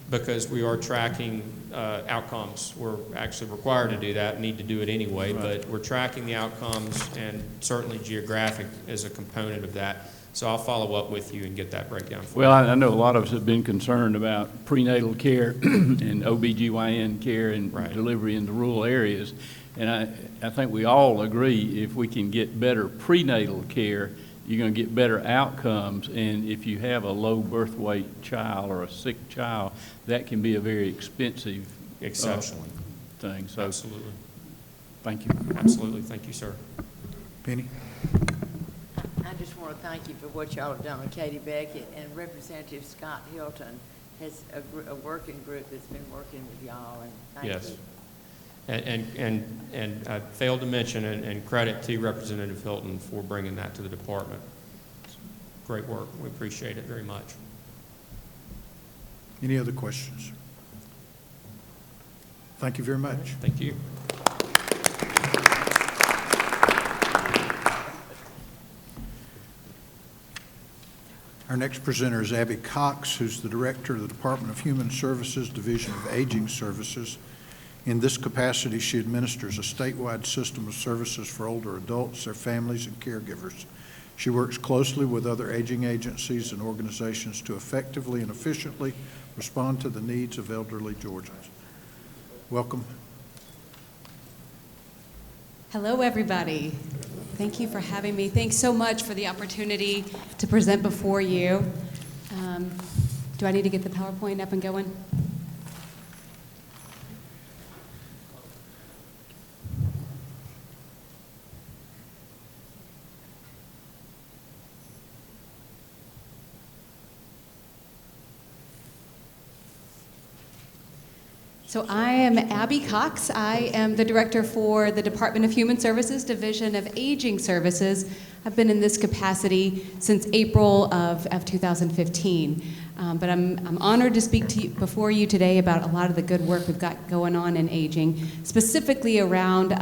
because we are tracking outcomes. We're actually required to do that, need to do it anyway, Right. but we're tracking the outcomes, and certainly geographic is a component of that. So I'll follow up with you and get that breakdown for you. Well, I know a lot of us have been concerned about prenatal care and OBGYN care and delivery in the rural areas. And I think we all agree if we can get better prenatal care, you're going to get better outcomes. And if you have a low birth weight child or a sick child, that can be a very expensive Exceptionally. Thing. So, absolutely. Thank you. Absolutely. Thank you, sir. Penny? I just want to thank you for what y'all have done with Katie Beckett, and Representative Scott Hilton has a working group that's been working with y'all, and thank Yes. you. And I failed to mention, and credit to Representative Hilton for bringing that to the department. It's great work. We appreciate it very much. Any other questions? Thank you very much. Thank you. Our next presenter is Abby Cox, who's the Director of the Department of Human Services, Division of Aging Services. In this capacity, she administers a statewide system of services for older adults, their families, and caregivers. She works closely with other aging agencies and organizations to effectively and efficiently respond to the needs of elderly Georgians. Welcome. Hello, everybody. Thank you for having me. Thanks so much for the opportunity to present before you. Do I need to get the PowerPoint up and going? So I am Abby Cox. I am the director for the Department of Human Services, Division of Aging Services. I've been in this capacity since April of 2015. But I'm honored to speak to you, before you today about a lot of the good work we've got going on in aging, specifically around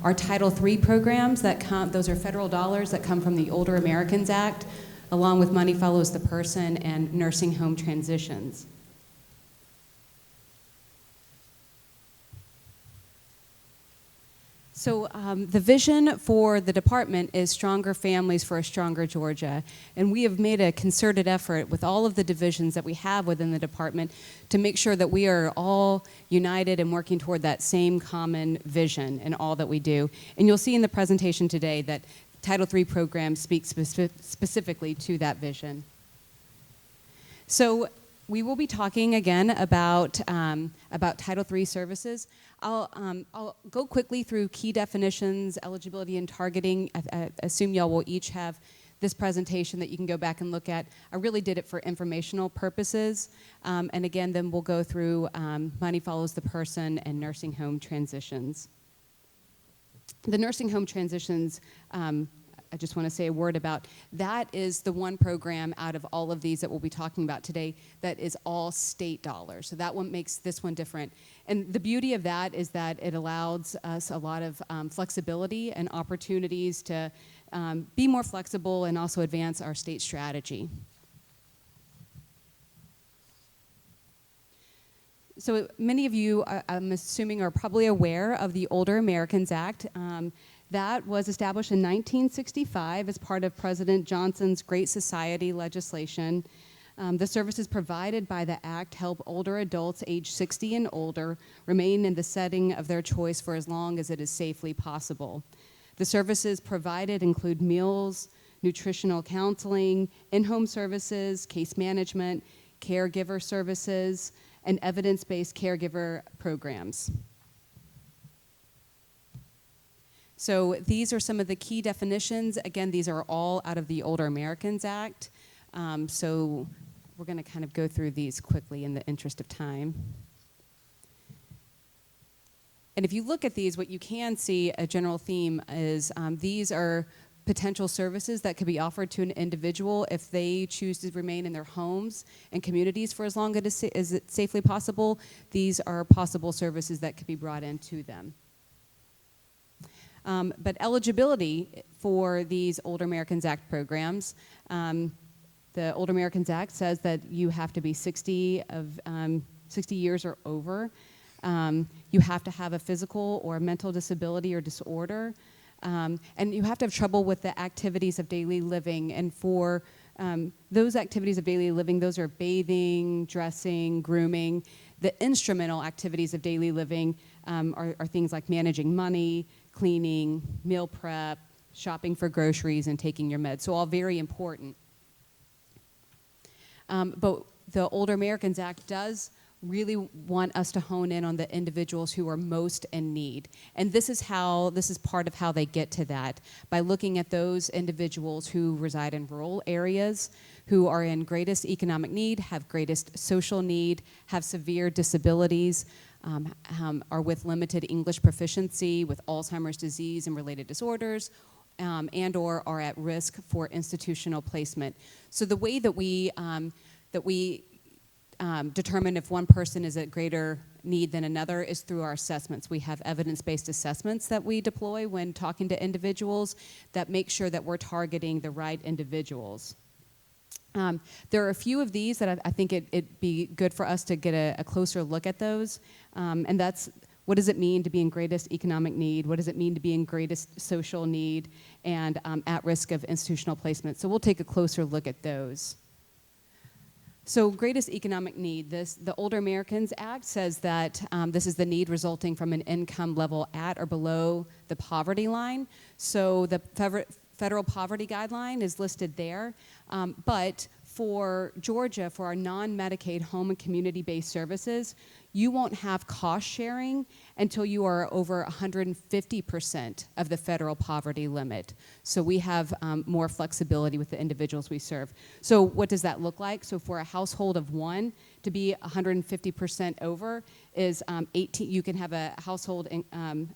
our Title III programs that come, those are federal dollars that come from the Older Americans Act, along with Money Follows the Person and nursing home transitions. So the vision for the department is Stronger Families for a Stronger Georgia. And we have made a concerted effort with all of the divisions that we have within the department to make sure that we are all united and working toward that same common vision in all that we do. And you'll see in the presentation today that Title III program speaks specifically to that vision. So we will be talking again about Title III services. I'll go quickly through key definitions, eligibility, and targeting. I assume y'all will each have this presentation that you can go back and look at. I really did it for informational purposes. And again, then we'll go through Money Follows the Person and nursing home transitions. The nursing home transitions, I just want to say a word about. That is the one program out of all of these that we'll be talking about today that is all state dollars. So that one makes this one different. And the beauty of that is that it allows us a lot of flexibility and opportunities to be more flexible and also advance our state strategy. So many of you, I'm assuming, are probably aware of the Older Americans Act. That was established in 1965 as part of President Johnson's Great Society legislation. The services provided by the Act help older adults age 60 and older remain in the setting of their choice for as long as it is safely possible. The services provided include meals, nutritional counseling, in-home services, case management, caregiver services, and evidence-based caregiver programs. So these are some of the key definitions. Again, these are all out of the Older Americans Act. So we're going to kind of go through these quickly in the interest of time. And if you look at these, what you can see, a general theme is these are potential services that could be offered to an individual if they choose to remain in their homes and communities for as long as it's safely possible. These are possible services that could be brought into them. But eligibility for these Older Americans Act programs, the Older Americans Act says that you have to be 60 years or over. You have to have a physical or mental disability or disorder. And you have to have trouble with the activities of daily living. And for those activities of daily living, those are bathing, dressing, grooming. The instrumental activities of daily living are things like managing money, cleaning, meal prep, shopping for groceries, and taking your meds. So all very important. But the Older Americans Act does really want us to hone in on the individuals who are most in need. And this is part of how they get to that, by looking at those individuals who reside in rural areas, who are in greatest economic need, have greatest social need, have severe disabilities, are with limited English proficiency, with Alzheimer's disease and related disorders, and or are at risk for institutional placement. So the way that we determine if one person is at greater need than another is through our assessments. We have evidence-based assessments that we deploy when talking to individuals that make sure that we're targeting the right individuals. There are a few of these that I think it'd be good for us to get a closer look at those. And that's, what does it mean to be in greatest economic need? What does it mean to be in greatest social need and at risk of institutional placement? So we'll take a closer look at those. So greatest economic need, the Older Americans Act says that this is the need resulting from an income level at or below the poverty line. So the federal poverty guideline is listed there. But for Georgia, for our non-Medicaid home and community-based services, you won't have cost sharing until you are over 150% of the federal poverty limit. So we have more flexibility with the individuals we serve. So what does that look like? So for a household of one, to be 150% over is 18. You can have a household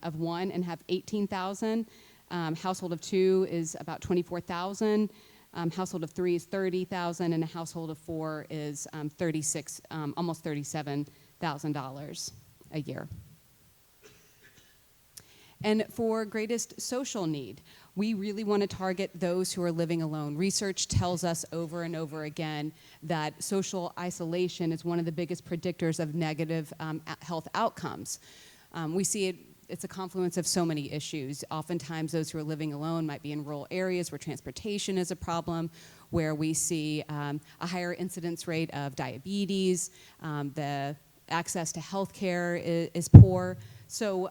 of one and have 18,000. Household of two is about 24,000. Household of three is 30,000, and a household of four is almost $37,000 a year. And for greatest social need, we really want to target those who are living alone. Research tells us over and over again that social isolation is one of the biggest predictors of negative health outcomes. We see it's a confluence of so many issues. Oftentimes those who are living alone might be in rural areas where transportation is a problem, where we see a higher incidence rate of diabetes, the access to health care is poor. So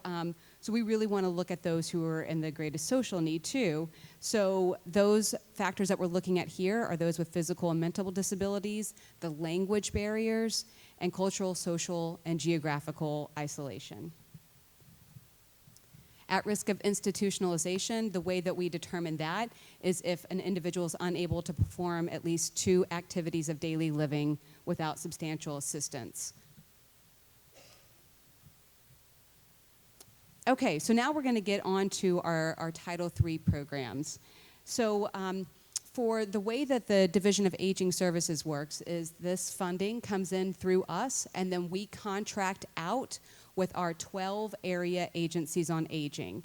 we really want to look at those who are in the greatest social need too. So those factors that we're looking at here are those with physical and mental disabilities, the language barriers, and cultural, social, and geographical isolation. At risk of institutionalization, the way that we determine that is if an individual is unable to perform at least 2 activities of daily living without substantial assistance. Okay, so now we're going to get on to our Title III programs. So for the way that the Division of Aging Services works is this funding comes in through us, and then we contract out with our 12 area agencies on aging.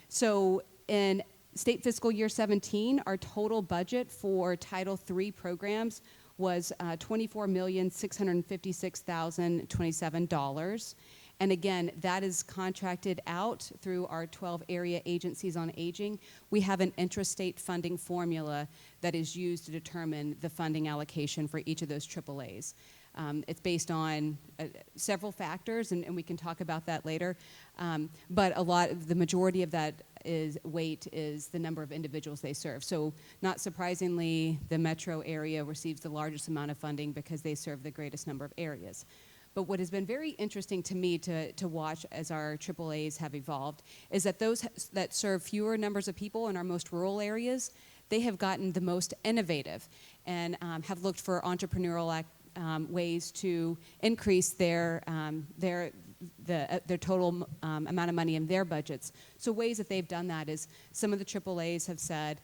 So in state fiscal year 17, our total budget for Title III programs was $24,656,027. And again, that is contracted out through our 12 area agencies on aging. We have an intrastate funding formula that is used to determine the funding allocation for each of those AAAs. It's based on several factors, and we can talk about that later. But the majority of that weight is the number of individuals they serve. So not surprisingly, the metro area receives the largest amount of funding because they serve the greatest number of areas. But what has been very interesting to me to watch as our AAAs have evolved is that those that serve fewer numbers of people in our most rural areas, they have gotten the most innovative and have looked for entrepreneurial ways to increase their total amount of money in their budgets. So ways that they've done that is some of the AAAs have said,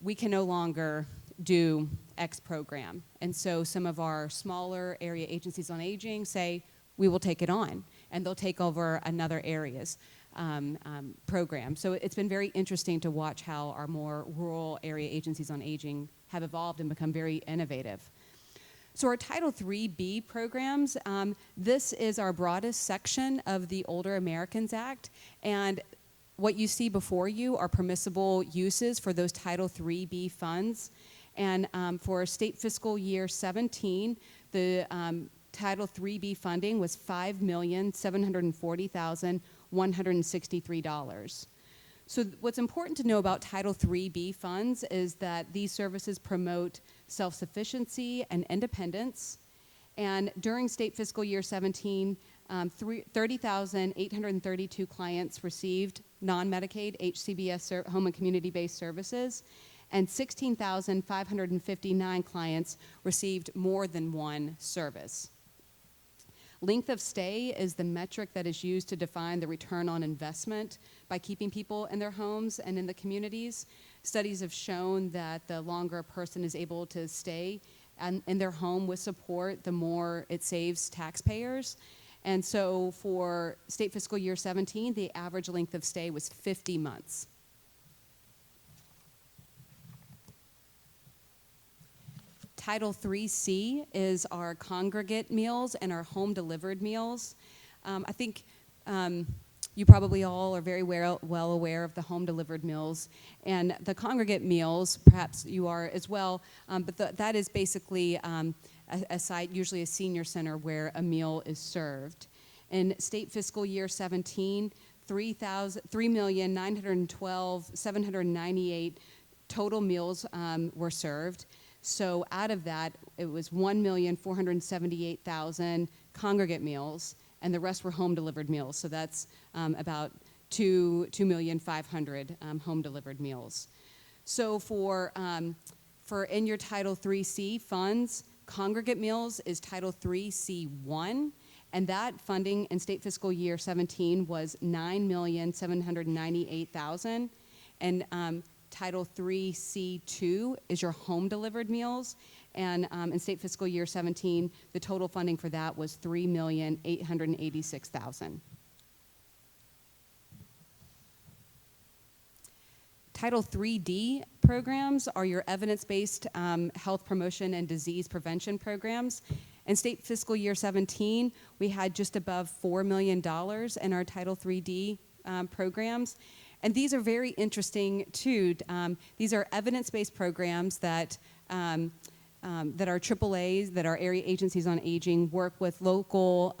we can no longer do X program. And so some of our smaller area agencies on aging say, we will take it on, and they'll take over another area's program. So it's been very interesting to watch how our more rural area agencies on aging have evolved and become very innovative. So our Title III-B programs, this is our broadest section of the Older Americans Act, and what you see before you are permissible uses for those Title III-B funds. And for state fiscal year 17, the Title III-B funding was $5,740,163. So what's important to know about Title III-B funds is that these services promote self-sufficiency and independence. And during state fiscal year 17, 30,832 clients received non-Medicaid HCBS home and community-based services, and 16,559 clients received more than one service. Length of stay is the metric that is used to define the return on investment by keeping people in their homes and in the communities. Studies have shown that the longer a person is able to stay in their home with support, the more it saves taxpayers. And so for state fiscal year 17, the average length of stay was 50 months. Title III-C is our congregate meals and our home-delivered meals. I think you probably all are very well aware of the home-delivered meals. And the congregate meals, perhaps you are as well, but that is basically a site, usually a senior center, where a meal is served. In state fiscal year 17, 3,912,798 total meals were served. So out of that, it was 1,478,000 congregate meals, and the rest were home-delivered meals. So that's about 2,500,000 home-delivered meals. So for in your Title III-C funds, congregate meals is Title III-C1, and that funding in state fiscal year 17 was 9,798,000, and Title III-C2 is your home-delivered meals, and in state fiscal year 17, the total funding for that was 3,886,000. Title III-D programs are your evidence-based health promotion and disease prevention programs. In state fiscal year 17, we had just above $4 million in our Title III-D programs. And these are very interesting too. These are evidence-based programs that our AAAs, that our area agencies on aging work with local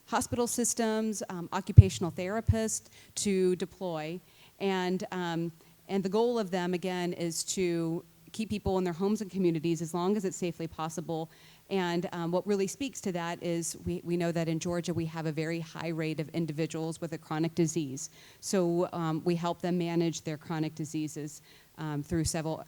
hospital systems, occupational therapists to deploy. And the goal of them, again, is to keep people in their homes and communities as long as it's safely possible. And what really speaks to that is we know that in Georgia we have a very high rate of individuals with a chronic disease. So we help them manage their chronic diseases through several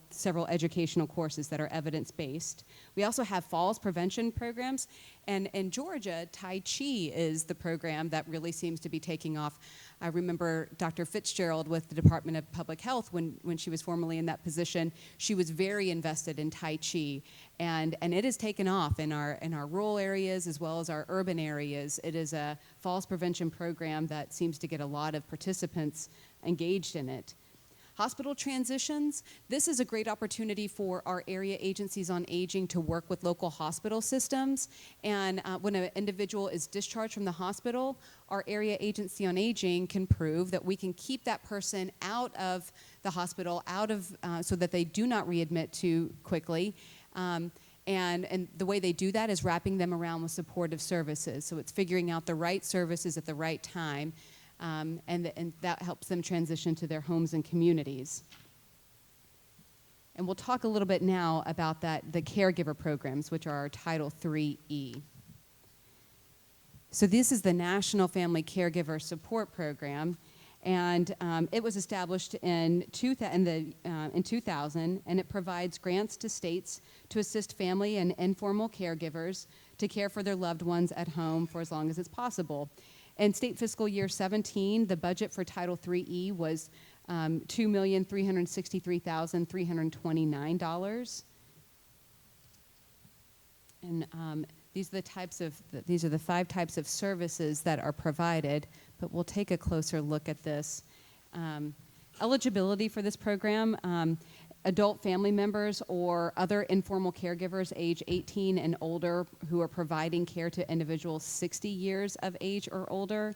educational courses that are evidence-based. We also have falls prevention programs. And in Georgia, Tai Chi is the program that really seems to be taking off. I remember Dr. Fitzgerald with the Department of Public Health when she was formerly in that position. She was very invested in Tai Chi, and it has taken off in our rural areas as well as our urban areas. It is a falls prevention program that seems to get a lot of participants engaged in it. Hospital transitions, this is a great opportunity for our area agencies on aging to work with local hospital systems. And when an individual is discharged from the hospital, our area agency on aging can prove that we can keep that person out of the hospital, so that they do not readmit too quickly. And the way they do that is wrapping them around with supportive services. So it's figuring out the right services at the right time. And that helps them transition to their homes and communities. And we'll talk a little bit now about the caregiver programs, which are our Title III-E. So this is the National Family Caregiver Support Program, and it was established in 2000, and it provides grants to states to assist family and informal caregivers to care for their loved ones at home for as long as it's possible. In state fiscal year 17, the budget for Title IIIE was $2,363,329. And these are the 5 types of services that are provided, but we'll take a closer look at this. Eligibility for this program, adult family members or other informal caregivers age 18 and older who are providing care to individuals 60 years of age or older.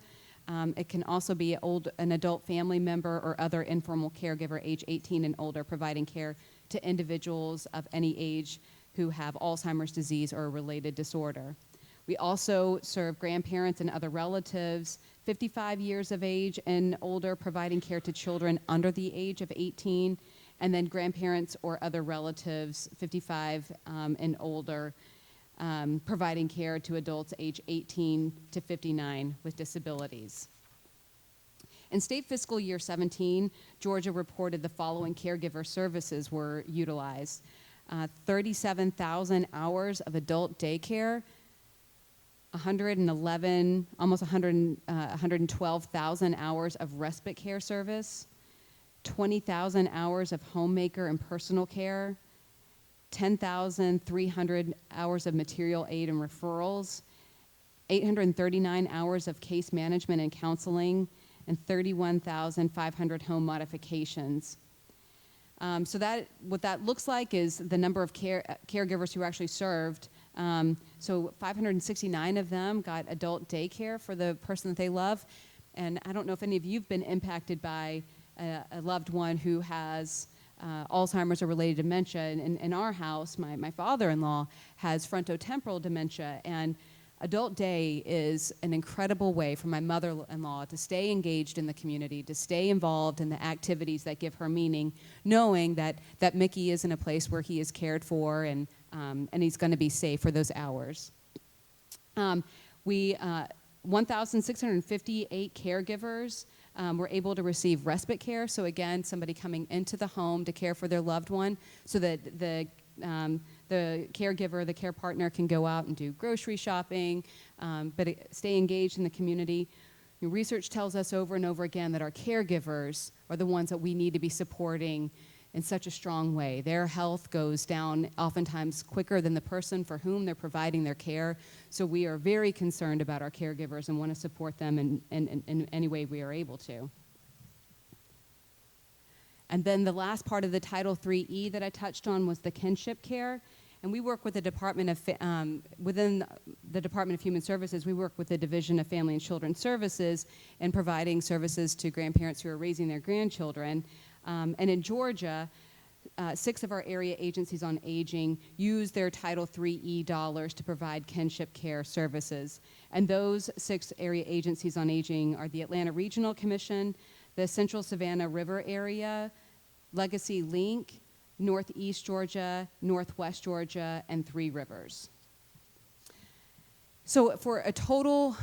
It can also be an adult family member or other informal caregiver age 18 and older providing care to individuals of any age who have Alzheimer's disease or a related disorder. We also serve grandparents and other relatives 55 years of age and older providing care to children under the age of 18, and then grandparents or other relatives 55 and older providing care to adults age 18 to 59 with disabilities. In state fiscal year 17, Georgia reported the following caregiver services were utilized. 37,000 hours of adult daycare, 112,000 hours of respite care service, 20,000 hours of homemaker and personal care, 10,300 hours of material aid and referrals, 839 hours of case management and counseling, and 31,500 home modifications. So what that looks like is the number of caregivers who actually served. So 569 of them got adult daycare for the person that they love. And I don't know if any of you have been impacted by a loved one who has Alzheimer's or related dementia. In our house, my father-in-law has frontotemporal dementia, and adult day is an incredible way for my mother-in-law to stay engaged in the community, to stay involved in the activities that give her meaning, knowing that Mickey is in a place where he is cared for and he's going to be safe for those hours. 1,658 caregivers were able to receive respite care. So again, somebody coming into the home to care for their loved one so that the caregiver, the care partner can go out and do grocery shopping, but stay engaged in the community. Research tells us over and over again that our caregivers are the ones that we need to be supporting in such a strong way. Their health goes down oftentimes quicker than the person for whom they're providing their care. So we are very concerned about our caregivers and want to support them in any way we are able to. And then the last part of the Title IIIE that I touched on was the kinship care. And we work with the Department of, within the Department of Human Services, we work with the Division of Family and Children Services in providing services to grandparents who are raising their grandchildren. And in Georgia, 6 of our area agencies on aging use their Title IIIE dollars to provide kinship care services. And those 6 area agencies on aging are the Atlanta Regional Commission, the Central Savannah River Area, Legacy Link, Northeast Georgia, Northwest Georgia, and 3 Rivers. So for a total,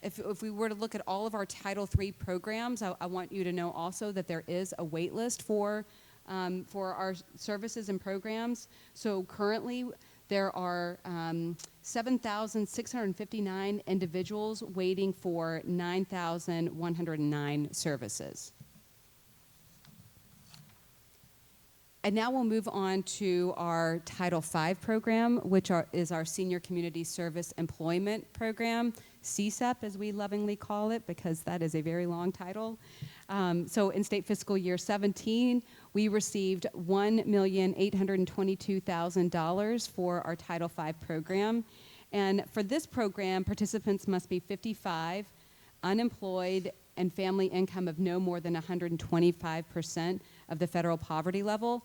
if we were to look at all of our Title III programs, I want you to know also that there is a wait list for our services and programs. So currently, there are 7,659 individuals waiting for 9,109 services. And now we'll move on to our Title V program, which is our Senior Community Service Employment Program, CSEP as we lovingly call it, because that is a very long title. So in state fiscal year 17, we received $1,822,000 for our Title V program. And for this program, participants must be 55, unemployed, and family income of no more than 125% of the federal poverty level.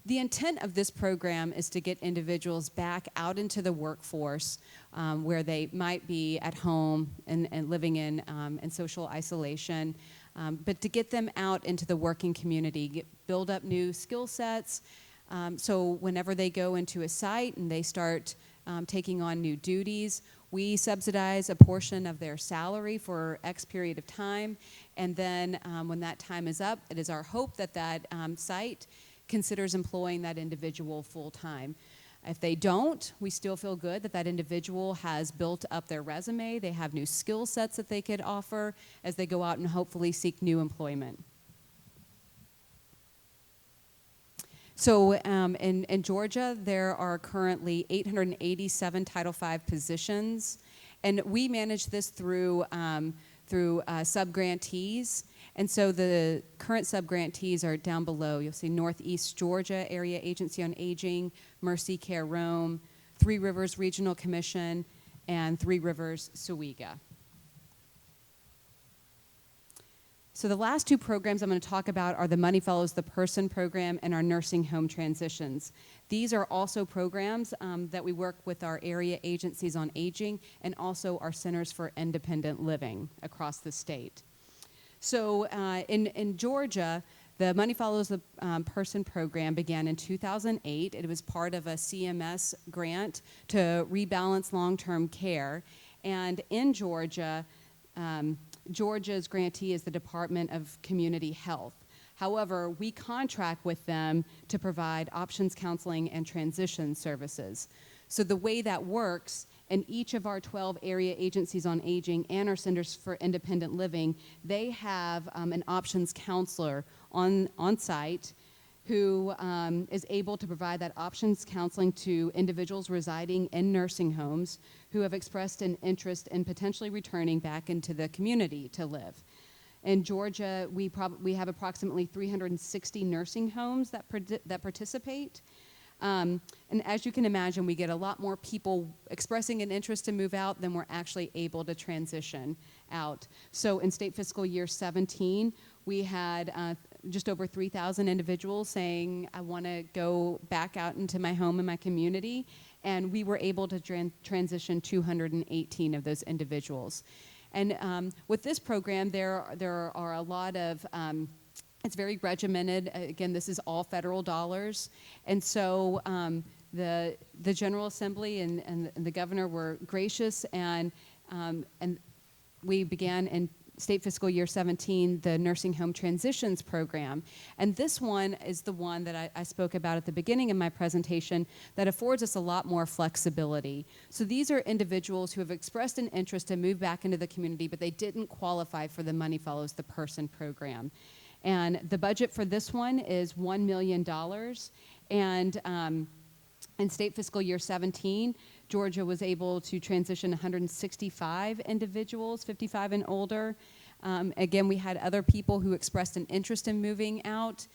The intent of this program is to get individuals back out into the workforce where they might be at home and living in social isolation, but to get them out into the working community, build up new skill sets, so whenever they go into a site and they start taking on new duties, We subsidize a portion of their salary for X period of time, and then when that time is up, it is our hope that that site considers employing that individual full-time. If they don't, we still feel good that that individual has built up their resume, they have new skill sets that they could offer as they go out and hopefully seek new employment. So in Georgia, there are currently 887 Title V positions, and we manage this through sub-grantees. And so the current sub-grantees are down below. You'll see Northeast Georgia Area Agency on Aging, Mercy Care Rome, Three Rivers Regional Commission, and Three Rivers SUIGA. So the last two programs I'm going to talk about are the Money Follows the Person program and our nursing home transitions. These are also programs that we work with our area agencies on aging and also our centers for independent living across the state. So in Georgia, the Money Follows the Person program began in 2008. It was part of a CMS grant to rebalance long-term care. And in Georgia, Georgia's grantee is the Department of Community Health. However, we contract with them to provide options counseling and transition services. So the way that works, in each of our 12 area agencies on aging and our centers for independent living, they have an options counselor on site who is able to provide that options counseling to individuals residing in nursing homes who have expressed an interest in potentially returning back into the community to live. In Georgia, we have approximately 360 nursing homes that participate. And as you can imagine, we get a lot more people expressing an interest to move out than we're actually able to transition out. So in state fiscal year 17, we had just over 3,000 individuals saying, I want to go back out into my home and my community, and we were able to transition 218 of those individuals. And with this program, there are a lot of it's very regimented. Again, this is all federal dollars. And so the General Assembly and the governor were gracious, and we began in state fiscal year 17, the Nursing Home Transitions Program. And this one is the one that I spoke about at the beginning of my presentation that affords us a lot more flexibility. So these are individuals who have expressed an interest to move back into the community, but they didn't qualify for the Money Follows the Person program. And the budget for this one is $1 million. And in state fiscal year 17, Georgia was able to transition 165 individuals, 55 and older. Again, we had other people who expressed an interest in moving out,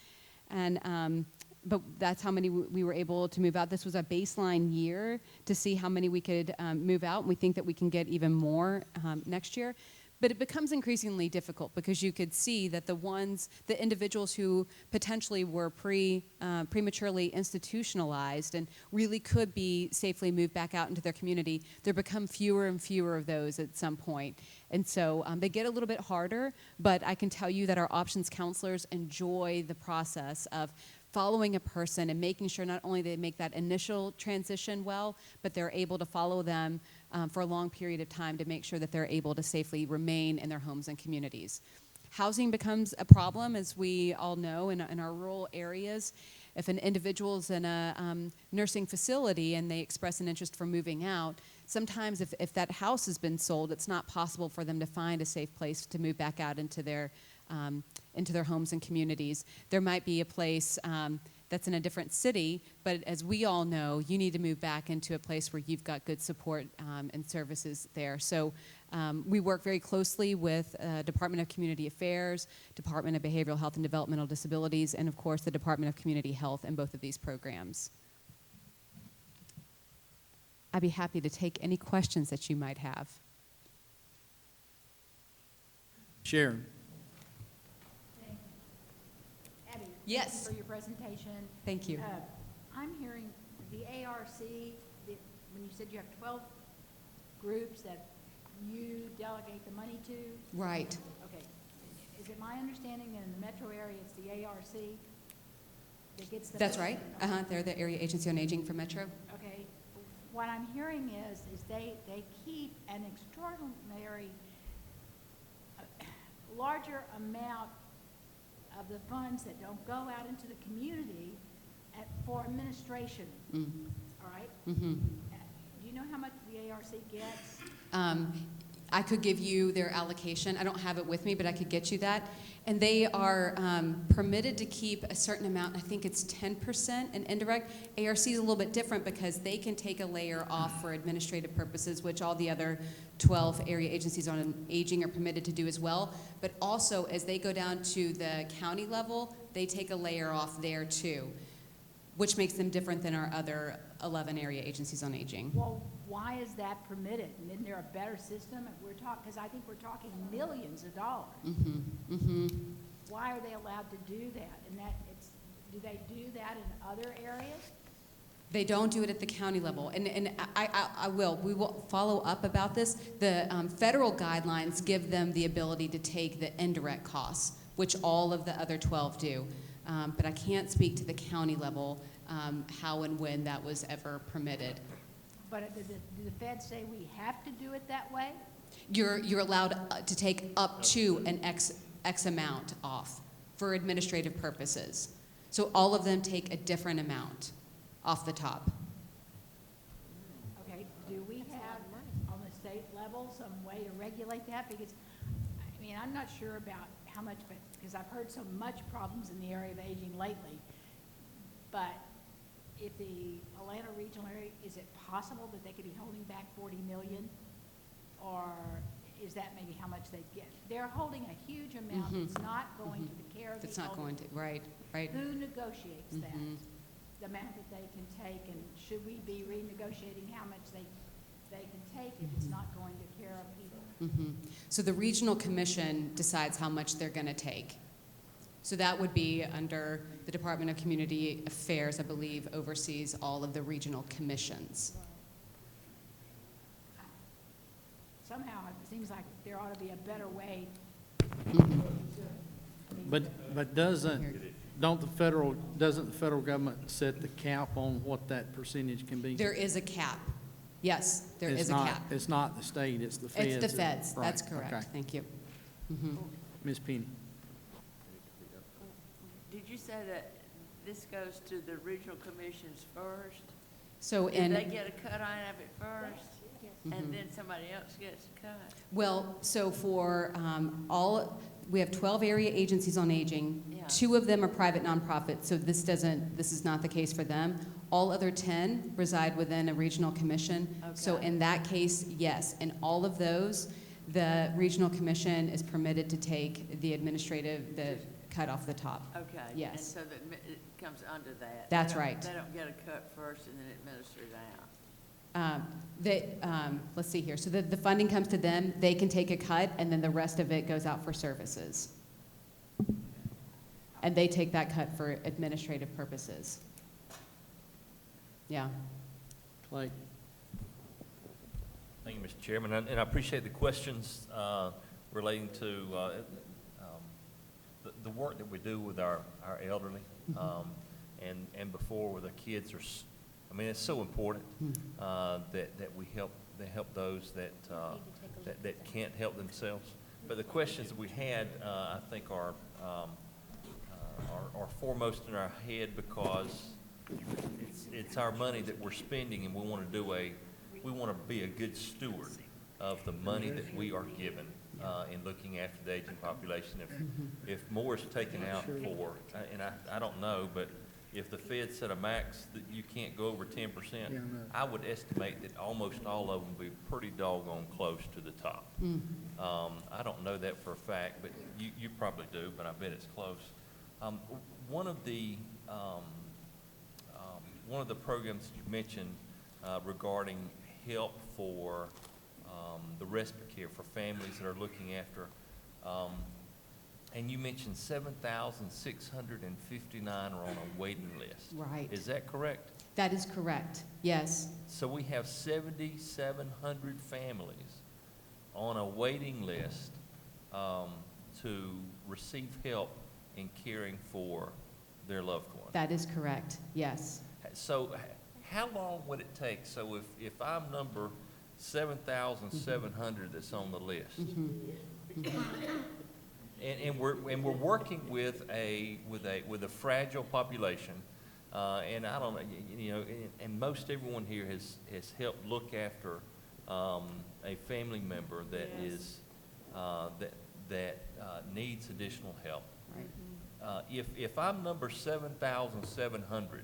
and but that's how many we were able to move out. This was a baseline year to see how many we could move out, and we think that we can get even more next year. But it becomes increasingly difficult because you could see that the individuals who potentially were prematurely institutionalized and really could be safely moved back out into their community, there become fewer and fewer of those at some point. And so they get a little bit harder, but I can tell you that our options counselors enjoy the process of following a person and making sure not only they make that initial transition well, but they're able to follow them for a long period of time to make sure that they're able to safely remain in their homes and communities. Housing becomes a problem, as we all know, in our rural areas. If an individual is in a nursing facility and they express an interest for moving out, sometimes if that house has been sold, it's not possible for them to find a safe place to move back out into their homes and communities. There might be a place that's in a different city, but as we all know, you need to move back into a place where you've got good support and services there. So we work very closely with Department of Community Affairs, Department of Behavioral Health and Developmental Disabilities, and of course the Department of Community Health in both of these programs. I'd be happy to take any questions that you might have. Sharon. Abby, Yes. thank you for your presentation. Thank you. I'm hearing the ARC, when you said you have 12 groups that you delegate the money to? Right. Okay. Is it my understanding that in the metro area, it's the ARC that gets the... That's right. They're the Area Agency on Aging for Metro. Okay. what I'm hearing is they keep an extraordinary, larger amount of the funds that don't go out into the community for administration, all right? Mhm. Do you know how much the ARC gets? I could give you their allocation. I don't have it with me, but I could get you that. And they are permitted to keep a certain amount. I think it's 10% in indirect. ARC is a little bit different because they can take a layer off for administrative purposes, which all the other 12 area agencies on aging are permitted to do as well. But also, as they go down to the county level, they take a layer off there too, which makes them different than our other 11 area agencies on aging. Well, why is that permitted? And isn't there a better system? We're talking, because I think we're talking millions of dollars. Why are they allowed to do that? And do they do that in other areas? They don't do it at the county level, and we will follow up about this. The federal guidelines give them the ability to take the indirect costs, which all of the other 12 do. But I can't speak to the county level, how and when that was ever permitted. But do the feds say we have to do it that way? You're allowed to take up to an X amount off for administrative purposes. So all of them take a different amount off the top. Okay, do we have on the state level some way to regulate that? Because, I mean, I'm not sure about how much, but because I've heard so much problems in the area of aging lately. But if the Atlanta regional area, is it possible that they could be holding back 40 million? Or is that maybe how much they get? They're holding a huge amount that's not going to the care of the That's not going to, elderly. right. Who negotiates that? The amount that they can take, and should we be renegotiating how much they can take if it's not going to care of people? So the regional commission decides how much they're going to take. So that would be under the Department of Community Affairs, I believe, oversees all of the regional commissions. Somehow, it seems like there ought to be a better way. But doesn't the federal government set the cap on what that percentage can be? There is a cap. Yes, there is a cap. It's not the state, it's the feds. It's the feds, that's Right, correct. okay. Thank you. Ms. Penny? Did you say that this goes to the regional commissions first? So Do they get a cut on of it first? And then somebody else gets a cut? Well, so for we have 12 area agencies on aging. Yeah. 2 of them are private nonprofits, so this is not the case for them. All other 10 reside within a regional commission. So Okay. in that case, yes. In all of those, the regional commission is permitted to take the cut off the top. Okay. Yes. And so that it comes under that? That's They don't- right. They don't get a cut first and then administer it out? Let's see here. So the funding comes to them, they can take a cut, and then the rest of it goes out for services. And they take that cut for administrative purposes. Yeah. Clay? Thank you, Mr. Chairman, and I appreciate the questions relating to the work that we do with our elderly, and before with our kids I mean, it's so important that we help those that can't help themselves. But the questions that we had, I think, are foremost in our head because it's our money that we're spending, and we want to be a good steward of the money that we are given in looking after the aging population. If more is taken out for, and I don't know, but if the Fed set a max that you can't go over 10%, I would estimate that almost all of them will be pretty doggone close to the top. I don't know that for a fact, but you probably do, but I bet it's close. One of the programs you mentioned regarding help for the respite care for families that are looking after, and you mentioned 7,659 are on a waiting list. Right. Is that correct? That is correct, yes. So we have 7,700 families on a waiting list to receive help in caring for their loved one. That is correct, yes. So how long would it take? So if I'm number 7,700 that's on the list, and we're working with a fragile population, and I don't know, you know, and most everyone here has helped look after a family member that is that needs additional help. Right. If I'm number 7,700,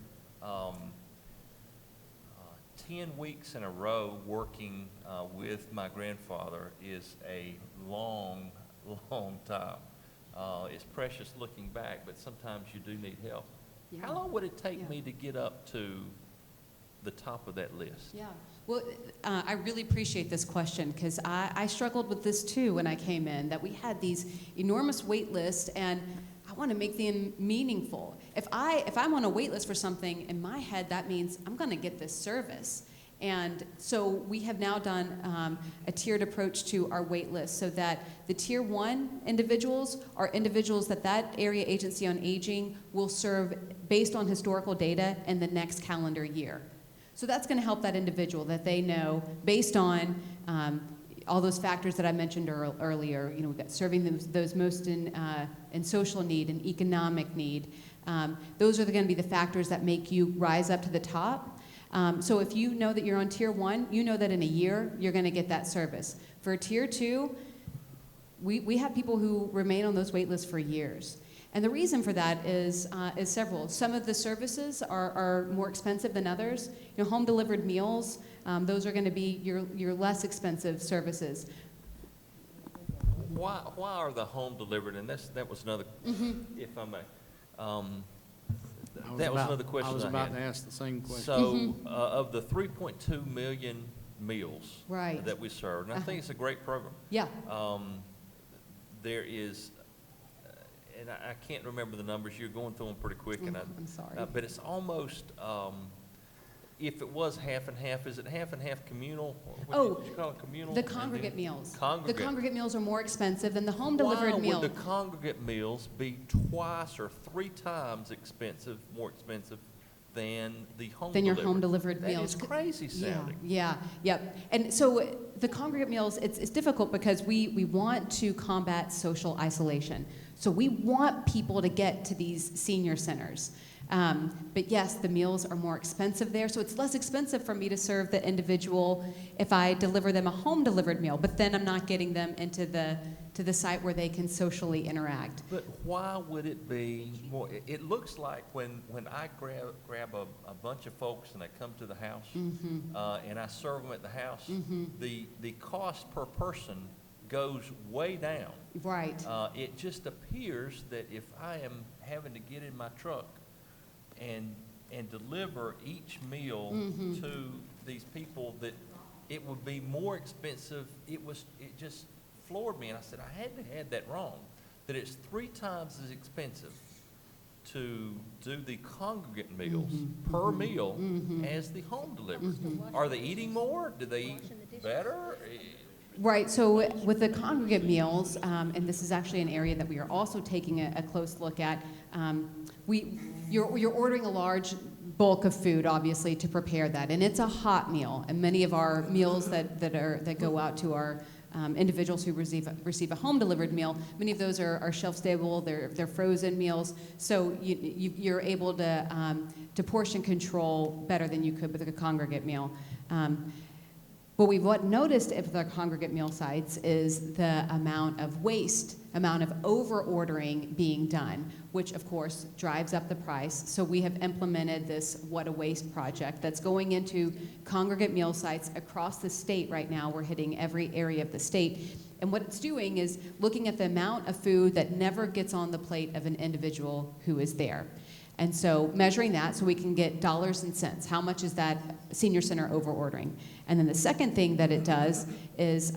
10 weeks in a row working with my grandfather is a long, long time. It's precious looking back, but sometimes you do need help. Yeah. How long would it take Yeah. me to get up to the top of that list? Yeah, well, I really appreciate this question because I struggled with this too when I came in, that we had these enormous wait lists and I want to make them meaningful. If I'm on a wait list for something, in my head, that means I'm going to get this service. And so we have now done a tiered approach to our wait list so that the tier 1 individuals are individuals that area agency on aging will serve based on historical data in the next calendar year. So that's going to help that individual that they know based on all those factors that I mentioned earlier. You know, we've got serving those most in social need and economic need. Those are going to be the factors that make you rise up to the top. So if you know that you're on tier 1, you know that in a year you're going to get that service. For tier 2, we have people who remain on those wait lists for years. And the reason for that is several. Some of the services are more expensive than others. You know, home delivered meals, those are going to be your less expensive services. Why are the home delivered? And that was another, if I may. That was another question I was had. about to ask the same question. So, of the 3.2 million meals Right. that we serve, and I think it's a great program. Yeah. There is, and I can't remember the numbers. You're going through them pretty quick, and I'm sorry. but it's almost, if it was half and half, is it half and half communal? What did you call it, communal? The congregate meals. Congregate. The congregate meals are more expensive than the home delivered meal. Why would the congregate meals be twice or 3 times more expensive than the home Than your delivered? home delivered meals. That is crazy sounding. Yeah, yep. And so the congregate meals, it's difficult because we want to combat social isolation. So we want people to get to these senior centers. But yes, the meals are more expensive there, so it's less expensive for me to serve the individual if I deliver them a home delivered meal, but then I'm not getting them into the site where they can socially interact. But why would it be more? It looks like when I grab a bunch of folks and they come to the house, and I serve them at the house, the cost per person goes way down. Right. It just appears that if I am having to get in my truck and deliver each meal to these people, that it would be more expensive. It just floored me, and I said I had that wrong. That it's 3 times as expensive to do the congregate meals per meal as the home delivered. Are they eating more? Do they eat better? Right, so with the congregate meals, and this is actually an area that we are also taking a close look at, you're ordering a large bulk of food, obviously, to prepare that, and it's a hot meal. And many of our meals that go out to our individuals who receive a home delivered meal, many of those are shelf stable. They're frozen meals, so you're able to portion control better than you could with a congregate meal. What we've noticed at the congregate meal sites is the amount of waste, amount of over-ordering being done, which of course drives up the price. So we have implemented this What a Waste project that's going into congregate meal sites across the state right now. We're hitting every area of the state. And what it's doing is looking at the amount of food that never gets on the plate of an individual who is there. And so measuring that so we can get dollars and cents. How much is that senior center over-ordering? And then the second thing that it does is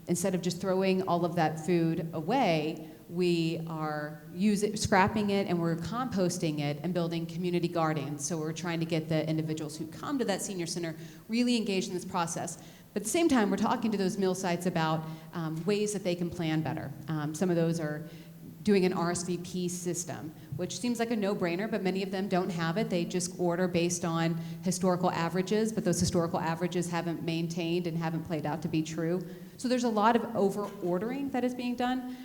instead of just throwing all of that food away, we are scrapping it and we're composting it and building community gardens. So we're trying to get the individuals who come to that senior center really engaged in this process. But at the same time, we're talking to those meal sites about ways that they can plan better. Some of those are doing an RSVP system, which seems like a no-brainer, but many of them don't have it. They just order based on historical averages, but those historical averages haven't maintained and haven't played out to be true. So there's a lot of over-ordering that is being done.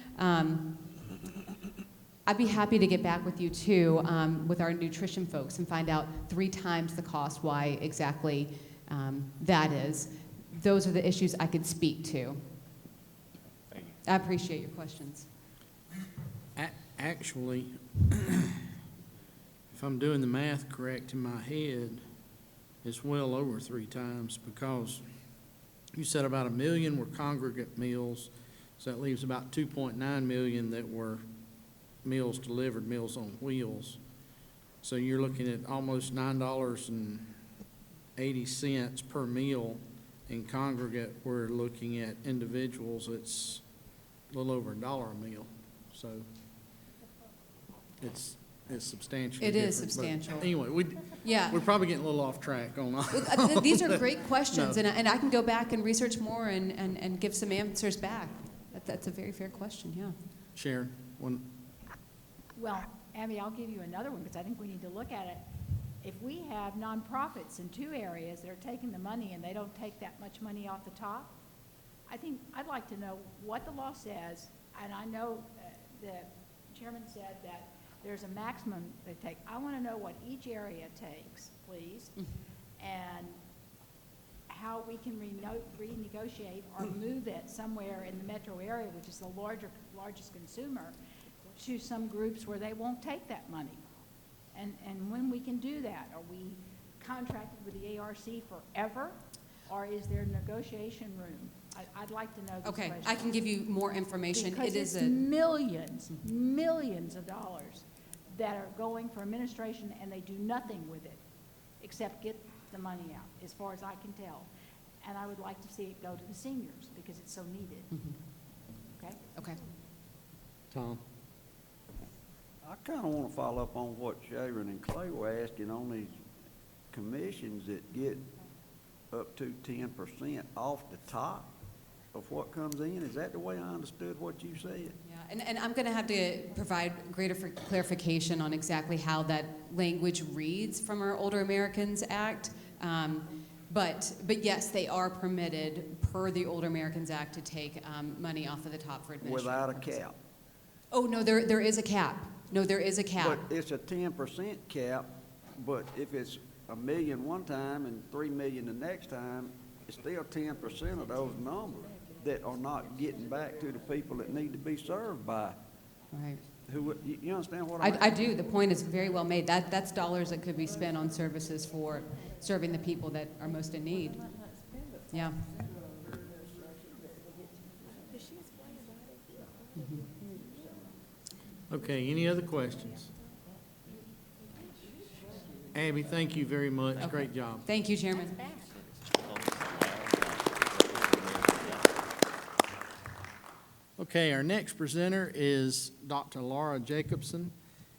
I'd be happy to get back with you too, with our nutrition folks and find out 3 times the cost why exactly that is. Those are the issues I could speak to. Thank you. I appreciate your questions. Actually, if I'm doing the math correct in my head, it's well over 3 times, because you said about 1 million were congregate meals, so that leaves about 2.9 million that were meals delivered, Meals on Wheels. So you're looking at almost $9.80 per meal. In congregate, we're looking at individuals, it's a little over $1 a meal. So it's substantially It different. is But substantial. anyway, we're probably getting a little off track on all. These are great questions, No. and I can go back and research more and give some answers back. That's a very fair question, yeah. Sharon, Well, Abby, I'll give you another one, because I think we need to look at it. If we have nonprofits in 2 areas that are taking the money and they don't take that much money off the top, I think I'd like to know what the law says, and I know the chairman said that there's a maximum they take. I want to know what each area takes, please, and how we can renegotiate or move it somewhere in the metro area, which is the largest consumer, to some groups where they won't take that money. And when we can do that, are we contracted with the ARC forever, or is there negotiation room? I'd like to know this Okay, question. I can give you more information. Because It is it's millions of dollars that are going for administration, and they do nothing with it except get the money out, as far as I can tell. And I would like to see it go to the seniors, because it's so needed. Okay? Okay. Tom? I kind of want to follow up on what Sharon and Clay were asking on these commissions that get up to 10% off the top of what comes in. Is that the way I understood what you said? Yeah, and I'm going to have to provide greater clarification on exactly how that language reads from our Older Americans Act. But yes, they are permitted per the Older Americans Act to take money off of the top for administration. Without a cap? Oh, no, there is a cap. No, there is a cap. But it's a 10% cap, but if it's $1 million one time and $3 million the next time, it's still 10% of those numbers that are not getting back to the people that need to be served by. Right. You understand what I'm I do. The point is very well made. That's dollars that could be spent on services for serving the people that are most in need. Yeah. Okay, any other questions? Abby, thank you very much. Okay. Great job. Thank you, Chairman. Okay, our next presenter is Dr. Laura Jacobson,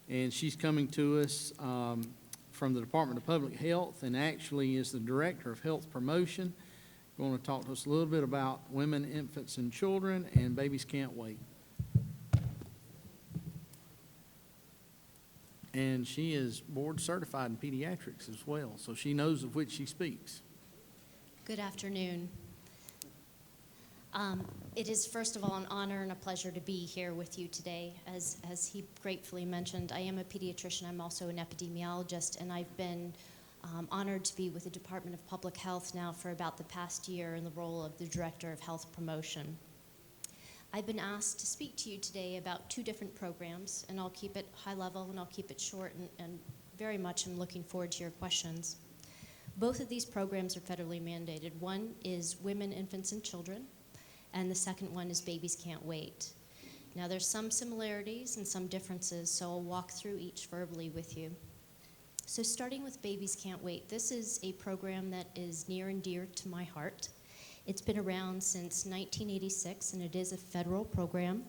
and she's coming to us from the Department of Public Health, and actually is the Director of Health Promotion. Going to talk to us a little bit about women, infants, and children, and Babies Can't Wait. And she is board certified in pediatrics as well, so she knows of which she speaks. Good afternoon. It is, first of all, an honor and a pleasure to be here with you today. As he gratefully mentioned, I am a pediatrician. I'm also an epidemiologist, and I've been honored to be with the Department of Public Health now for about the past year in the role of the Director of Health Promotion. I've been asked to speak to you today about 2 different programs, and I'll keep it high level and I'll keep it short, and very much I'm looking forward to your questions. Both of these programs are federally mandated. One is Women, Infants, and Children, and the second one is Babies Can't Wait. Now there's some similarities and some differences, so I'll walk through each verbally with you. So starting with Babies Can't Wait, this is a program that is near and dear to my heart. It's been around since 1986, and it is a federal program.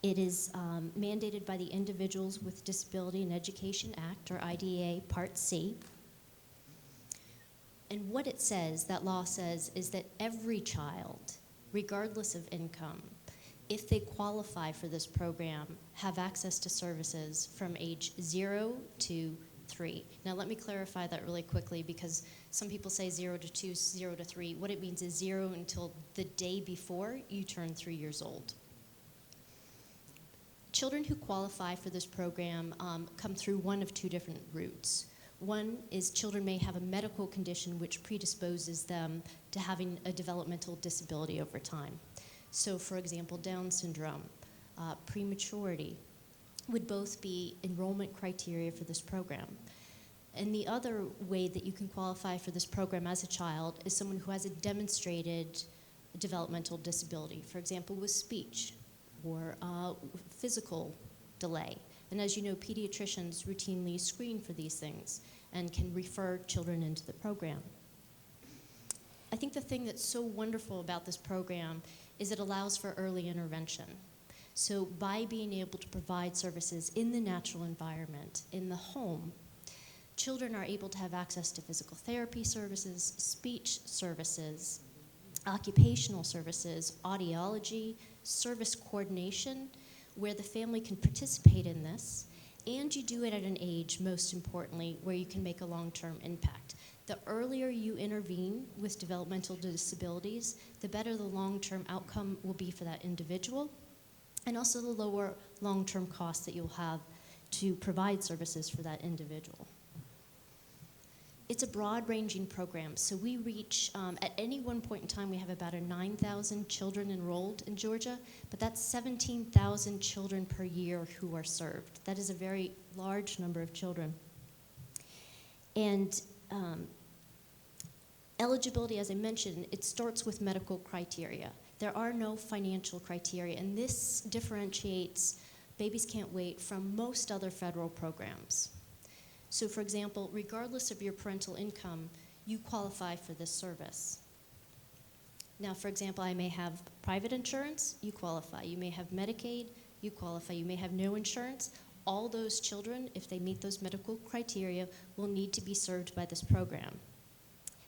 It is mandated by the Individuals with Disability and Education Act, or IDEA Part C. And what it says, that law says, is that every child, regardless of income, if they qualify for this program, have access to services from age 0 to 3. Now, let me clarify that really quickly, because some people say 0 to 2, 0 to 3. What it means is 0 until the day before you turn 3 years old. Children who qualify for this program come through one of 2 different routes. One is children may have a medical condition which predisposes them to having a developmental disability over time. So, for example, Down syndrome, prematurity would both be enrollment criteria for this program. And the other way that you can qualify for this program as a child is someone who has a demonstrated developmental disability, for example, with speech or physical delay. And as you know, pediatricians routinely screen for these things and can refer children into the program. I think the thing that's so wonderful about this program is it allows for early intervention. So by being able to provide services in the natural environment, in the home, children are able to have access to physical therapy services, speech services, occupational services, audiology, service coordination, where the family can participate in this, and you do it at an age, most importantly, where you can make a long-term impact. The earlier you intervene with developmental disabilities, the better the long-term outcome will be for that individual, and also the lower long-term costs that you'll have to provide services for that individual. It's a broad-ranging program, so we reach, at any one point in time, we have about 9,000 children enrolled in Georgia, but that's 17,000 children per year who are served. That is a very large number of children. And eligibility, as I mentioned, it starts with medical criteria. There are no financial criteria, and this differentiates Babies Can't Wait from most other federal programs. So, for example, regardless of your parental income, you qualify for this service. Now, for example, I may have private insurance, you qualify. You may have Medicaid, you qualify. You may have no insurance. All those children, if they meet those medical criteria, will need to be served by this program.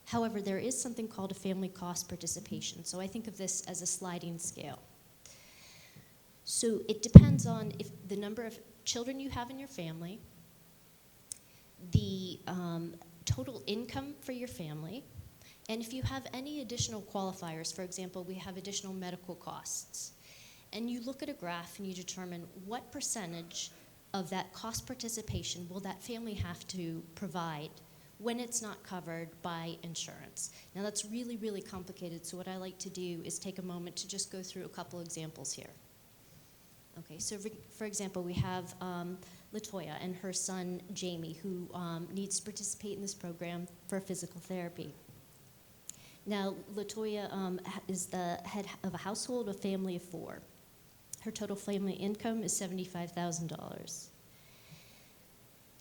However, there is something called a family cost participation. So I think of this as a sliding scale. So it depends on if the number of children you have in your family, the total income for your family, and if you have any additional qualifiers. For example, we have additional medical costs. And you look at a graph and you determine what percentage of that cost participation will that family have to provide when it's not covered by insurance. Now that's really, really complicated, so what I like to do is take a moment to just go through a couple examples here. Okay, so for example, we have Latoya and her son, Jamie, who needs to participate in this program for physical therapy. Now, Latoya is the head of a household, a family of 4. Her total family income is $75,000.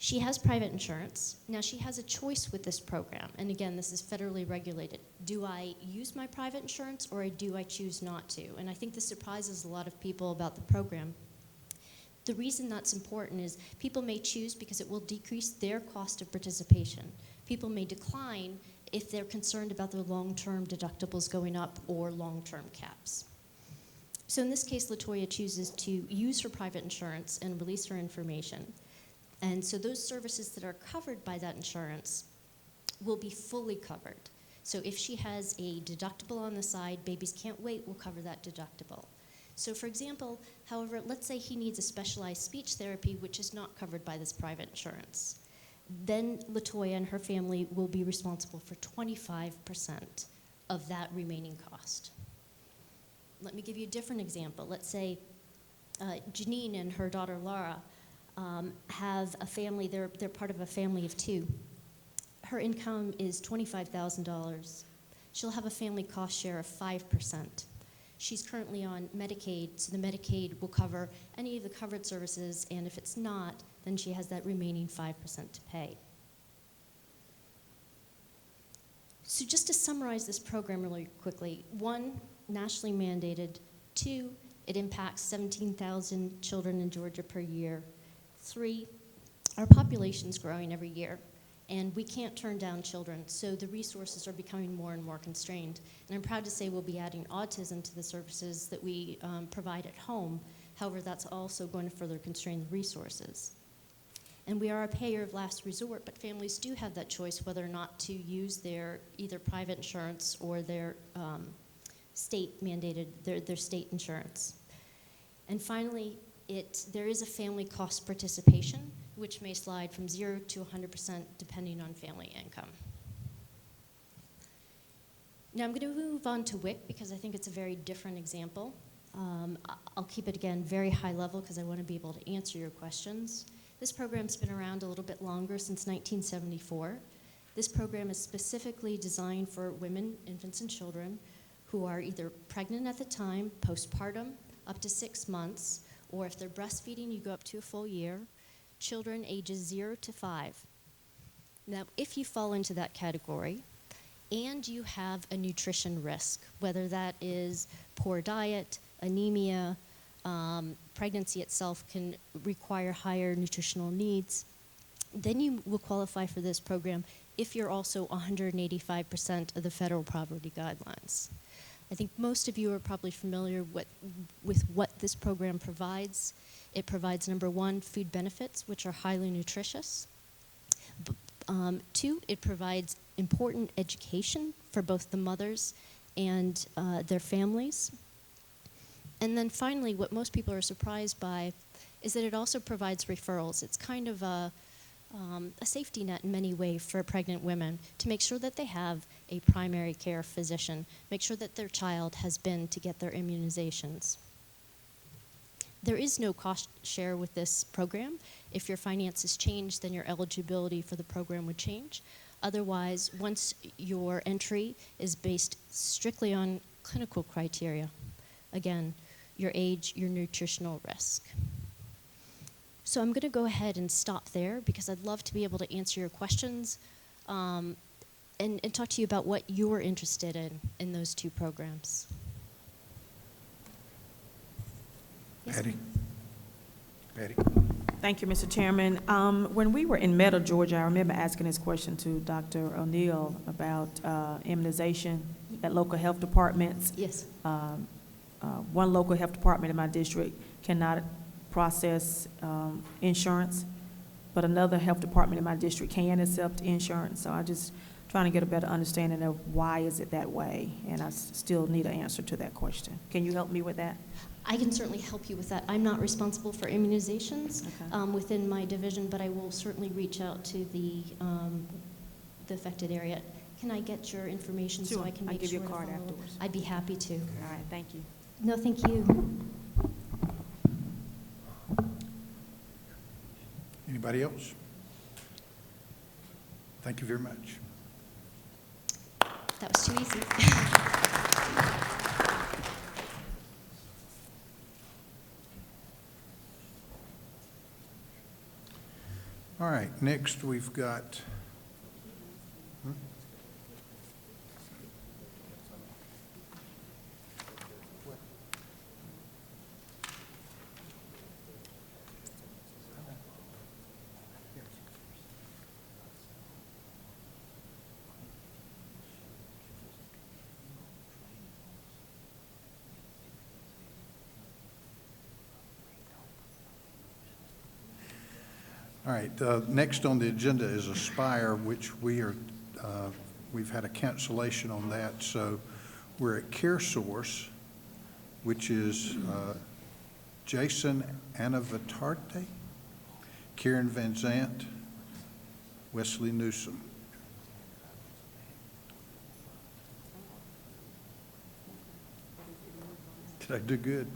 She has private insurance. Now, she has a choice with this program, and again, this is federally regulated. Do I use my private insurance, or do I choose not to? And I think this surprises a lot of people about the program. The reason that's important is people may choose because it will decrease their cost of participation. People may decline if they're concerned about their long-term deductibles going up or long-term caps. So in this case, Latoya chooses to use her private insurance and release her information. And so those services that are covered by that insurance will be fully covered. So if she has a deductible on the side, Babies Can't Wait will cover that deductible. So for example, however, let's say he needs a specialized speech therapy which is not covered by this private insurance. Then Latoya and her family will be responsible for 25% of that remaining cost. Let me give you a different example. Let's say Janine and her daughter Laura have a family, they're part of a family of 2. Her income is $25,000. She'll have a family cost share of 5%. She's currently on Medicaid, so the Medicaid will cover any of the covered services, and if it's not, then she has that remaining 5% to pay. So just to summarize this program really quickly, 1, nationally mandated. 2, it impacts 17,000 children in Georgia per year. 3, our population's growing every year, And we can't turn down children, so the resources are becoming more and more constrained. And I'm proud to say we'll be adding autism to the services that we provide at home. However, that's also going to further constrain the resources. And we are a payer of last resort, but families do have that choice whether or not to use their either private insurance or their state mandated, their state insurance. And finally, there is a family cost participation, which may slide from 0 to 100% depending on family income. Now I'm going to move on to WIC because I think it's a very different example. I'll keep it again very high level because I want to be able to answer your questions. This program's been around a little bit longer, since 1974. This program is specifically designed for women, infants, and children who are either pregnant at the time, postpartum, up to 6 months, or if they're breastfeeding, you go up to a full year, children ages 0 to 5. Now, if you fall into that category and you have a nutrition risk, whether that is poor diet, anemia, pregnancy itself can require higher nutritional needs, then you will qualify for this program if you're also 185% of the federal poverty guidelines. I think most of you are probably familiar with what this program provides. It provides, number one, food benefits, which are highly nutritious. 2, it provides important education for both the mothers and their families. And then finally, what most people are surprised by is that it also provides referrals. It's kind of a safety net in many ways for pregnant women to make sure that they have a primary care physician, make sure that their child has been to get their immunizations. There is no cost share with this program. If your finances change, then your eligibility for the program would change. Otherwise, once your entry is based strictly on clinical criteria, again, your age, your nutritional risk. So I'm going to go ahead and stop there because I'd love to be able to answer your questions and talk to you about what you're interested in those two programs. Yes? Patty? Thank you, Mr. Chairman. When we were in Meadow, Georgia, I remember asking this question to Dr. O'Neill about immunization at local health departments. Yes. One local health department in my district cannot process insurance, but another health department in my district can accept insurance. So I just trying to get a better understanding of why is it that way, and I still need an answer to that question. Can you help me with that? I can certainly help you with that. I'm not responsible for immunizations Okay. within my division, but I will certainly reach out to the affected area. Can I get your information so Sure. I can I'll make give you sure a to card follow? afterwards. I'd be happy to. All right, thank you. No, thank you. Anybody else? Thank you very much. That was too easy. All right, next we've got, all right, next on the agenda is Aspire, which we've had a cancellation on that, so we're at CareSource, which is Jason Anavatarte, Karen Van Zant, Wesley Newsom. Did I do good?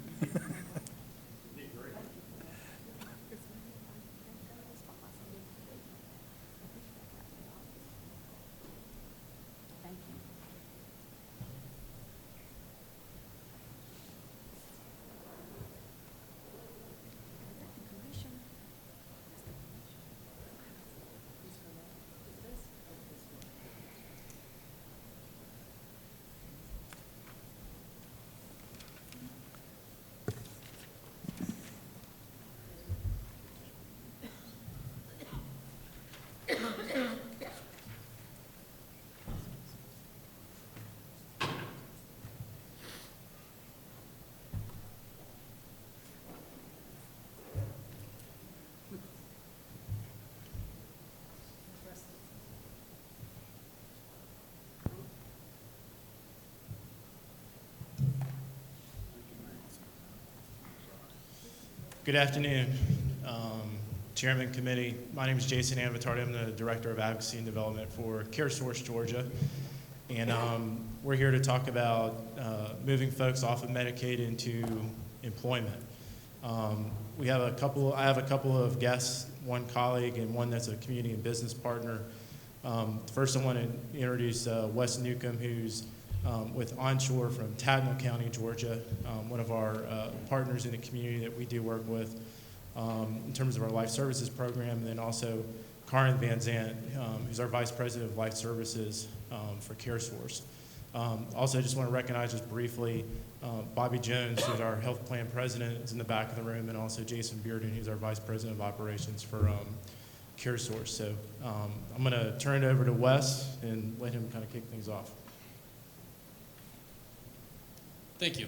Good afternoon, Chairman, Committee. My name is Jason Avatardi. I'm the Director of Advocacy and Development for CareSource Georgia. And we're here to talk about moving folks off of Medicaid into employment. I have a couple of guests, one colleague and one that's a community and business partner. First, I want to introduce Wes Newcomb, who's with Onshore from Tattnall County, Georgia, one of our partners in the community that we do work with in terms of our life services program, and then also Karin Van Zant, who's our Vice President of Life Services for CareSource. Also, I just want to recognize just briefly Bobby Jones, who's our health plan president, is in the back of the room, and also Jason Bearden, who's our Vice President of Operations for CareSource. So I'm going to turn it over to Wes and let him kind of kick things off. Thank you.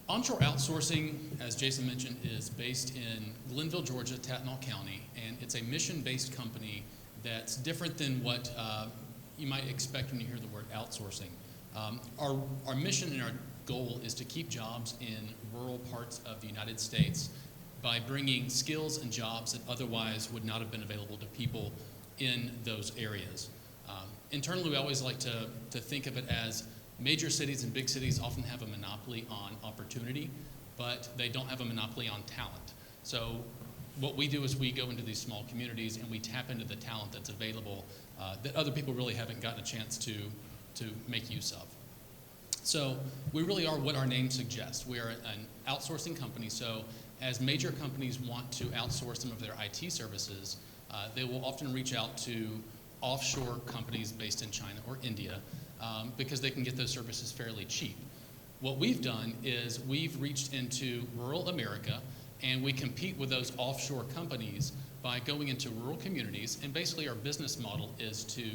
Onshore Outsourcing, as Jason mentioned, is based in Glenville, Georgia, Tattnall County, and it's a mission-based company that's different than what you might expect when you hear the word outsourcing. Our mission and our goal is to keep jobs in rural parts of the United States by bringing skills and jobs that otherwise would not have been available to people in those areas. Internally, we always like to think of it as major cities and big cities often have a monopoly on opportunity, but they don't have a monopoly on talent. So what we do is we go into these small communities and we tap into the talent that's available that other people really haven't gotten a chance to make use of. So we really are what our name suggests. We are an outsourcing company, so as major companies want to outsource some of their IT services, they will often reach out to offshore companies based in China or India because they can get those services fairly cheap. What we've done is we've reached into rural America and we compete with those offshore companies by going into rural communities, and basically our business model is to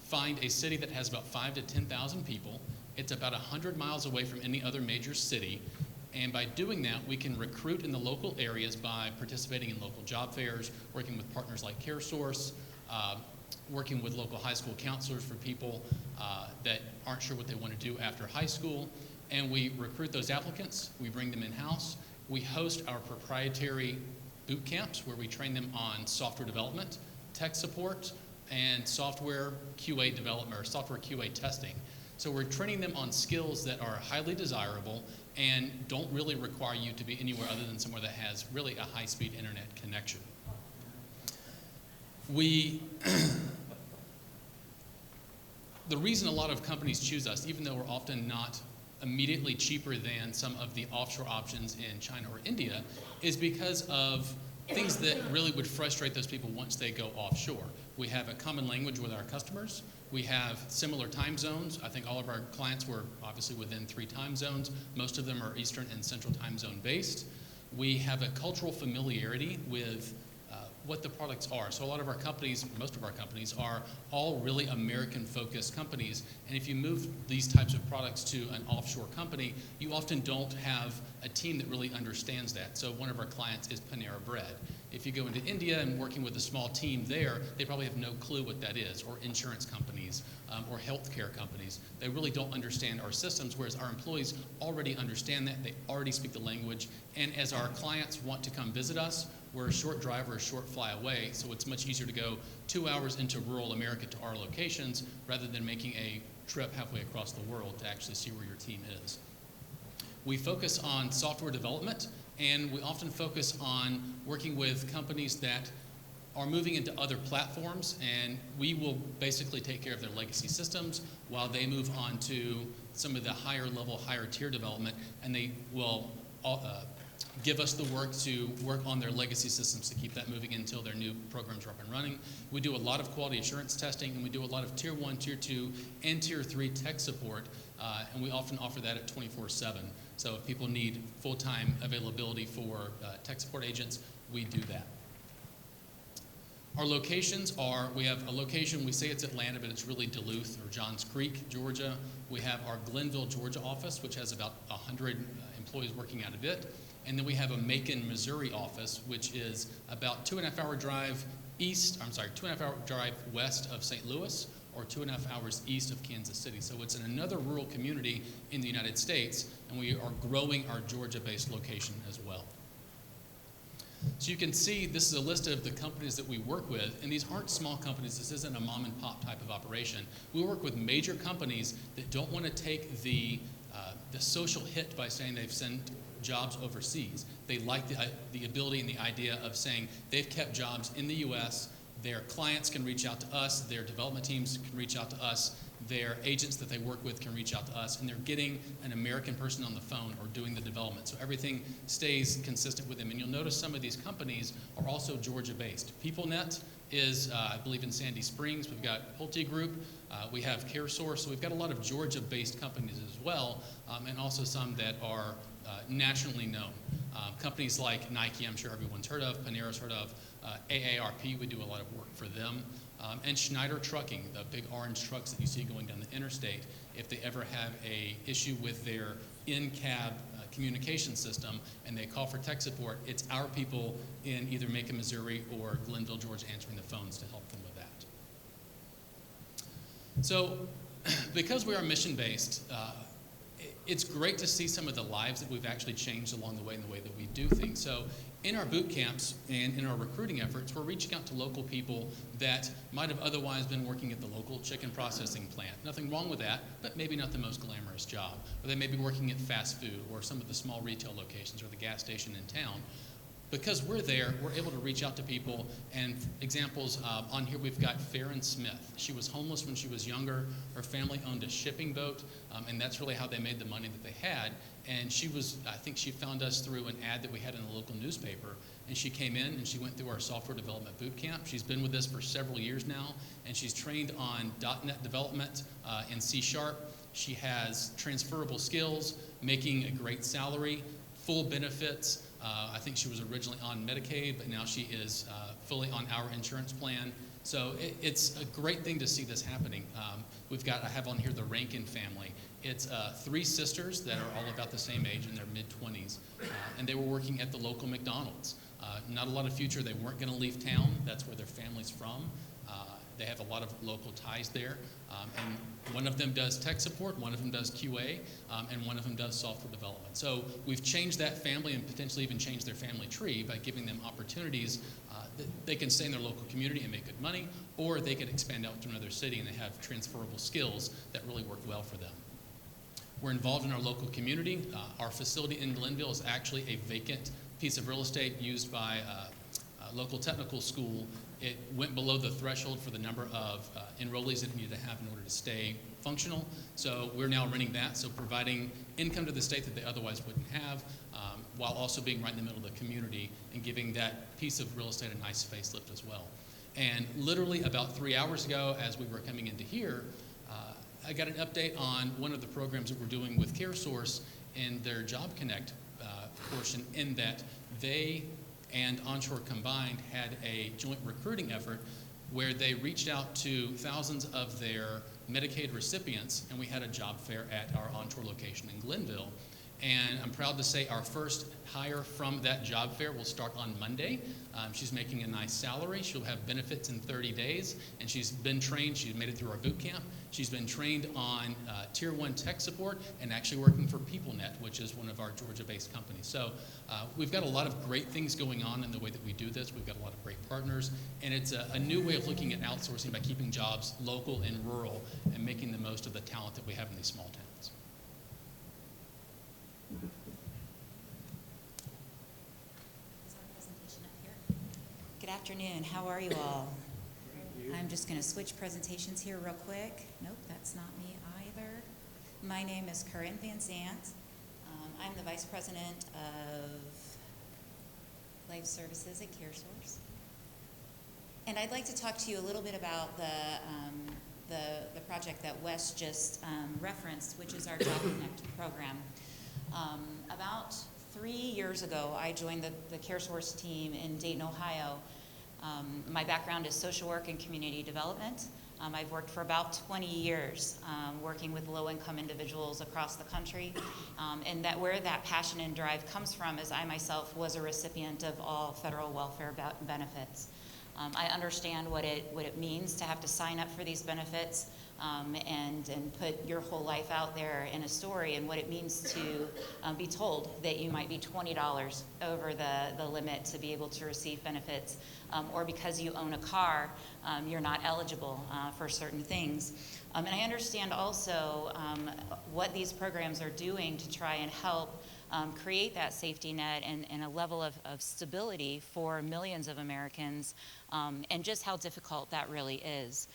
find a city that has about 5,000 to 10,000 people. It's about 100 miles away from any other major city, and by doing that we can recruit in the local areas by participating in local job fairs, working with partners like CareSource, working with local high school counselors for people that aren't sure what they want to do after high school, and we recruit those applicants, we bring them in-house, we host our proprietary boot camps where we train them on software development, tech support, and software QA development or software QA testing. So we're training them on skills that are highly desirable and don't really require you to be anywhere other than somewhere that has really a high-speed internet connection. The reason a lot of companies choose us, even though we're often not immediately cheaper than some of the offshore options in China or India, is because of things that really would frustrate those people once they go offshore. We have a common language with our customers. We have similar time zones. I think all of our clients were obviously within 3 time zones. Most of them are Eastern and Central time zone based. We have a cultural familiarity with what the products are. So a lot of our companies, most of our companies, are all really American-focused companies. And if you move these types of products to an offshore company, you often don't have a team that really understands that. So one of our clients is Panera Bread. If you go into India and working with a small team there, they probably have no clue what that is, or insurance companies, or healthcare companies. They really don't understand our systems, whereas our employees already understand that, they already speak the language, and as our clients want to come visit us, we're a short drive or a short fly away, so it's much easier to go 2 hours into rural America to our locations rather than making a trip halfway across the world to actually see where your team is. We focus on software development, and we often focus on working with companies that are moving into other platforms, and we will basically take care of their legacy systems while they move on to some of the higher level, higher tier development, and they will give us the work to work on their legacy systems to keep that moving until their new programs are up and running. We do a lot of quality assurance testing, and we do a lot of Tier 1, Tier 2, and Tier 3 tech support, and we often offer that at 24/7. So if people need full-time availability for tech support agents, we do that. Our locations are, we have a location, we say it's Atlanta, but it's really Duluth or Johns Creek, Georgia. We have our Glenville, Georgia office, which has about 100 employees working out of it. And then we have a Macon, Missouri office, which is about 2.5 hour drive west of St. Louis, or 2.5 hours east of Kansas City. So it's in another rural community in the United States, and we are growing our Georgia-based location as well. So you can see this is a list of the companies that we work with, and these aren't small companies. This isn't a mom and pop type of operation. We work with major companies that don't want to take the social hit by saying they've sent jobs overseas. They like the ability and the idea of saying they've kept jobs in the U.S., their clients can reach out to us, their development teams can reach out to us, their agents that they work with can reach out to us, and they're getting an American person on the phone or doing the development. So everything stays consistent with them. And you'll notice some of these companies are also Georgia-based. PeopleNet is, I believe, in Sandy Springs. We've got Pulte Group. We have CareSource. So we've got a lot of Georgia-based companies as well, and also some that are nationally known. Companies like Nike, I'm sure everyone's heard of, Panera's heard of, AARP, we do a lot of work for them, and Schneider Trucking, the big orange trucks that you see going down the interstate. If they ever have a issue with their in-cab communication system and they call for tech support, it's our people in either Macon, Missouri or Glenville, Georgia answering the phones to help them with that. So because we are mission-based, it's great to see some of the lives that we've actually changed along the way in the way that we do things. So in our boot camps and in our recruiting efforts, we're reaching out to local people that might have otherwise been working at the local chicken processing plant. Nothing wrong with that, but maybe not the most glamorous job. Or they may be working at fast food or some of the small retail locations or the gas station in town. Because we're there, we're able to reach out to people, and examples on here we've got Farron Smith. She was homeless when she was younger. Her family owned a shipping boat, and that's really how they made the money that they had. And she was, I think she found us through an ad that we had in the local newspaper, and she came in and she went through our software development boot camp. She's been with us for several years now, and she's trained on .NET development and C#. She has transferable skills, making a great salary, full benefits. I think she was originally on Medicaid, but now she is fully on our insurance plan. So it's a great thing to see this happening. I have on here the Rankin family. It's 3 sisters that are all about the same age, in their mid-20s, and they were working at the local McDonald's. Not a lot of future. They weren't going to leave town. That's where their family's from. They have a lot of local ties there. And one of them does tech support, one of them does QA, and one of them does software development. So we've changed that family and potentially even changed their family tree by giving them opportunities that they can stay in their local community and make good money, or they can expand out to another city and they have transferable skills that really work well for them. We're involved in our local community. Our facility in Glenville is actually a vacant piece of real estate used by a local technical school. It went below the threshold for the number of enrollees that it needed to have in order to stay functional. So we're now renting that, so providing income to the state that they otherwise wouldn't have, while also being right in the middle of the community and giving that piece of real estate a nice facelift as well. And literally about 3 hours ago, as we were coming into here, I got an update on one of the programs that we're doing with CareSource in their Job Connect portion, in that they and Onshore combined had a joint recruiting effort where they reached out to thousands of their Medicaid recipients, and we had a job fair at our Onshore location in Glenville. And I'm proud to say our first hire from that job fair will start on Monday. She's making a nice salary. She'll have benefits in 30 days. And she's been trained. She's made it through our boot camp. She's been trained on Tier 1 tech support and actually working for PeopleNet, which is one of our Georgia-based companies. So we've got a lot of great things going on in the way that we do this. We've got a lot of great partners. And it's a new way of looking at outsourcing by keeping jobs local and rural and making the most of the talent that we have in these small towns. Good afternoon. How are you all? I'm just going to switch presentations here real quick. Nope, that's not me either. My name is Corinne Van Zant. I'm the Vice President of Life Services at CareSource. And I'd like to talk to you a little bit about the project that Wes just referenced, which is our Job Connect program. About 3 years ago, I joined the CareSource team in Dayton, Ohio. My background is social work and community development. I've worked for about 20 years working with low-income individuals across the country. And where that passion and drive comes from is I myself was a recipient of all federal welfare benefits. I understand what it means to have to sign up for these benefits and put your whole life out there in a story, and what it means to be told that you might be $20 over the limit to be able to receive benefits, or because you own a car, you're not eligible for certain things. And I understand also what these programs are doing to try and help create that safety net and a level of stability for millions of Americans, and just how difficult that really is.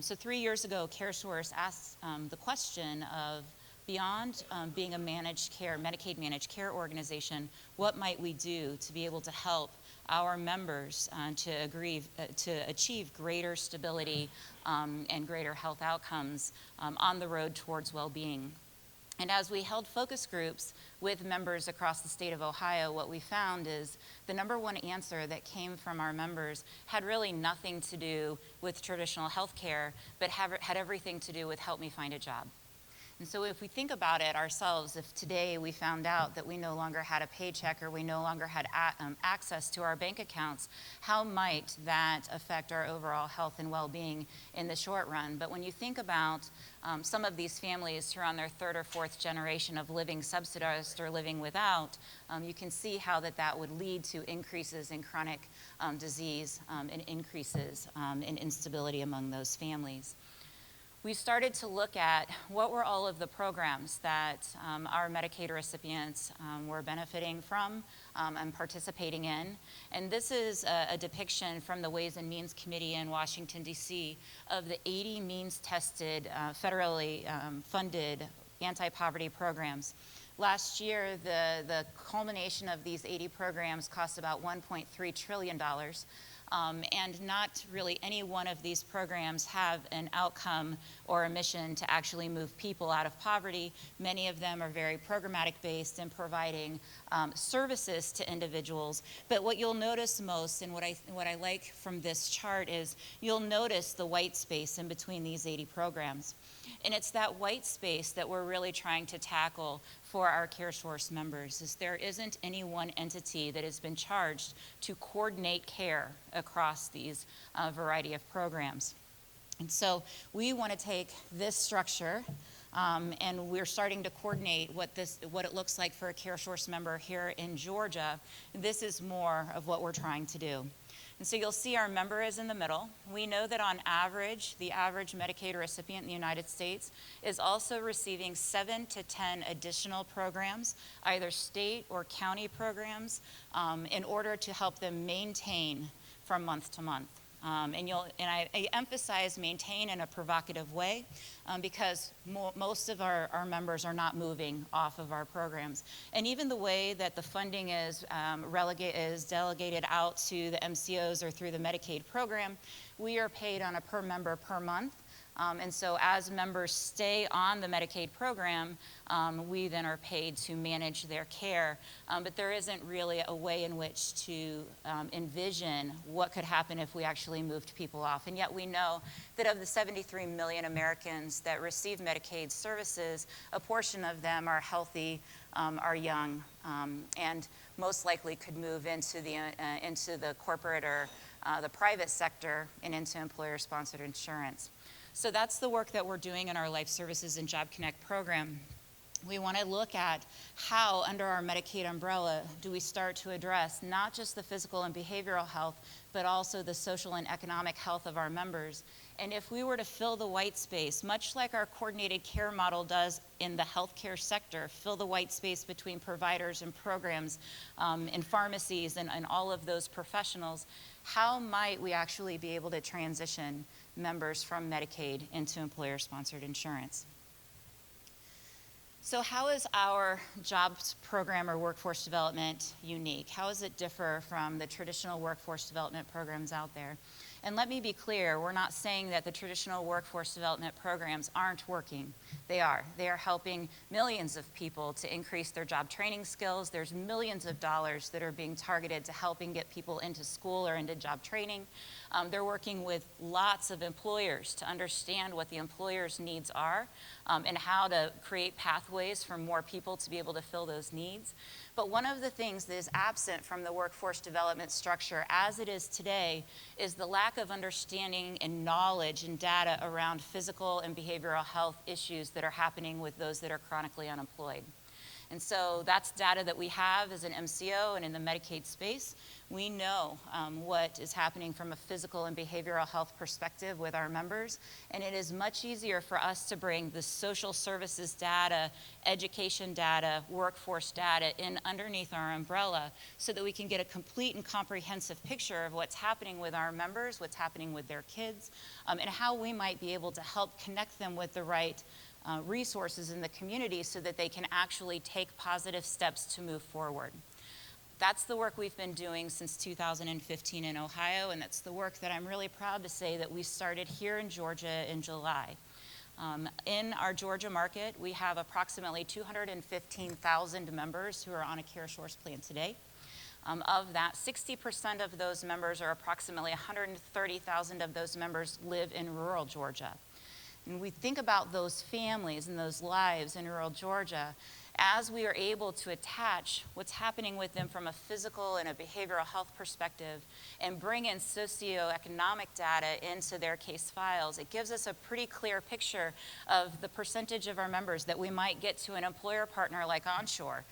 So 3 years ago, CareSource asked the question of, beyond being a managed care, Medicaid managed care organization, what might we do to be able to help our members to achieve greater stability and greater health outcomes on the road towards well-being. And as we held focus groups with members across the state of Ohio, what we found is the number one answer that came from our members had really nothing to do with traditional health care, but had everything to do with help me find a job. And so if we think about it ourselves, if today we found out that we no longer had a paycheck or we no longer had access to our bank accounts, how might that affect our overall health and well-being in the short run? But when you think about some of these families who are on their third or fourth generation of living subsidized or living without, you can see how that would lead to increases in chronic disease and increases in instability among those families. We started to look at what were all of the programs that our Medicaid recipients were benefiting from and participating in. And this is a depiction from the Ways and Means Committee in Washington, D.C. of the 80 means-tested, federally funded anti-poverty programs. Last year, the culmination of these 80 programs cost about $1.3 trillion. And not really any one of these programs have an outcome or a mission to actually move people out of poverty. Many of them are very programmatic based in providing services to individuals. But what you'll notice most, and what I like from this chart, is you'll notice the white space in between these 80 programs. And it's that white space that we're really trying to tackle for our CareSource members, is there isn't any one entity that has been charged to coordinate care across these variety of programs. And so we want to take this structure and we're starting to coordinate what it looks like for a CareSource member here in Georgia. This is more of what we're trying to do. And so you'll see our member is in the middle. We know that on average, the average Medicaid recipient in the United States is also receiving 7 to 10 additional programs, either state or county programs, in order to help them maintain from month to month. And I emphasize maintain in a provocative way because most of our members are not moving off of our programs. And even the way that the funding is delegated out to the MCOs or through the Medicaid program, we are paid on a per member per month. And so as members stay on the Medicaid program, we then are paid to manage their care. But there isn't really a way in which to envision what could happen if we actually moved people off. And yet we know that of the 73 million Americans that receive Medicaid services, a portion of them are healthy, are young, and most likely could move into the corporate or the private sector and into employer-sponsored insurance. So that's the work that we're doing in our Life Services and Job Connect program. We want to look at how, under our Medicaid umbrella, do we start to address not just the physical and behavioral health, but also the social and economic health of our members. And if we were to fill the white space, much like our coordinated care model does in the healthcare sector, fill the white space between providers and programs and pharmacies and all of those professionals, how might we actually be able to transition members from Medicaid into employer-sponsored insurance? So how is our jobs program or workforce development unique? How does it differ from the traditional workforce development programs out there? And let me be clear, we're not saying that the traditional workforce development programs aren't working. They are. They are helping millions of people to increase their job training skills. There's millions of dollars that are being targeted to helping get people into school or into job training. They're working with lots of employers to understand what the employer's needs are and how to create pathways for more people to be able to fill those needs. But one of the things that is absent from the workforce development structure as it is today is the lack of understanding and knowledge and data around physical and behavioral health issues that are happening with those that are chronically unemployed. And so that's data that we have as an MCO and in the Medicaid space. We know what is happening from a physical and behavioral health perspective with our members, and it is much easier for us to bring the social services data, education data, workforce data in underneath our umbrella so that we can get a complete and comprehensive picture of what's happening with our members, what's happening with their kids, and how we might be able to help connect them with the right resources in the community so that they can actually take positive steps to move forward. That's the work we've been doing since 2015 in Ohio, and that's the work that I'm really proud to say that we started here in Georgia in July. In our Georgia market, we have approximately 215,000 members who are on a CareSource plan today. Of that, 60% of those members, or approximately 130,000 of those members, live in rural Georgia. And we think about those families and those lives in rural Georgia, as we are able to attach what's happening with them from a physical and a behavioral health perspective and bring in socioeconomic data into their case files, it gives us a pretty clear picture of the percentage of our members that we might get to an employer partner like Onshore.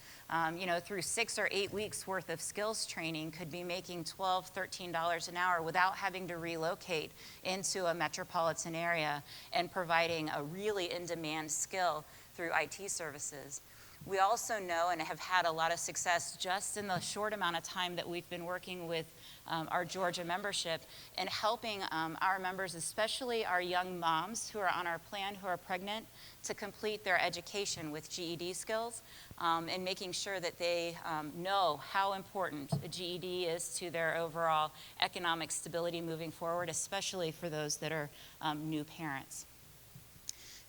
Through 6 or 8 weeks worth of skills training, could be making $12, $13 an hour without having to relocate into a metropolitan area and providing a really in-demand skill through IT services. We also know and have had a lot of success just in the short amount of time that we've been working with our Georgia membership in helping our members, especially our young moms who are on our plan who are pregnant, to complete their education with GED skills and making sure that they know how important a GED is to their overall economic stability moving forward, especially for those that are new parents.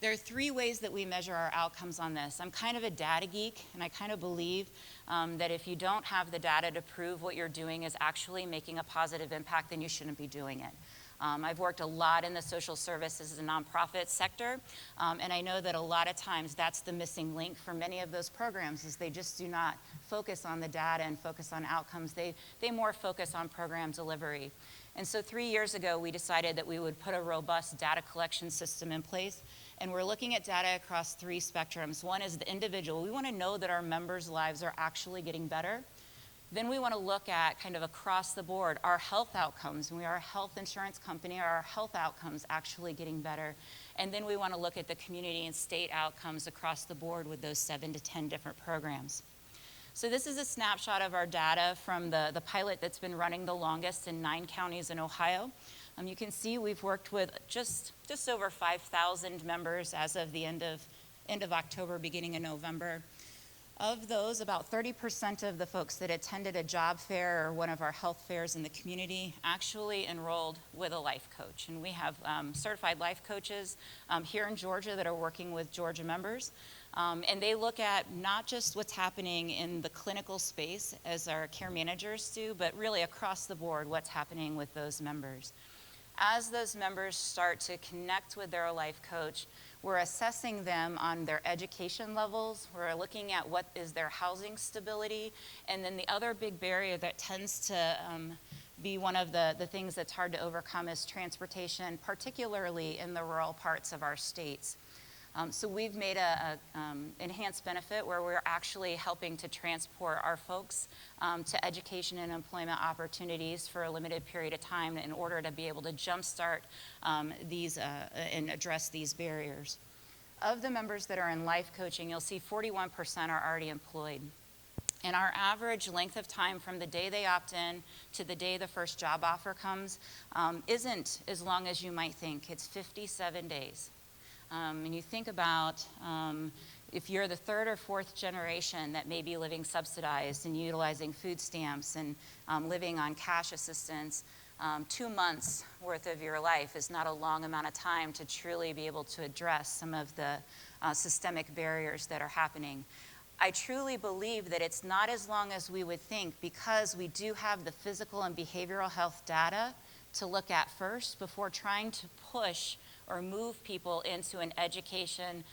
There are 3 ways that we measure our outcomes on this. I'm kind of a data geek, and I kind of believe that if you don't have the data to prove what you're doing is actually making a positive impact, then you shouldn't be doing it. I've worked a lot in the social services and nonprofit sector, and I know that a lot of times that's the missing link for many of those programs is they just do not focus on the data and focus on outcomes. They more focus on program delivery. And so 3 years ago, we decided that we would put a robust data collection system in place. And we're looking at data across 3 spectrums. One is the individual. We want to know that our members' lives are actually getting better. Then we want to look at kind of across the board our health outcomes. We are a health insurance company. Are our health outcomes actually getting better? And then we want to look at the community and state outcomes across the board with those 7 to 10 different programs. So this is a snapshot of our data from the pilot that's been running the longest in 9 counties in Ohio. You can see we've worked with just over 5,000 members as of the end of October, beginning of November. Of those, about 30% of the folks that attended a job fair or one of our health fairs in the community actually enrolled with a life coach. And we have certified life coaches here in Georgia that are working with Georgia members. And they look at not just what's happening in the clinical space as our care managers do, but really across the board what's happening with those members. As those members start to connect with their life coach, we're assessing them on their education levels. We're looking at what is their housing stability. And then the other big barrier that tends to be one of the things that's hard to overcome is transportation, particularly in the rural parts of our states. So we've made a enhanced benefit where we're actually helping to transport our folks to education and employment opportunities for a limited period of time in order to be able to jumpstart these and address these barriers. Of the members that are in life coaching, you'll see 41% are already employed. And our average length of time from the day they opt in to the day the first job offer comes isn't as long as you might think. It's 57 days. And you think about if you're the 3rd or 4th generation that may be living subsidized and utilizing food stamps and living on cash assistance, 2 months worth of your life is not a long amount of time to truly be able to address some of the systemic barriers that are happening. I truly believe that it's not as long as we would think because we do have the physical and behavioral health data to look at first before trying to push or move people into an education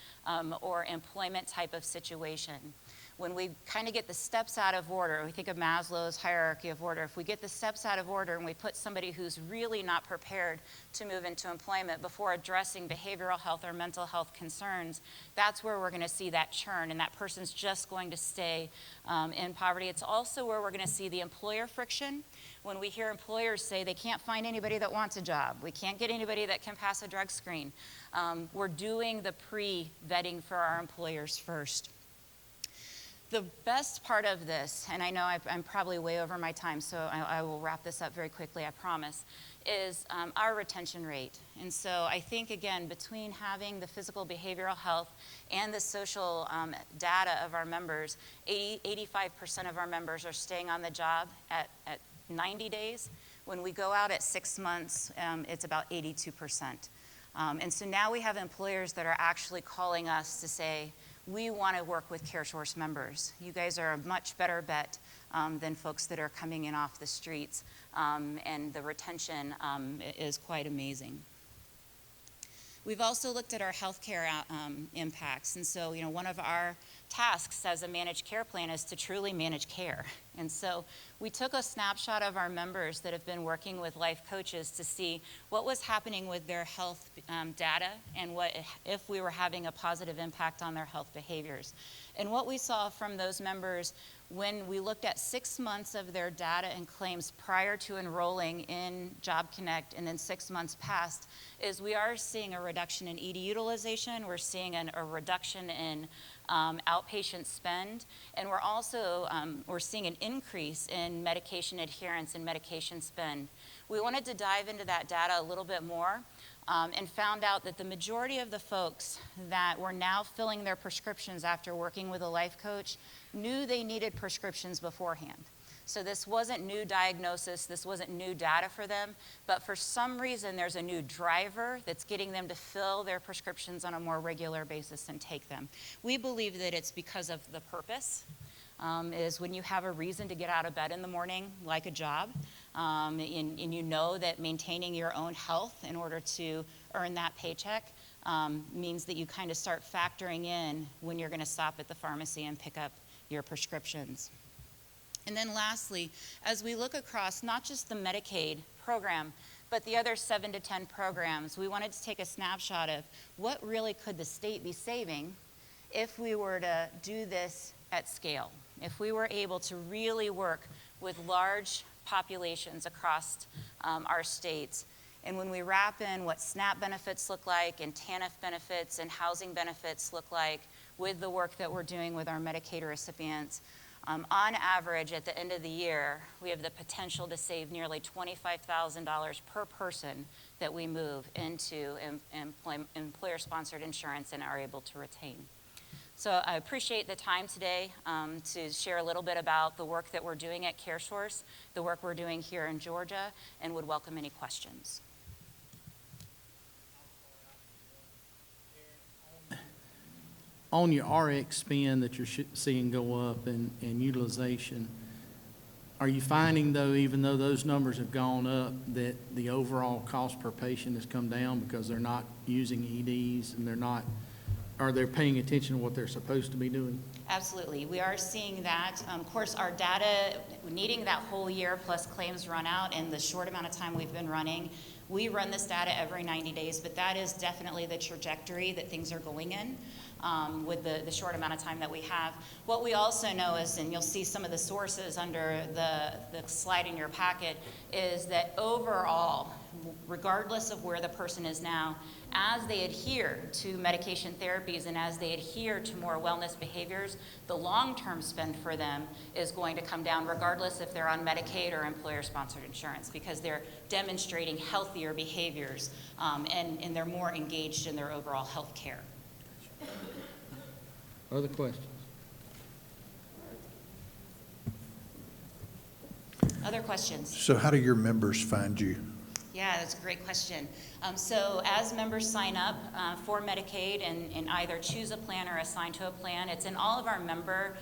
or employment type of situation. when we kind of get the steps out of order, we think of Maslow's hierarchy of order, if we get the steps out of order and we put somebody who's really not prepared to move into employment before addressing behavioral health or mental health concerns, that's where we're going to see that churn, and that person's just going to stay in poverty. It's also where we're going to see the employer friction. When we hear employers say they can't find anybody that wants a job, we can't get anybody that can pass a drug screen, we're doing the pre-vetting for our employers first. The best part of this, and I know I'm probably way over my time, so I will wrap this up very quickly, I promise, is our retention rate. And so I think, again, between having the physical behavioral health and the social data of our members, 85% of our members are staying on the job at 90 days. When we go out at 6 months, it's about 82%. And so now we have employers that are actually calling us to say, we want to work with CareSource members. You guys are a much better bet than folks that are coming in off the streets, and the retention is quite amazing. We've also looked at our healthcare impacts, and so one of our tasks as a managed care plan is to truly manage care. And so we took a snapshot of our members that have been working with life coaches to see what was happening with their health data and what if we were having a positive impact on their health behaviors. And what we saw from those members when we looked at 6 months of their data and claims prior to enrolling in Job Connect and then 6 months past is we are seeing a reduction in ED utilization, we're seeing a reduction in outpatient spend, and we're also we're seeing an increase in medication adherence and medication spend. We wanted to dive into that data a little bit more and found out that the majority of the folks that were now filling their prescriptions after working with a life coach knew they needed prescriptions beforehand. So this wasn't new diagnosis, this wasn't new data for them, but for some reason there's a new driver that's getting them to fill their prescriptions on a more regular basis and take them. We believe that it's because of the purpose, is when you have a reason to get out of bed in the morning, like a job, and you know that maintaining your own health in order to earn that paycheck means that you kind of start factoring in when you're going to stop at the pharmacy and pick up your prescriptions. And then lastly, as we look across not just the Medicaid program, but the other 7 to 10 programs, we wanted to take a snapshot of what really could the state be saving if we were to do this at scale, if we were able to really work with large populations across our states. And when we wrap in what SNAP benefits look like and TANF benefits and housing benefits look like with the work that we're doing with our Medicaid recipients, on average, at the end of the year, we have the potential to save nearly $25,000 per person that we move into employer-sponsored insurance and are able to retain. So I appreciate the time today to share a little bit about the work that we're doing at CareSource, the work we're doing here in Georgia, and would welcome any questions. On your RX spend that you're seeing go up and utilization, are you finding though, even though those numbers have gone up, that the overall cost per patient has come down because they're not using EDs and are they paying attention to what they're supposed to be doing? Absolutely. We are seeing that. Of course, our data, needing that whole year plus claims run out in the short amount of time we've been running, we run this data every 90 days, but that is definitely the trajectory that things are going in with the short amount of time that we have. What we also know is, and you'll see some of the sources under the slide in your packet, is that overall, regardless of where the person is now, as they adhere to medication therapies and as they adhere to more wellness behaviors, the long-term spend for them is going to come down regardless if they're on Medicaid or employer-sponsored insurance, because they're demonstrating healthier behaviors and they're more engaged in their overall health care. Other questions? Other questions? So how do your members find you? Yeah, that's a great question. So as members sign up for Medicaid and either choose a plan or assign to a plan, it's in all of our member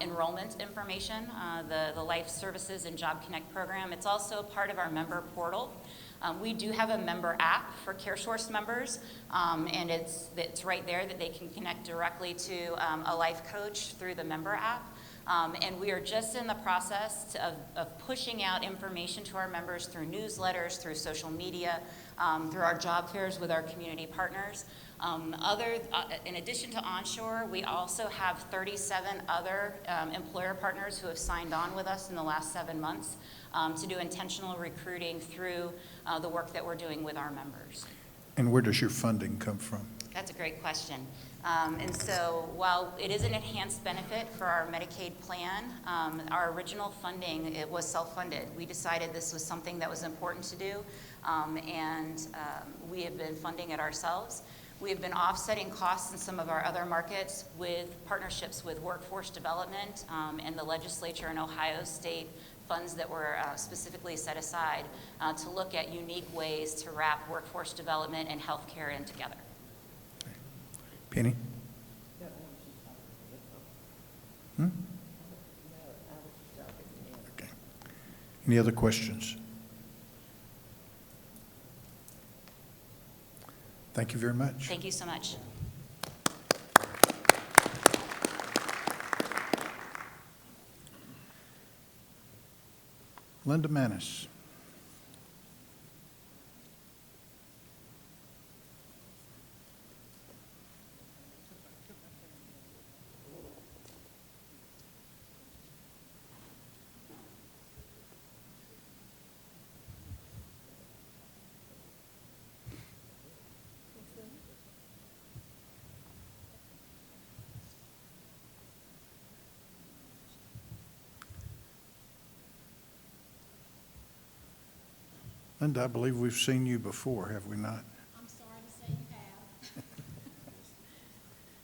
enrollment information, the Life Services and Job Connect program. It's also part of our member portal. We do have a member app for CareSource members, and it's right there that they can connect directly to a life coach through the member app. And we are just in the process of pushing out information to our members through newsletters, through social media, through our job fairs with our community partners. In addition to onshore, we also have 37 other employer partners who have signed on with us in the last 7 months to do intentional recruiting through the work that we're doing with our members. And where does your funding come from? That's a great question. And so while it is an enhanced benefit for our Medicaid plan, our original funding, it was self-funded. We decided this was something that was important to do, and we have been funding it ourselves. We have been offsetting costs in some of our other markets with partnerships with workforce development and the legislature in Ohio State funds that were specifically set aside to look at unique ways to wrap workforce development and healthcare in together. Penny? Okay. Any other questions? Thank you very much. Thank you so much. Linda Manis. Linda, I believe we've seen you before, have we not? I'm sorry to say you have.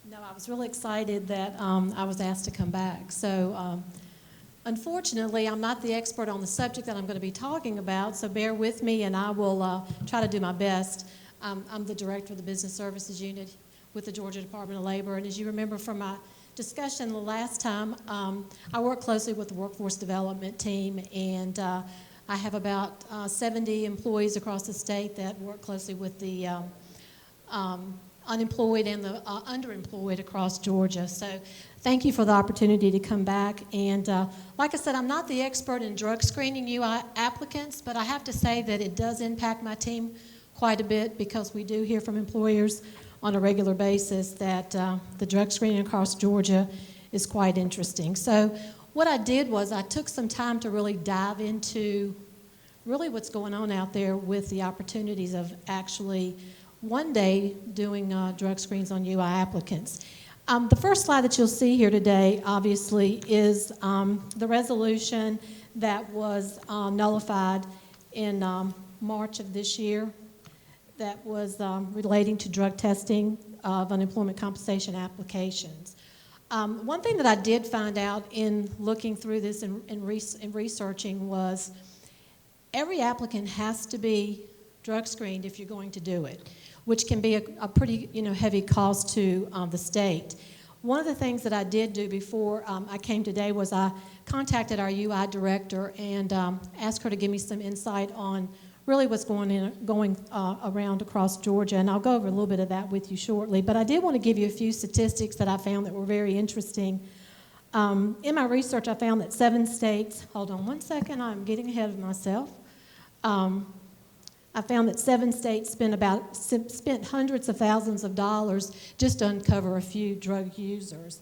No, I was really excited that I was asked to come back. So unfortunately, I'm not the expert on the subject that I'm going to be talking about, so bear with me and I will try to do my best. I'm the director of the Business Services Unit with the Georgia Department of Labor, and as you remember from my discussion the last time, I work closely with the workforce development team, and I have about 70 employees across the state that work closely with the unemployed and the underemployed across Georgia. So thank you for the opportunity to come back. And like I said, I'm not the expert in drug screening UI applicants, but I have to say that it does impact my team quite a bit because we do hear from employers on a regular basis that the drug screening across Georgia is quite interesting. So what I did was I took some time to really dive into really what's going on out there with the opportunities of actually one day doing drug screens on UI applicants. The first slide that you'll see here today, obviously, is the resolution that was nullified in March of this year that was relating to drug testing of unemployment compensation applications. One thing that I did find out in looking through this and researching was every applicant has to be drug screened if you're going to do it, which can be a pretty heavy cost to the state. One of the things that I did do before I came today was I contacted our UI director and asked her to give me some insight on really what's going around across Georgia, and I'll go over a little bit of that with you shortly. But I did want to give you a few statistics that I found that were very interesting. In my research, I found that 7 states, hold on one second, I'm getting ahead of myself. I found that 7 states spent hundreds of thousands of dollars just to uncover a few drug users.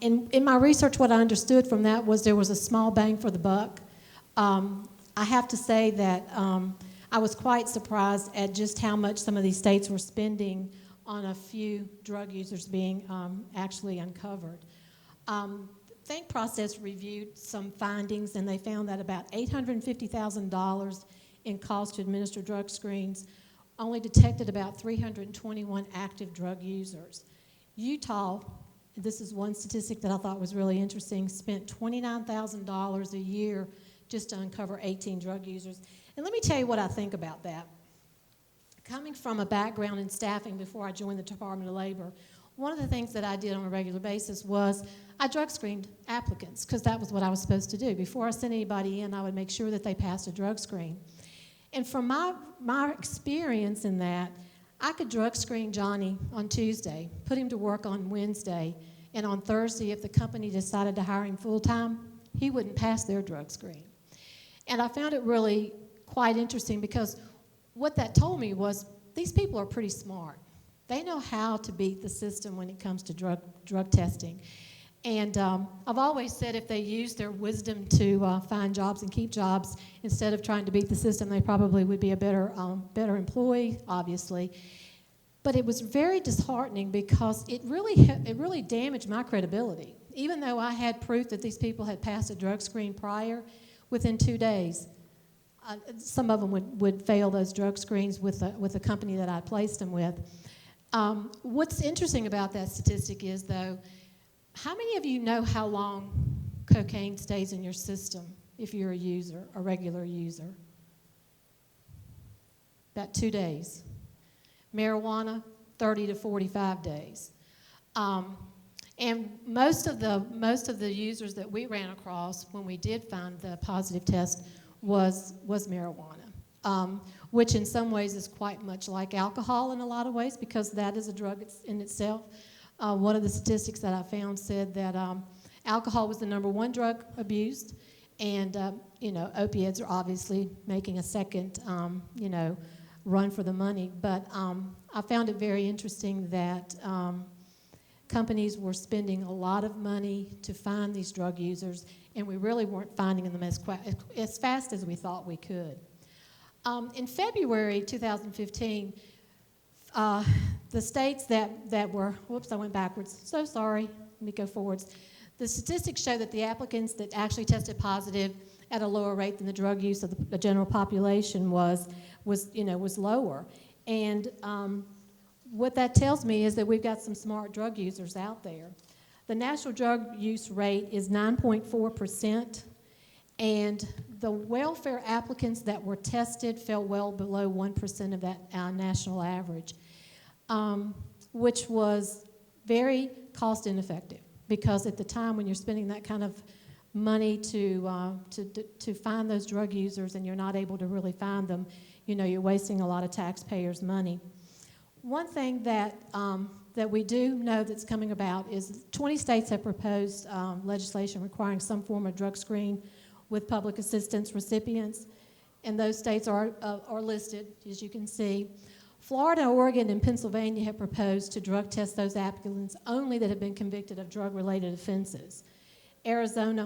In my research, what I understood from that was there was a small bang for the buck. I have to say that I was quite surprised at just how much some of these states were spending on a few drug users being actually uncovered. Think Process reviewed some findings, and they found that about $850,000 in cost to administer drug screens only detected about 321 active drug users. Utah, this is one statistic that I thought was really interesting, spent $29,000 a year just to uncover 18 drug users. And let me tell you what I think about that. Coming from a background in staffing before I joined the Department of Labor, one of the things that I did on a regular basis was I drug screened applicants because that was what I was supposed to do. Before I sent anybody in, I would make sure that they passed a drug screen. And from my experience in that, I could drug screen Johnny on Tuesday, put him to work on Wednesday, and on Thursday, if the company decided to hire him full-time, he wouldn't pass their drug screen. And I found it really quite interesting because what that told me was these people are pretty smart. They know how to beat the system when it comes to drug testing. And I've always said if they use their wisdom to find jobs and keep jobs instead of trying to beat the system, they probably would be a better employee, obviously. But it was very disheartening because it really damaged my credibility. Even though I had proof that these people had passed a drug screen prior, within 2 days, some of them would fail those drug screens with the company that I placed them with. What's interesting about that statistic is, though, how many of you know how long cocaine stays in your system if you're a user, a regular user? About 2 days. Marijuana, 30 to 45 days. And most of the users that we ran across when we did find the positive test was marijuana, which in some ways is quite much like alcohol in a lot of ways because that is a drug in itself. One of the statistics that I found said that alcohol was the #1 drug abused, and opiates are obviously making a second, run for the money. But I found it very interesting that companies were spending a lot of money to find these drug users, and we really weren't finding them as fast as we thought we could. In February 2015, the states that were, whoops, I went backwards, so sorry, let me go forwards. The statistics show that the applicants that actually tested positive at a lower rate than the drug use of the general population was lower. And what that tells me is that we've got some smart drug users out there. The national drug use rate is 9.4%, and the welfare applicants that were tested fell well below 1% of that national average, which was very cost ineffective because at the time when you're spending that kind of money to find those drug users and you're not able to really find them, you're wasting a lot of taxpayers' money. One thing that we do know that's coming about is 20 states have proposed legislation requiring some form of drug screen with public assistance recipients, and those states are listed, as you can see. Florida, Oregon, and Pennsylvania have proposed to drug test those applicants only that have been convicted of drug-related offenses. Arizona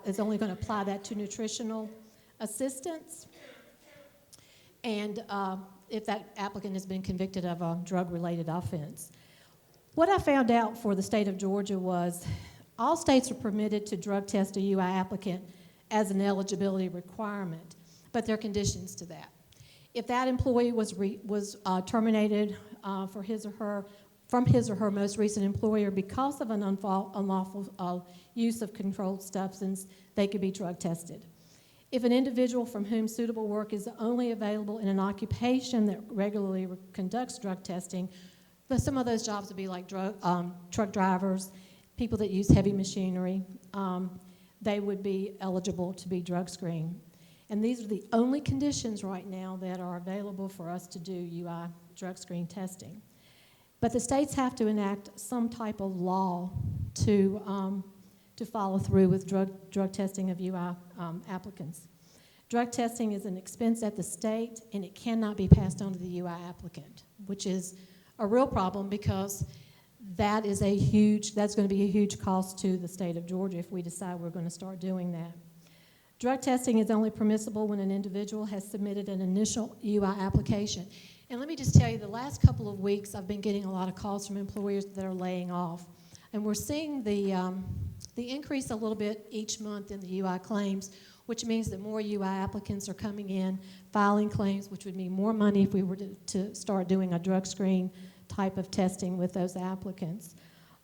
is only going to apply that to nutritional assistance, and if that applicant has been convicted of a drug-related offense. What I found out for the state of Georgia was all states are permitted to drug test a UI applicant as an eligibility requirement, but there are conditions to that. If that employee was terminated from his or her most recent employer because of an unlawful use of controlled substance, they could be drug tested. If an individual from whom suitable work is only available in an occupation that regularly conducts drug testing, but some of those jobs would be like truck drivers, people that use heavy machinery, they would be eligible to be drug screened. And these are the only conditions right now that are available for us to do UI drug screen testing. But the states have to enact some type of law to follow through with drug testing of UI applicants. Drug testing is an expense at the state, and it cannot be passed on to the UI applicant, which is a real problem because that's going to be a huge cost to the state of Georgia if we decide we're going to start doing that. Drug testing is only permissible when an individual has submitted an initial UI application. And let me just tell you, the last couple of weeks I've been getting a lot of calls from employers that are laying off. And we're seeing the increase a little bit each month in the UI claims, which means that more UI applicants are coming in, filing claims, which would mean more money if we were to start doing a drug screen type of testing with those applicants.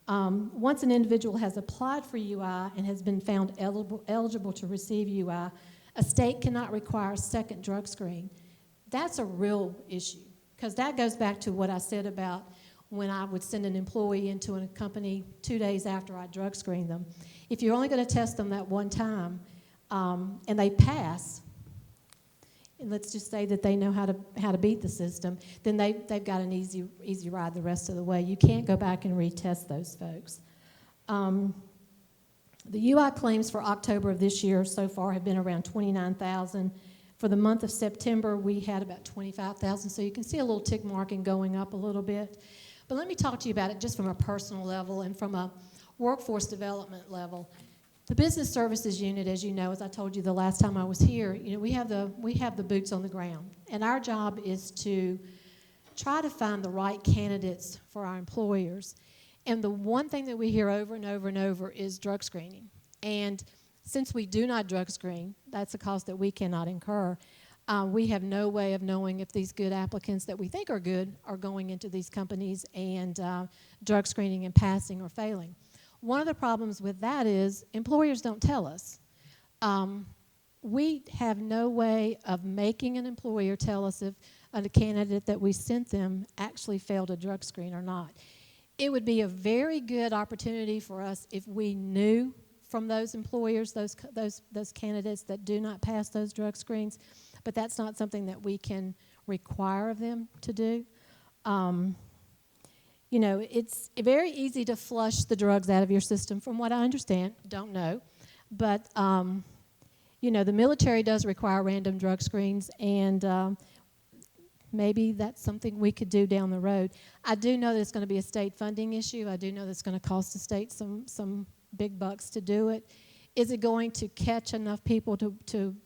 Once an individual has applied for UI and has been found eligible to receive UI, a state cannot require a second drug screen. That's a real issue because that goes back to what I said about when I would send an employee into a company 2 days after I drug screen them. If you're only going to test them that one time and they pass, and let's just say that they know how to beat the system, then they've got an easy ride the rest of the way. You can't go back and retest those folks. The UI claims for October of this year so far have been around 29,000. For the month of September, we had about 25,000, so you can see a little tick marking going up a little bit. But let me talk to you about it just from a personal level and from a workforce development level. The business services unit, as you know, as I told you the last time I was here, we have the boots on the ground, and our job is to try to find the right candidates for our employers. And the one thing that we hear over and over and over is drug screening. And since we do not drug screen, that's a cost that we cannot incur. We have no way of knowing if these good applicants that we think are good are going into these companies and drug screening and passing or failing. One of the problems with that is employers don't tell us. We have no way of making an employer tell us if a candidate that we sent them actually failed a drug screen or not. It would be a very good opportunity for us if we knew from those employers, those candidates that do not pass those drug screens, but that's not something that we can require of them to do. It's very easy to flush the drugs out of your system, from what I understand, don't know. But, the military does require random drug screens, and maybe that's something we could do down the road. I do know that it's going to be a state funding issue. I do know that it's going to cost the state some big bucks to do it. Is it going to catch enough people to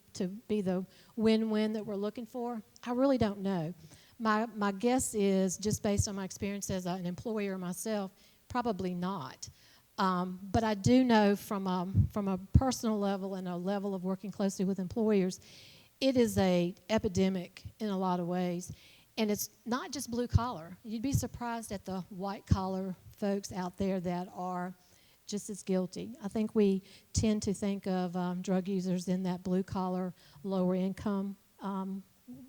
be the win-win that we're looking for? I really don't know. My guess is, just based on my experience as an employer myself, probably not. But I do know from a personal level and a level of working closely with employers, it is an epidemic in a lot of ways. And it's not just blue collar. You'd be surprised at the white collar folks out there that are just as guilty. I think we tend to think of drug users in that blue collar, lower income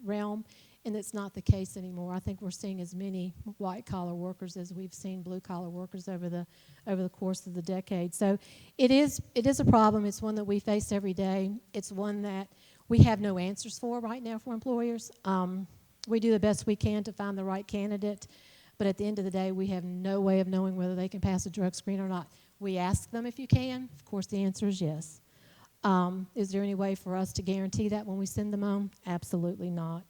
realm, and it's not the case anymore. I think we're seeing as many white collar workers as we've seen blue collar workers over the course of the decade. So it is a problem. It's one that we face every day. It's one that we have no answers for right now for employers. We do the best we can to find the right candidate, but at the end of the day, we have no way of knowing whether they can pass a drug screen or not. We ask them if you can. Of course, the answer is yes. Is there any way for us to guarantee that when we send them home? Absolutely not.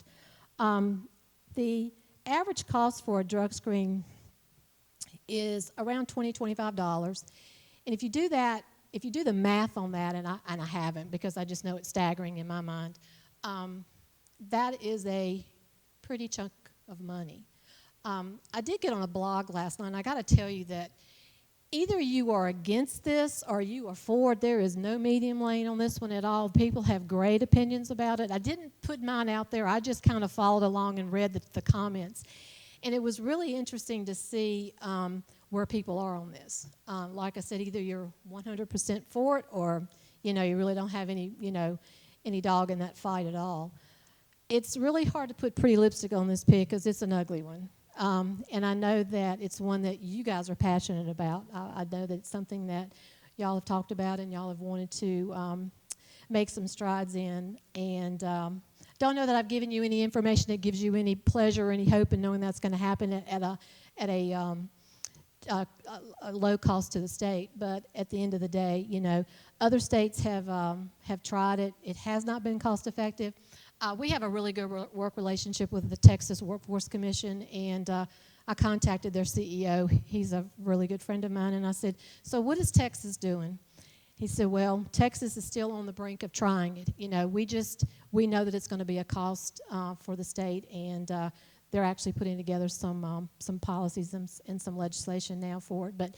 The average cost for a drug screen is around $20, $25. And if you do that, if you do the math on that, and I haven't because I just know it's staggering in my mind, that is a pretty chunk of money. I did get on a blog last night, and I got to tell you that either you are against this or you are for it. There is no medium lane on this one at all. People have great opinions about it. I didn't put mine out there. I just kind of followed along and read the comments. And it was really interesting to see where people are on this. Like I said, either you're 100% for it or, you really don't have any dog in that fight at all. It's really hard to put pretty lipstick on this pig because it's an ugly one. And I know that it's one that you guys are passionate about. I know that it's something that y'all have talked about and y'all have wanted to make some strides in. And don't know that I've given you any information that gives you any pleasure or any hope in knowing that's going to happen at a low cost to the state. But at the end of the day, other states have tried it. It has not been cost effective. We have a really good work relationship with the Texas Workforce Commission, and I contacted their CEO. He's a really good friend of mine, and I said, so what is Texas doing? He said, well, Texas is still on the brink of trying it. We know that it's going to be a cost for the state, and they're actually putting together some policies and some legislation now for it. But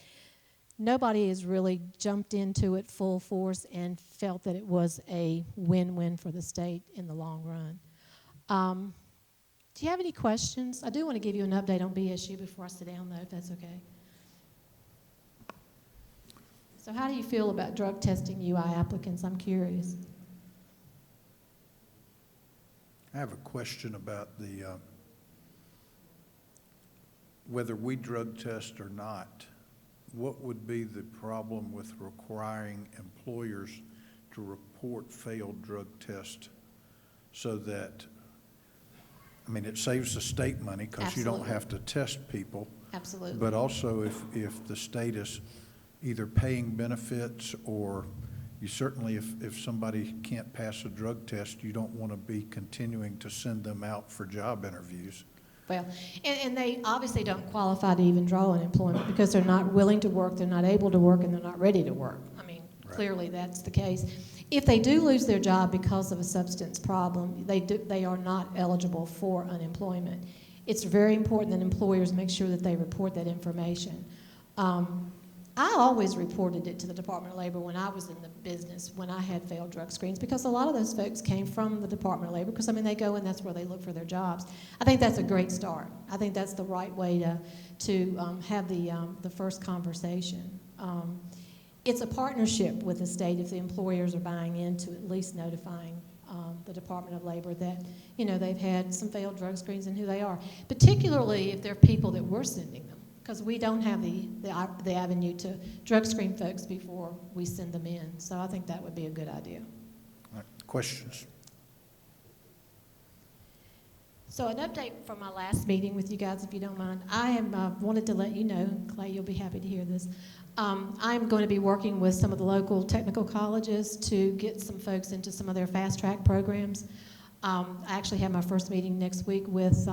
nobody has really jumped into it full force and felt that it was a win-win for the state in the long run. Do you have any questions? I do want to give you an update on BSU before I sit down, though, if that's okay. So how do you feel about drug testing UI applicants? I'm curious. I have a question about whether we drug test or not. What would be the problem with requiring employers to report failed drug tests so that, I mean, it saves the state money because you don't Absolutely. have to test people. Absolutely. But also if the state is either paying benefits or you certainly, if somebody can't pass a drug test, you don't want to be continuing to send them out for job interviews. Well, and they obviously don't qualify to even draw unemployment because they're not willing to work, they're not able to work, and they're not ready to work. I mean, clearly that's the case. If they do lose their job because of a substance problem, they are not eligible for unemployment. It's very important that employers make sure that they report that information. I always reported it to the Department of Labor when I was in the business, when I had failed drug screens, because a lot of those folks came from the Department of Labor, because, I mean, they go and that's where they look for their jobs. I think that's a great start. I think that's the right way to have the first conversation. It's a partnership with the state if the employers are buying into at least notifying the Department of Labor that, you know, they've had some failed drug screens and who they are, particularly if they're people that we're sending them, because we don't have the avenue to drug screen folks before we send them in. So I think that would be a good idea. All right, questions? So an update from my last meeting with you guys, if you don't mind. I wanted to let you know, Clay, you'll be happy to hear this. I'm going to be working with some of the local technical colleges to get some folks into some of their fast track programs. I actually have my first meeting next week with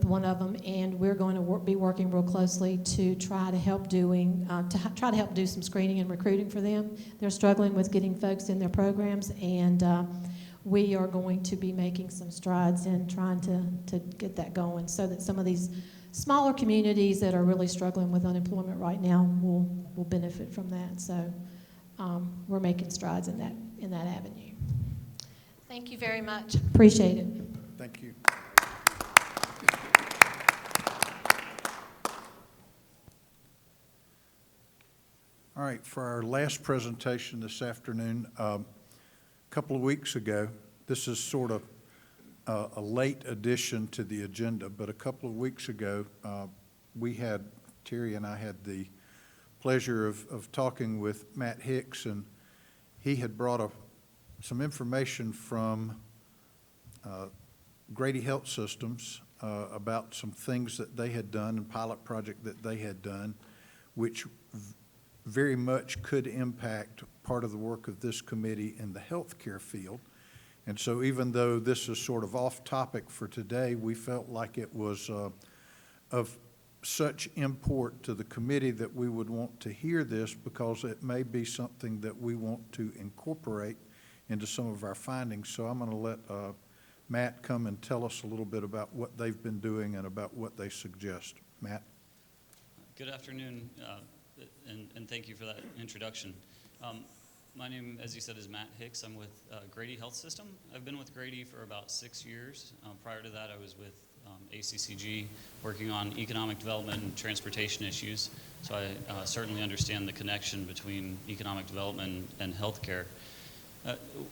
one of them, and we're going to be working real closely to try to help do some screening and recruiting for them. They're struggling with getting folks in their programs, and we are going to be making some strides in trying to get that going so that some of these smaller communities that are really struggling with unemployment right now will benefit from that. So we're making strides in that avenue. Thank you very much. Appreciate it. Thank you. All right, for our last presentation this afternoon, a couple of weeks ago, this is sort of a late addition to the agenda, but a couple of weeks ago, Terry and I had the pleasure of talking with Matt Hicks, and he had brought some information from Grady Health Systems about some things that they had done and pilot project that they had done, which very much could impact part of the work of this committee in the healthcare field. And so even though this is sort of off topic for today, we felt like it was of such import to the committee that we would want to hear this because it may be something that we want to incorporate into some of our findings. So I'm going to let Matt come and tell us a little bit about what they've been doing and about what they suggest. Matt? Good afternoon, and thank you for that introduction. My name, as you said, is Matt Hicks. I'm with Grady Health System. I've been with Grady for about 6 years. Prior to that, I was with ACCG, working on economic development and transportation issues. So I certainly understand the connection between economic development and healthcare.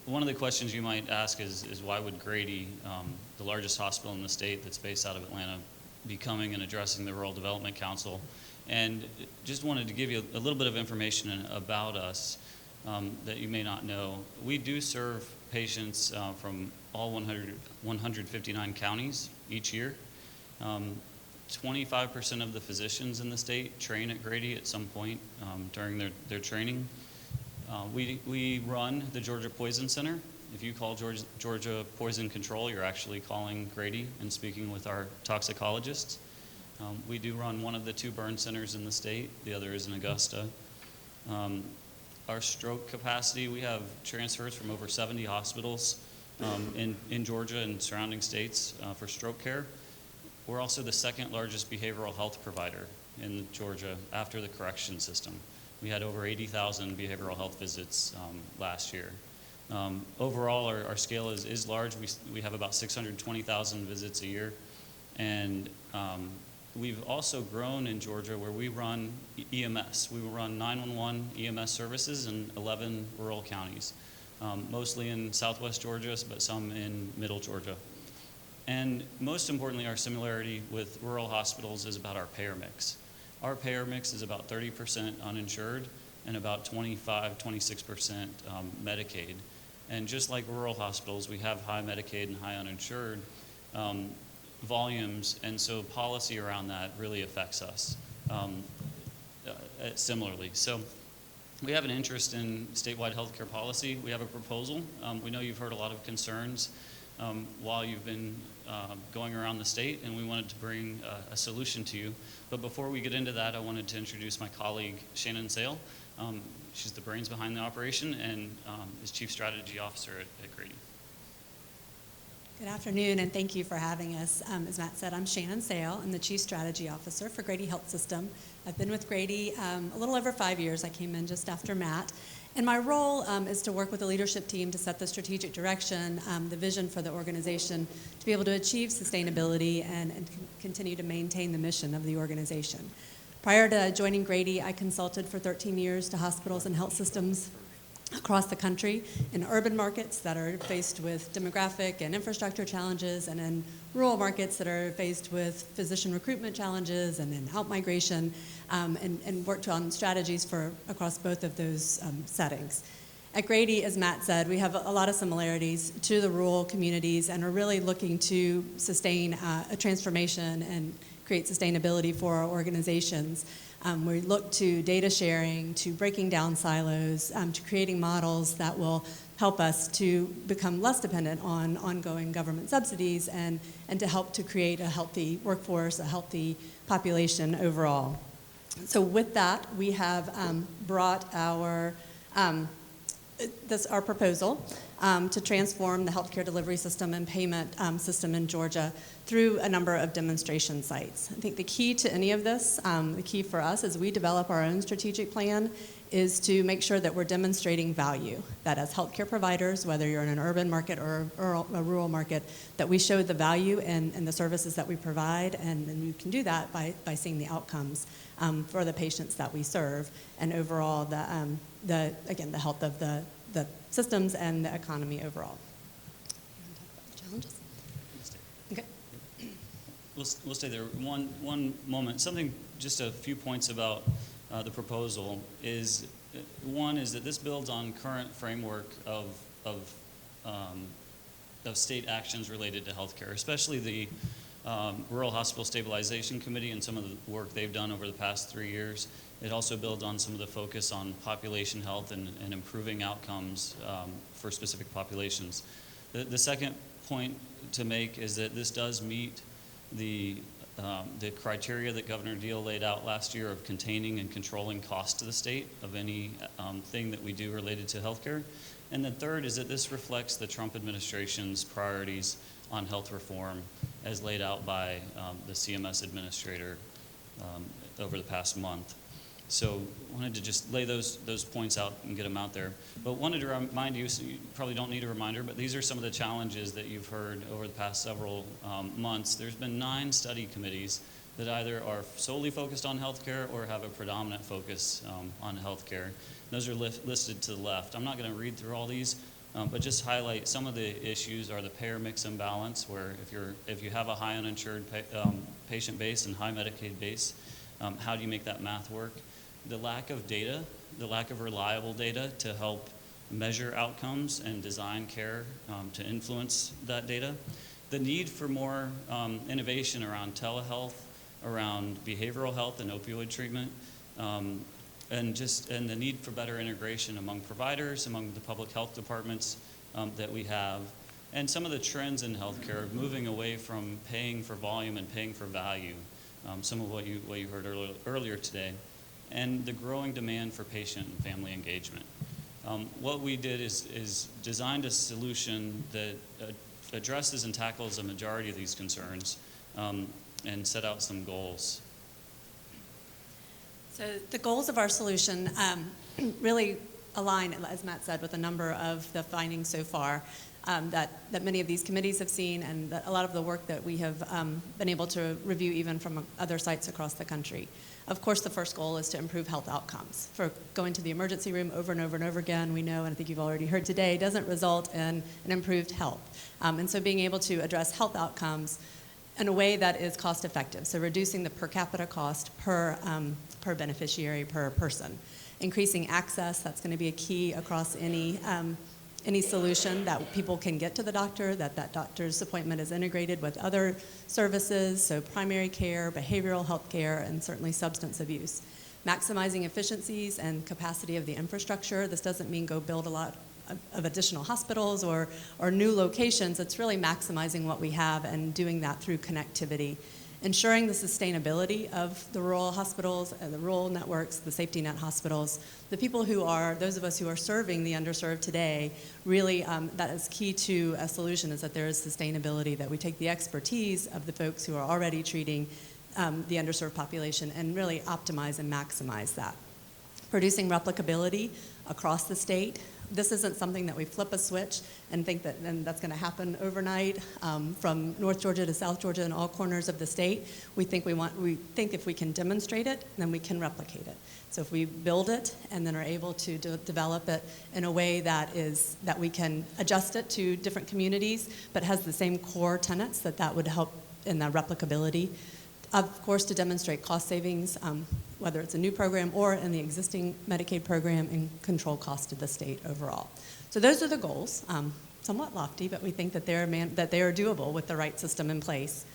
One of the questions you might ask is why would Grady, the largest hospital in the state that's based out of Atlanta, be coming and addressing the Rural Development Council? And just wanted to give you a little bit of information about us that you may not know. We do serve patients from all 159 counties each year. 25% of the physicians in the state train at Grady at some point during their training. We run the Georgia Poison Center. If you call Georgia Poison Control, you're actually calling Grady and speaking with our toxicologists. We do run one of the 2 burn centers in the state. The other is in Augusta. Our stroke capacity, we have transfers from over 70 hospitals in Georgia and surrounding states for stroke care. We're also the 2nd largest behavioral health provider in Georgia after the correction system. We had over 80,000 behavioral health visits last year. Overall, our scale is large. We have about 620,000 visits a year. And we've also grown in Georgia where we run EMS. We run 911 EMS services in 11 rural counties, mostly in southwest Georgia, but some in middle Georgia. And most importantly, our similarity with rural hospitals is about our payer mix. Our payer mix is about 30% uninsured and about 25-26% Medicaid. And just like rural hospitals, we have high Medicaid and high uninsured volumes, and so policy around that really affects us similarly. So we have an interest in statewide healthcare policy. We have a proposal. We know you've heard a lot of concerns while you've been going around the state, and we wanted to bring a solution to you. But before we get into that, I wanted to introduce my colleague, Shannon Sale. She's the brains behind the operation and is Chief Strategy Officer at Grady. Good afternoon, and thank you for having us. As Matt said, I'm Shannon Sale. I'm the Chief Strategy Officer for Grady Health System. I've been with Grady a little over 5 years. I came in just after Matt. And my role is to work with the leadership team to set the strategic direction, the vision for the organization, to be able to achieve sustainability and continue to maintain the mission of the organization. Prior to joining Grady, I consulted for 13 years to hospitals and health systems across the country in urban markets that are faced with demographic and infrastructure challenges, and in rural markets that are faced with physician recruitment challenges and in out-migration, and worked on strategies for across both of those settings. At Grady, as Matt said, we have a lot of similarities to the rural communities and are really looking to sustain a transformation and create sustainability for our organizations. We look to data sharing, to breaking down silos, to creating models that will help us to become less dependent on ongoing government subsidies and to help to create a healthy workforce, a healthy population overall. So with that, we have brought our proposal to transform the healthcare delivery system and payment system in Georgia through a number of demonstration sites. I think the key to any of this, the key for us as we develop our own strategic plan, is to make sure that we're demonstrating value, that as healthcare providers, whether you're in an urban market or a rural market, that we show the value in the services that we provide, and we can do that by seeing the outcomes for the patients that we serve, and overall the health of the systems and the economy overall. Challenges? Okay. We'll stay there one moment. Just a few points about the proposal is, one is that this builds on current framework of state actions related to healthcare, especially the Rural Hospital Stabilization Committee and some of the work they've done over the past 3 years. It also builds on some of the focus on population health and improving outcomes for specific populations. The second point to make is that this does meet the criteria that Governor Deal laid out last year of containing and controlling costs to the state of any thing that we do related to healthcare. And the third is that this reflects the Trump administration's priorities on health reform as laid out by the CMS administrator over the past month. So I wanted to just lay those points out and get them out there. But wanted to remind you, so you probably don't need a reminder, but these are some of the challenges that you've heard over the past several months. There's been 9 study committees that either are solely focused on healthcare or have a predominant focus on healthcare. Those are listed to the left. I'm not going to read through all these, but just highlight some of the issues are the payer mix imbalance, where if you have a high uninsured patient base and high Medicaid base, how do you make that math work? The lack of data, the lack of reliable data to help measure outcomes and design care to influence that data. The need for more innovation around telehealth, around behavioral health and opioid treatment, and the need for better integration among providers, among the public health departments that we have, and some of the trends in healthcare moving away from paying for volume and paying for value, some of what you heard earlier today, and the growing demand for patient and family engagement. What we did is designed a solution that addresses and tackles a majority of these concerns and set out some goals. So the goals of our solution really align, as Matt said, with a number of the findings so far that many of these committees have seen, and that a lot of the work that we have been able to review even from other sites across the country. Of course, the first goal is to improve health outcomes. For going to the emergency room over and over and over again, we know, and I think you've already heard today, doesn't result in an improved health. And so being able to address health outcomes in a way that is cost effective, so reducing the per capita cost per beneficiary, per person. Increasing access, that's going to be a key across any any solution that people can get to the doctor, that doctor's appointment is integrated with other services, so primary care, behavioral health care, and certainly substance abuse. Maximizing efficiencies and capacity of the infrastructure. This doesn't mean go build a lot of additional hospitals or new locations. It's really maximizing what we have and doing that through connectivity. Ensuring the sustainability of the rural hospitals and the rural networks, the safety net hospitals. The people who are, those of us who are serving the underserved today, really that is key to a solution, is that there is sustainability, that we take the expertise of the folks who are already treating the underserved population and really optimize and maximize that. Producing replicability across the state. This isn't something that we flip a switch and think that and that's going to happen overnight from North Georgia to South Georgia and all corners of the state. We think if we can demonstrate it, then we can replicate it. So if we build it and then are able to develop it in a way that we can adjust it to different communities, but has the same core tenets, that would help in the replicability. Of course, to demonstrate cost savings, whether it's a new program or in the existing Medicaid program, and control cost to the state overall. So those are the goals, somewhat lofty, but we think that they are doable with the right system in place.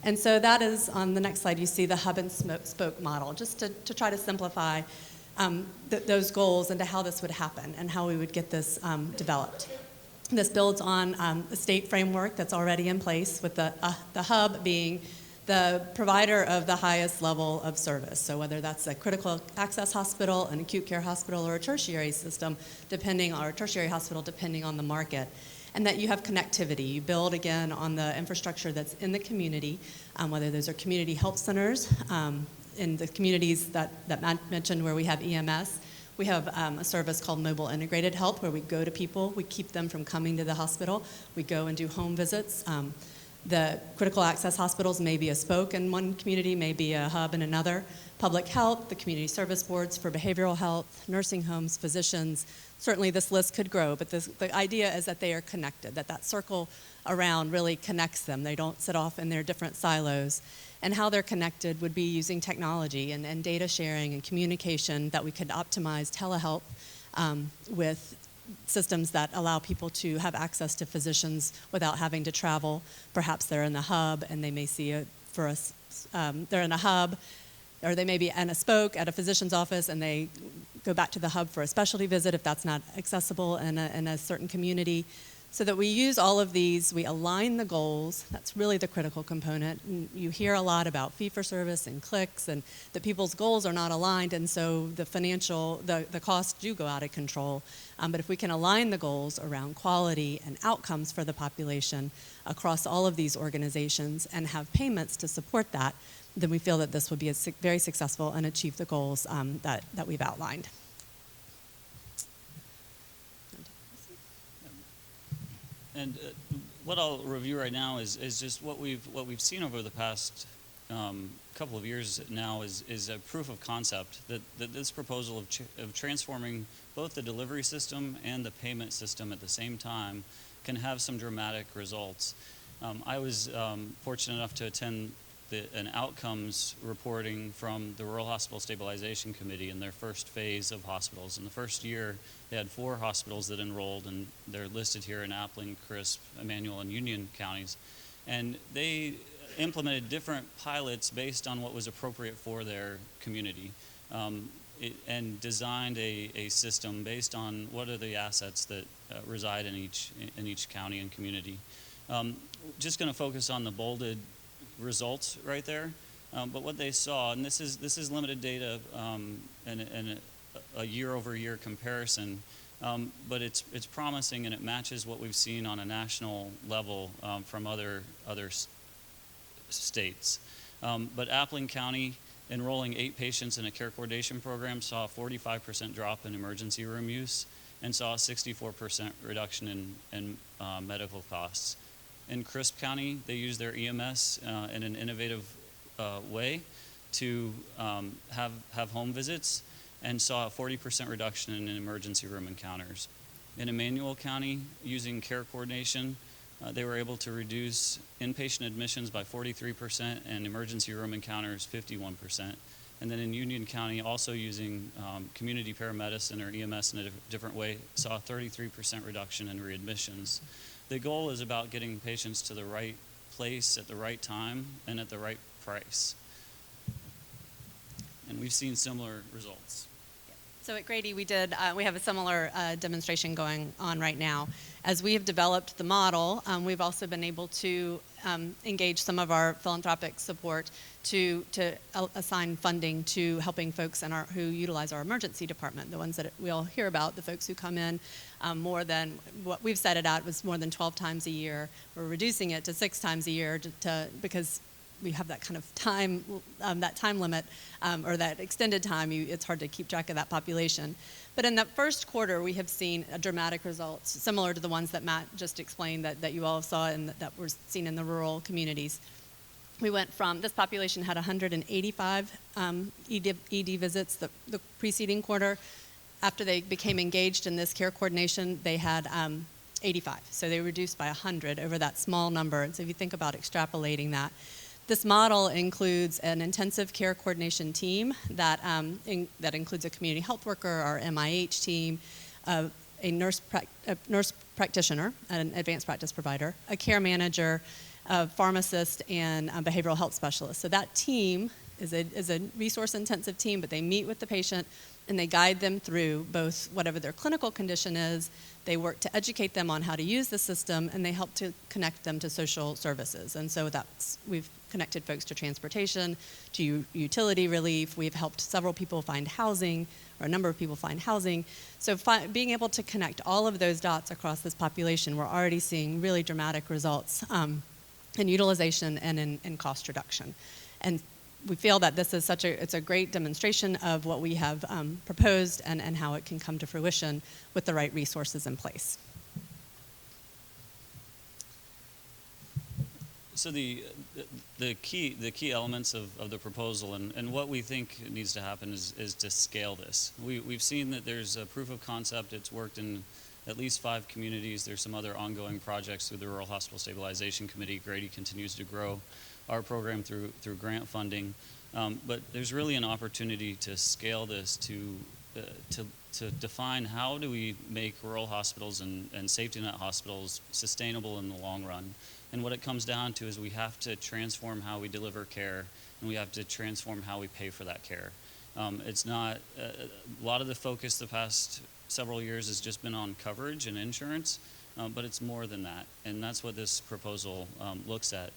And so that is, on the next slide, you see the hub and spoke model, just to try to simplify those goals and to how this would happen and how we would get this developed. This builds on a state framework that's already in place, with the hub being the provider of the highest level of service. So whether that's a critical access hospital, an acute care hospital, or a tertiary system, depending on the market. And that you have connectivity. You build, again, on the infrastructure that's in the community, whether those are community health centers, in the communities that Matt mentioned where we have EMS. We have a service called Mobile Integrated Health, where we go to people, we keep them from coming to the hospital. We go and do home visits. The critical access hospitals may be a spoke in one community, may be a hub in another. Public health, the community service boards for behavioral health, nursing homes, physicians. Certainly this list could grow, but the idea is that they are connected, that circle around really connects them. They don't sit off in their different silos. And how they're connected would be using technology and data sharing and communication, that we could optimize telehealth with systems that allow people to have access to physicians without having to travel. Perhaps they're in the hub and they may see they're in a hub, or they may be in a spoke at a physician's office and they go back to the hub for a specialty visit if that's not accessible in a certain community. So that we use all of these, we align the goals. That's really the critical component. And you hear a lot about fee-for-service and clicks, and that people's goals are not aligned, and so the costs do go out of control. But if we can align the goals around quality and outcomes for the population across all of these organizations and have payments to support that, then we feel that this would be very successful and achieve the goals that we've outlined. And what I'll review right now is just what we've seen over the past couple of years now is a proof of concept that this proposal of transforming both the delivery system and the payment system at the same time can have some dramatic results. I was fortunate enough to attend an outcomes reporting from the Rural Hospital Stabilization Committee in their first phase of hospitals. In the first year, they had 4 hospitals that enrolled, and they're listed here in Appling, Crisp, Emmanuel, and Union counties. And they implemented different pilots based on what was appropriate for their community, and designed a system based on what are the assets that reside in each county and community. Just going to focus on the bolded results right there, but what they saw, and this is limited data and a year-over-year comparison, but it's promising and it matches what we've seen on a national level from other states. But Appling County, enrolling 8 patients in a care coordination program, saw a 45% drop in emergency room use and saw a 64% reduction in medical costs. In Crisp County, they used their EMS in an innovative way to have home visits and saw a 40% reduction in emergency room encounters. In Emmanuel County, using care coordination, they were able to reduce inpatient admissions by 43% and emergency room encounters 51%. And then in Union County, also using community paramedicine or EMS in a different way, saw a 33% reduction in readmissions. The goal is about getting patients to the right place at the right time and at the right price. And we've seen similar results. So at Grady, we have a similar demonstration going on right now. As we have developed the model, we've also been able to engage some of our philanthropic support to assign funding to helping folks who utilize our emergency department, the ones that we all hear about, the folks who come in more than what we've set it out was more than 12 times a year. We're reducing it to 6 times a year because we have that kind of time, that time limit, or that extended time. It's hard to keep track of that population. But in that first quarter, we have seen dramatic results, similar to the ones that Matt just explained that you all saw and that were seen in the rural communities. We went from, this population had 185 ED visits the preceding quarter. After they became engaged in this care coordination, they had 85. So they reduced by 100 over that small number. And so if you think about extrapolating that, this model includes an intensive care coordination team that includes a community health worker, our MIH team, a nurse practitioner, an advanced practice provider, a care manager, a pharmacist, and a behavioral health specialist. So that team is a resource-intensive team, but they meet with the patient and they guide them through both whatever their clinical condition is. They work to educate them on how to use the system, and they help to connect them to social services. And so we've connected folks to transportation, to utility relief. We've helped several people find housing, or a number of people find housing. So being able to connect all of those dots across this population, we're already seeing really dramatic results in utilization and in cost reduction. And we feel that this is it's a great demonstration of what we have proposed and how it can come to fruition with the right resources in place. So the key elements of the proposal and what we think needs to happen is to scale this. We've seen that there's a proof of concept. It's worked in at least 5 communities. There's some other ongoing projects through the Rural Hospital Stabilization Committee. Grady continues to grow our program through grant funding. But there's really an opportunity to scale this to define how do we make rural hospitals and safety net hospitals sustainable in the long run. And what it comes down to is we have to transform how we deliver care, and we have to transform how we pay for that care. It's not, a lot of the focus the past several years has just been on coverage and insurance, but it's more than that. And that's what this proposal looks at.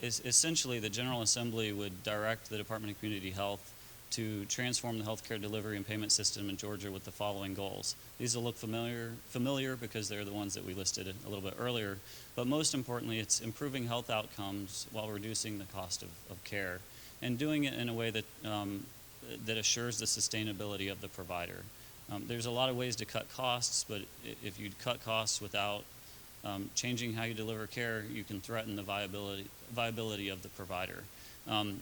Essentially, the General Assembly would direct the Department of Community Health to transform the healthcare delivery and payment system in Georgia with the following goals. These will look familiar because they're the ones that we listed a little bit earlier, but most importantly, it's improving health outcomes while reducing the cost of care, and doing it in a way that, that assures the sustainability of the provider. There's a lot of ways to cut costs, but if you cut costs without changing how you deliver care, you can threaten the viability of the provider. And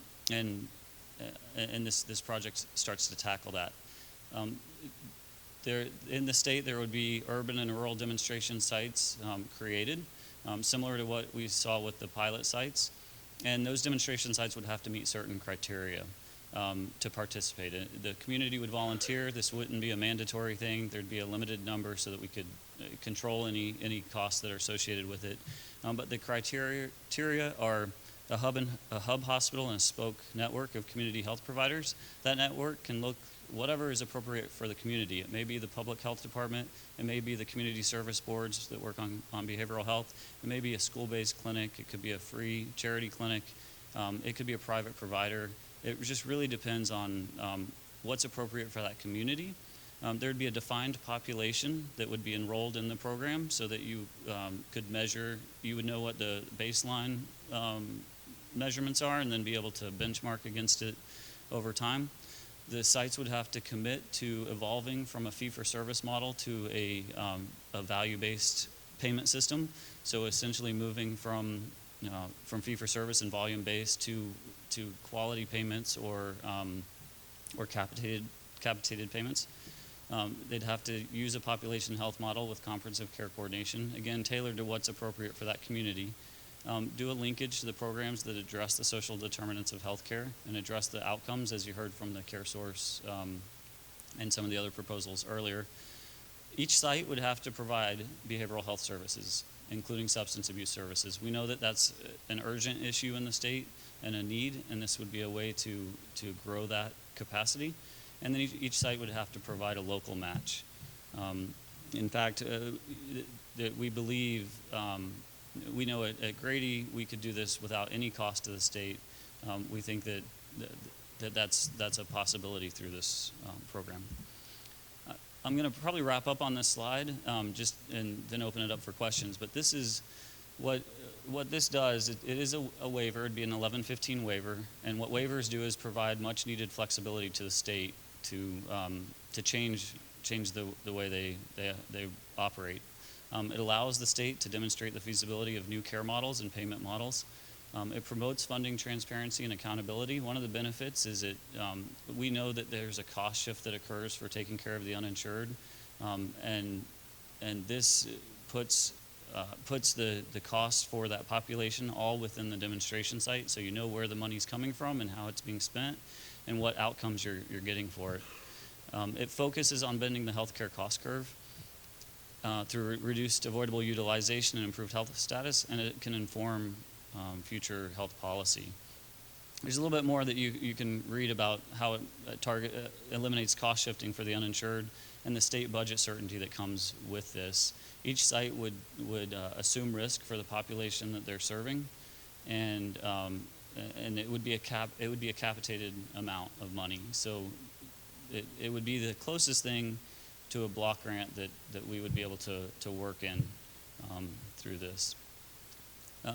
this project starts to tackle that. In the state, there would be urban and rural demonstration sites created, similar to what we saw with the pilot sites. And those demonstration sites would have to meet certain criteria to participate. The community would volunteer. This wouldn't be a mandatory thing. There'd be a limited number so that we could control any costs that are associated with it. But the criteria are a hub hospital and a spoke network of community health providers. That network can look whatever is appropriate for the community. It may be the public health department. It may be the community service boards that work on behavioral health. It may be a school-based clinic. It could be a free charity clinic. It could be a private provider. It just really depends on what's appropriate for that community. There would be a defined population that would be enrolled in the program so that you could measure, you would know what the baseline measurements are and then be able to benchmark against it over time. The sites would have to commit to evolving from a fee-for-service model to a value-based payment system. So essentially moving from fee-for-service and volume-based to quality payments or capitated payments. They'd have to use a population health model with comprehensive care coordination, again, tailored to what's appropriate for that community. do a linkage to the programs that address the social determinants of healthcare and address the outcomes, as you heard from the CareSource and some of the other proposals earlier. Each site would have to provide behavioral health services, including substance abuse services. We know that that's an urgent issue in the state and a need, and this would be a way to grow that capacity. And then each site would have to provide a local match. In fact, that we believe, we know at Grady we could do this without any cost to the state. We think that's a possibility through this program. I'm going to probably wrap up on this slide, and then open it up for questions. But this is what this does. It is a waiver. It'd be an 1115 waiver, and what waivers do is provide much-needed flexibility to the state to change the way they operate. It allows the state to demonstrate the feasibility of new care models and payment models. It promotes funding transparency and accountability. One of the benefits is we know that there's a cost shift that occurs for taking care of the uninsured, and this puts the cost for that population all within the demonstration site, so you know where the money's coming from and how it's being spent and what outcomes you're getting for it. It focuses on bending the healthcare cost curve through reduced avoidable utilization and improved health status, and it can inform future health policy. There's a little bit more that you can read about how it eliminates cost shifting for the uninsured and the state budget certainty that comes with this. Each site would assume risk for the population that they're serving, and it would be a capitated amount of money. So it would be the closest thing to a block grant that we would be able to work in through this.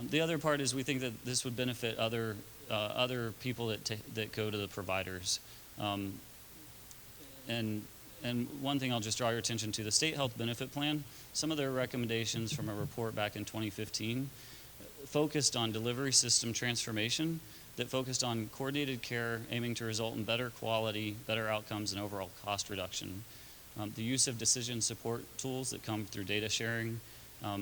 The other part is we think that this would benefit other people that go to the providers. And one thing I'll just draw your attention to, the State Health Benefit Plan, some of their recommendations from a report back in 2015 focused on delivery system transformation that focused on coordinated care aiming to result in better quality, better outcomes, and overall cost reduction. The use of decision support tools that come through data sharing,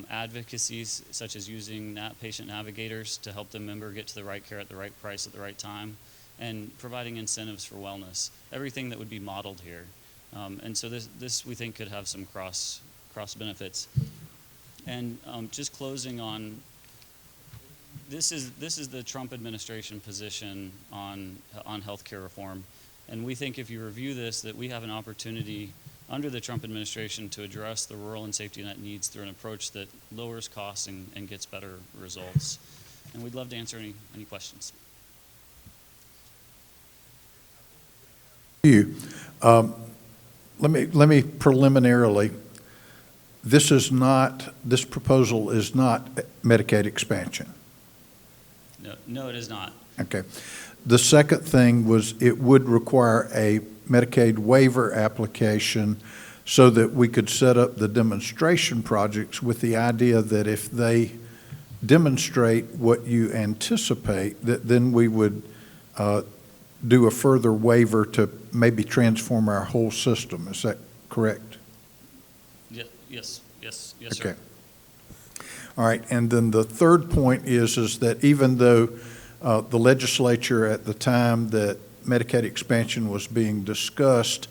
advocacies such as using patient navigators to help the member get to the right care at the right price at the right time, and providing incentives for wellness, everything that would be modeled here. And so this we think could have some cross benefits. And just closing on, this is the Trump administration position on healthcare reform. And we think if you review this, that we have an opportunity under the Trump administration to address the rural and safety net needs through an approach that lowers costs and gets better results. And we'd love to answer any questions. You. Let me preliminarily, this proposal is not Medicaid expansion. No, it is not. Okay. The second thing was it would require a Medicaid waiver application so that we could set up the demonstration projects with the idea that if they demonstrate what you anticipate, that then we would do a further waiver to maybe transform our whole system. Is that correct? Yes, okay. sir. All right, and then the third point is that even though the legislature at the time that Medicaid expansion was being discussed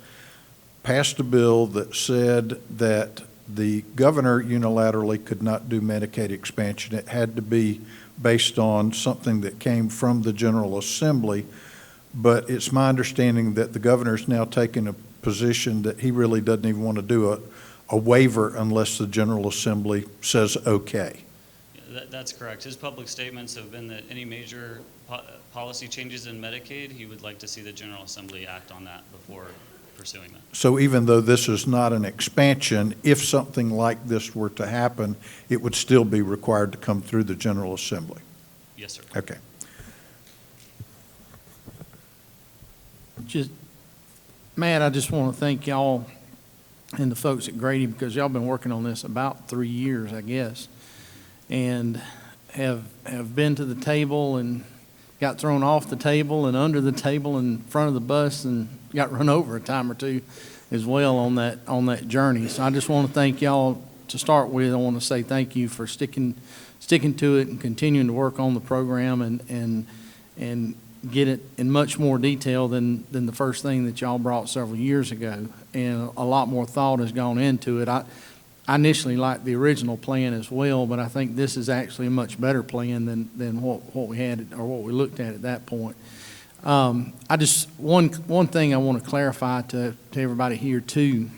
passed a bill that said that the governor unilaterally could not do Medicaid expansion. It had to be based on something that came from the General Assembly, but it's my understanding that the governor's now taking a position that he really doesn't even want to do a waiver unless the General Assembly says okay. That's correct. His public statements have been that any major policy changes in Medicaid, he would like to see the General Assembly act on that before pursuing that. So even though this is not an expansion, if something like this were to happen, it would still be required to come through the General Assembly? Yes, sir. Okay. Matt, I just want to thank y'all and the folks at Grady because y'all been working on this about 3 years, I guess, and have been to the table and got thrown off the table and under the table in front of the bus and got run over a time or two as well on that journey. So I just want to thank y'all to start with. I want to say thank you for sticking sticking to it and continuing to work on the program and get it in much more detail than the first thing that y'all brought several years ago. And a lot more thought has gone into it. I initially liked the original plan as well, but I think this is actually a much better plan than what we had or what we looked at that point. One thing I want to clarify to everybody here too,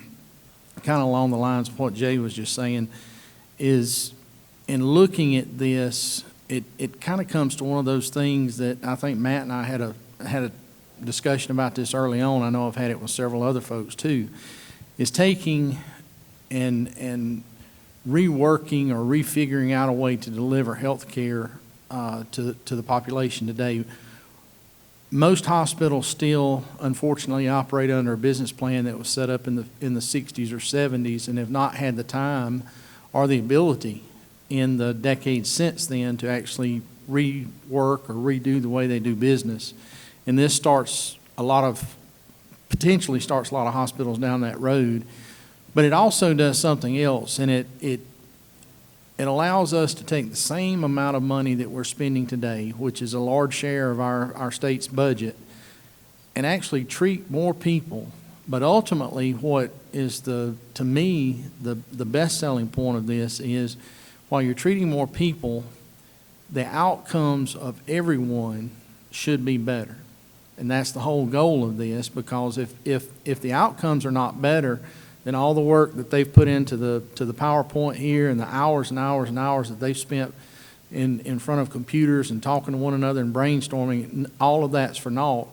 kind of along the lines of what Jay was just saying, is in looking at this, it kind of comes to one of those things that I think Matt and I had a discussion about this early on. I know I've had it with several other folks too, is taking and reworking or refiguring out a way to deliver health care to the population today. Most hospitals still, unfortunately, operate under a business plan that was set up in the 60s or 70s and have not had the time or the ability in the decades since then to actually rework or redo the way they do business. And this potentially starts a lot of hospitals down that road. But it also does something else, and it allows us to take the same amount of money that we're spending today, which is a large share of our state's budget, and actually treat more people. But ultimately, what is to me, the best selling point of this is, while you're treating more people, the outcomes of everyone should be better. And that's the whole goal of this, because if the outcomes are not better, then all the work that they've put into the PowerPoint here and the hours and hours and hours that they've spent in front of computers and talking to one another and brainstorming, all of that's for naught,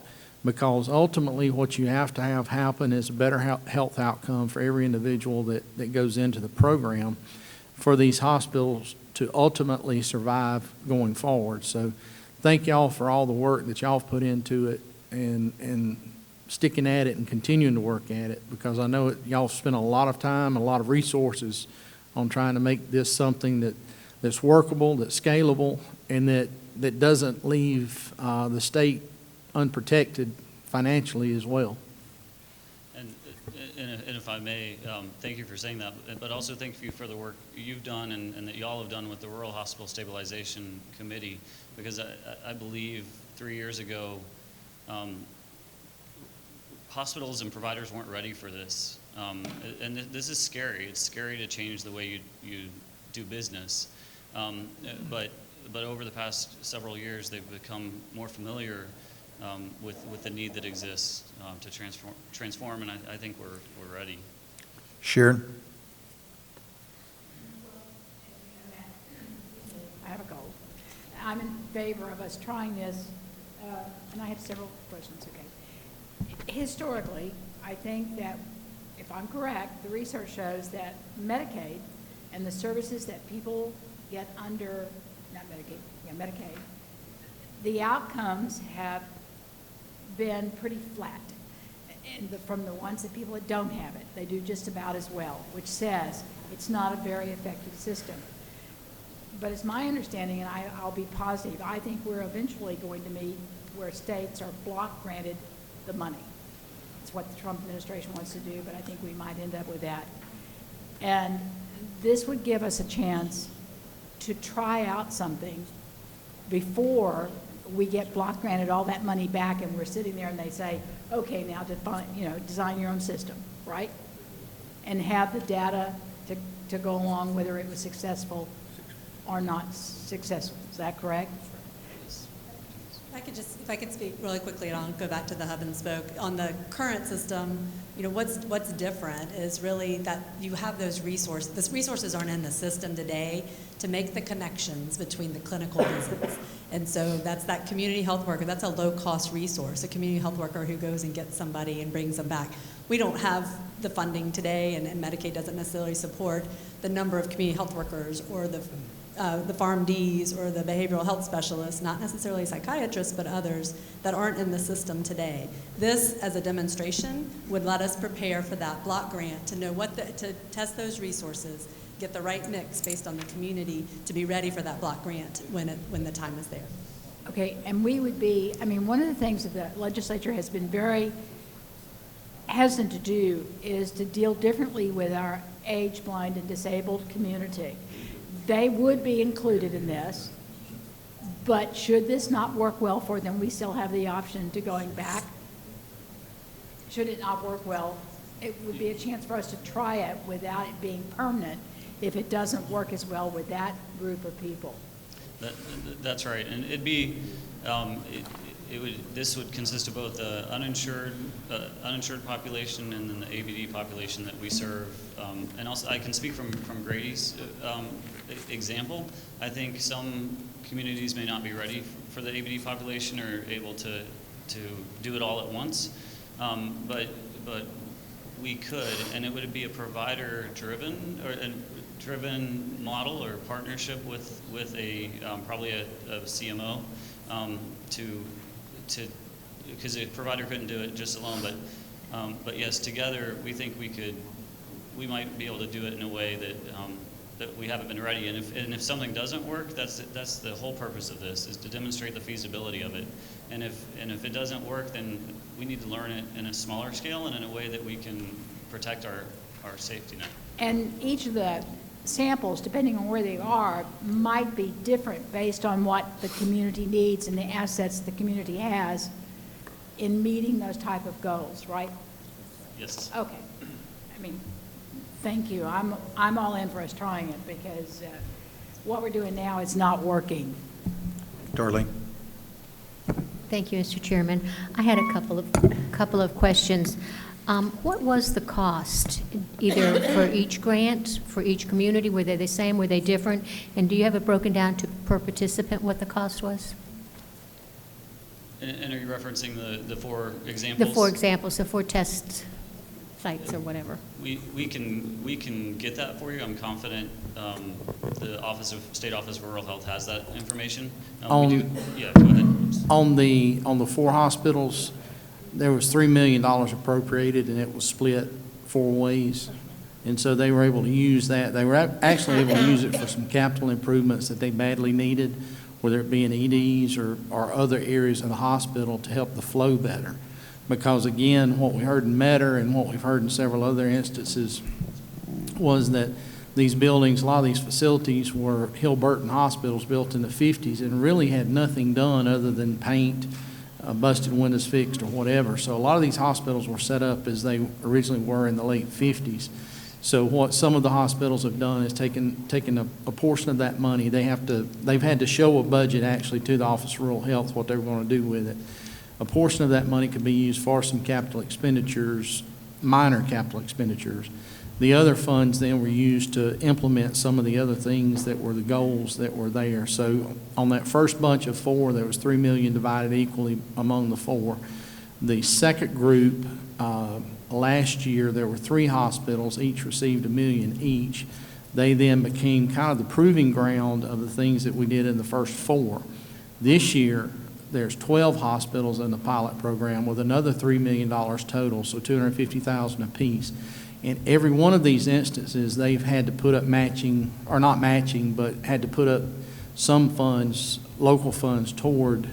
because ultimately what you have to have happen is a better health outcome for every individual that goes into the program for these hospitals to ultimately survive going forward. So thank y'all for all the work that y'all have put into it and sticking at it and continuing to work at it, because I know y'all spent a lot of time, a lot of resources on trying to make this something that's workable, that's scalable, and that doesn't leave the state unprotected financially as well. And if I may, thank you for saying that, but also thank you for the work you've done and that y'all have done with the Rural Hospital Stabilization Committee, because I believe 3 years ago, hospitals and providers weren't ready for this. And this is scary. It's scary to change the way you do business. But over the past several years, they've become more familiar with the need that exists to transform, and I think we're ready. Sharon? I have a goal. I'm in favor of us trying this, and I have several questions, okay. Historically, I think that, if I'm correct, the research shows that Medicaid and the services that people get under, Medicaid, the outcomes have been pretty flat from the ones that people that don't have it. They do just about as well, which says it's not a very effective system. But it's my understanding, and I'll be positive, I think we're eventually going to meet where states are block granted the money. It's what the Trump administration wants to do, but I think we might end up with that. And this would give us a chance to try out something before we get block granted all that money back and we're sitting there and they say, okay, now design your own system, right? And have the data to go along whether it was successful or not successful. Is that correct? If I could speak really quickly, and I'll go back to the hub and spoke. On the current system, what's different is really that you have those resources. The resources aren't in the system today to make the connections between the clinical visits. And so that's that community health worker. That's a low-cost resource, a community health worker who goes and gets somebody and brings them back. We don't have the funding today, and Medicaid doesn't necessarily support the number of community health workers or the PharmDs or the behavioral health specialists, not necessarily psychiatrists, but others that aren't in the system today. This, as a demonstration, would let us prepare for that block grant, to know to test those resources, get the right mix based on the community to be ready for that block grant when the time is there. Okay, and we would be, one of the things that the legislature has been very hesitant to do is to deal differently with our age, blind, and disabled community. they would be included in this, but should this not work well for them, we still have the option to going back. Should it not work well, it would be a chance for us to try it without it being permanent if it doesn't work as well with that group of people. That's right, and it'd be, this would consist of both the uninsured population and then the ABD population that we serve. And also, I can speak from Grady's example. I think some communities may not be ready for the ABD population or able to do it all at once, but we could, and it would be a provider-driven or a driven model or partnership with a probably a CMO because a provider couldn't do it just alone, but yes, together we think we might be able to do it in a way that we haven't been ready. And if something doesn't work, that's the whole purpose of this, is to demonstrate the feasibility of it. And if it doesn't work, then we need to learn it in a smaller scale and in a way that we can protect our safety net. And each of the samples, depending on where they are, might be different based on what the community needs and the assets the community has in meeting those type of goals, right? Yes. Okay. I mean, thank you. I'm all in for us trying it because what we're doing now is not working. Darlene? Thank you, Mr. Chairman. I had a couple of questions. What was the cost, either for each grant, for each community? Were they the same? Were they different? And do you have it broken down to per participant what the cost was? And are you referencing the 4 examples? The 4 examples, the 4 test sites or whatever. We can get that for you. I'm confident the State Office of Rural Health has that information. Yeah, go ahead. On the 4 hospitals, there was $3 million appropriated, and it was split 4 ways. And so they were able to use that. They were actually able to use it for some capital improvements that they badly needed, whether it be in EDs or other areas of the hospital to help the flow better. Because again, what we heard in Metter and what we've heard in several other instances was that these buildings, a lot of these facilities were Hill-Burton hospitals built in the 50s and really had nothing done other than paint, busted windows fixed or whatever. So a lot of these hospitals were set up as they originally were in the late 50s. So what some of the hospitals have done is taken a portion of that money. They've had to show a budget actually to the Office of Rural Health what they were going to do with it. A portion of that money could be used for some capital expenditures, minor capital expenditures. The other funds then were used to implement some of the other things that were the goals that were there. So on that first bunch of 4, there was $3 million divided equally among the 4. The second group, last year, there were 3 hospitals, each received $1 million each. They then became kind of the proving ground of the things that we did in the first 4. This year, there's 12 hospitals in the pilot program with another $3 million total, so $250,000 apiece. In every one of these instances, they've had to put up matching, or not matching, but had to put up some funds, local funds, toward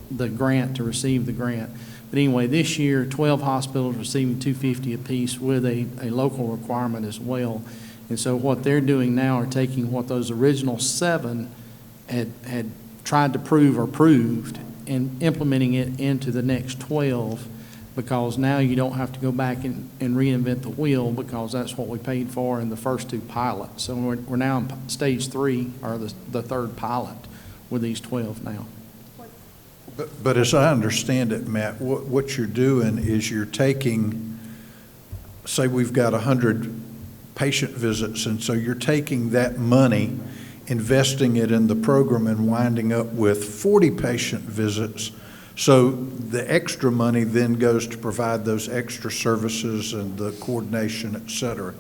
the grant to receive the grant. But anyway, this year, 12 hospitals receiving $250 apiece with a local requirement as well. And so what they're doing now are taking what those original 7 had tried to prove or proved and implementing it into the next 12, because now you don't have to go back and reinvent the wheel, because that's what we paid for in the first 2 pilots. So we're now in stage 3, or the 3rd pilot with these 12 now. But as I understand it, Matt, what you're doing is you're taking, say we've got 100 patient visits, and so you're taking that money, investing it in the program, and winding up with 40 patient visits. So the extra money then goes to provide those extra services and the coordination, et cetera.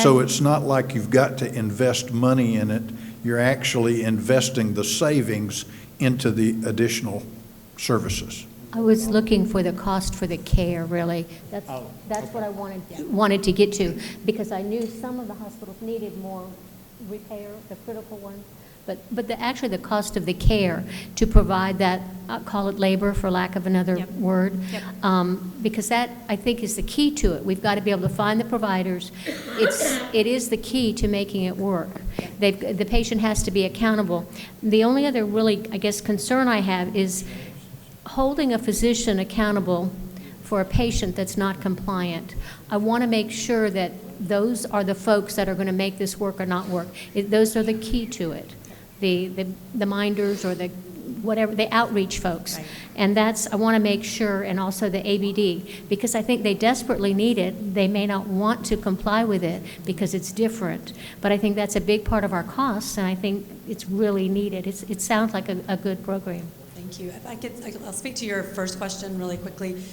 So it's not like you've got to invest money in it. You're actually investing the savings into the additional services. I was looking for the cost for the care, really. That's what I wanted to get to, because I knew some of the hospitals needed more repair, the critical ones, but actually the cost of the care to provide that, I'll call it labor for lack of another word, because that, I think, is the key to it. We've got to be able to find the providers. It is the key to making it work. The patient has to be accountable. The only other really, I guess, concern I have is holding a physician accountable for a patient that's not compliant. I want to make sure that those are the folks that are going to make this work or not work. Those are the key to it. The minders or the whatever, the outreach folks. Right. And that's, I want to make sure, and also the ABD, because I think they desperately need it. They may not want to comply with it because it's different, but I think that's a big part of our costs, and I think it's really needed. It sounds like a good program. Thank you. If I'll speak to your first question really quickly.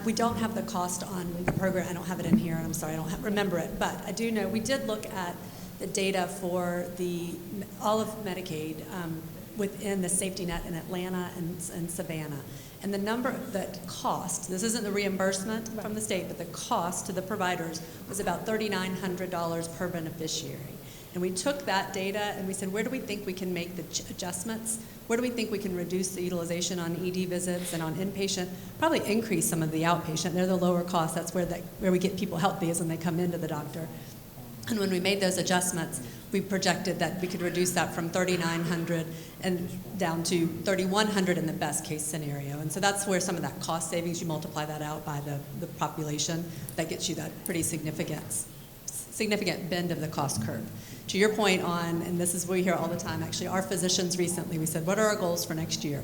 We don't have the cost on the program. I don't have it in here, and I'm sorry, I don't remember it. But I do know we did look at the data for all of Medicaid within the safety net in Atlanta and Savannah. And the number that cost, this isn't the reimbursement from the state, but the cost to the providers was about $3,900 per beneficiary. And we took that data and we said, where do we think we can make the adjustments? Where do we think we can reduce the utilization on ED visits and on inpatient? Probably increase some of the outpatient. They're the lower cost. That's where we get people healthy, is when they come into the doctor. And when we made those adjustments, we projected that we could reduce that from $3,900 and down to $3,100 in the best case scenario. And so that's where some of that cost savings, you multiply that out by the population, that gets you that pretty significant bend of the cost curve. To your point on, and this is what we hear all the time, actually, our physicians recently, we said, what are our goals for next year?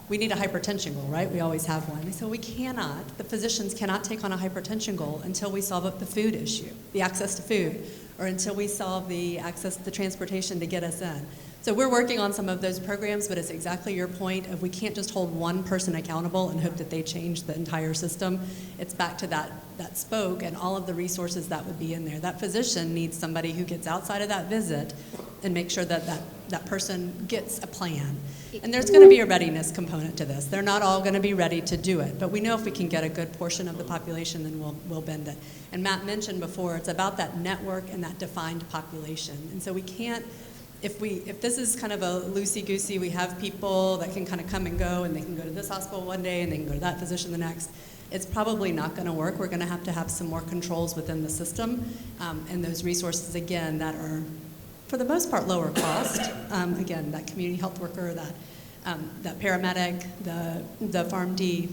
We need a hypertension goal, right? We always have one. They said, we cannot, the physicians cannot take on a hypertension goal until we solve up the food issue, the access to food, or until we solve the access to the transportation to get us in. So we're working on some of those programs, but it's exactly your point of we can't just hold one person accountable and hope that they change the entire system. It's back to that spoke and all of the resources that would be in there. That physician needs somebody who gets outside of that visit and make sure that that person gets a plan. And there's going to be a readiness component to this. They're not all going to be ready to do it, but we know if we can get a good portion of the population, then we'll bend it. And Matt mentioned before, it's about that network and that defined population. And so we can't, if this is kind of a loosey-goosey, we have people that can kind of come and go, and they can go to this hospital one day and they can go to that physician the next, it's probably not going to work. We're going to have some more controls within the system, and those resources, again, that are, for the most part, lower cost. Again, that community health worker, that paramedic, the PharmD,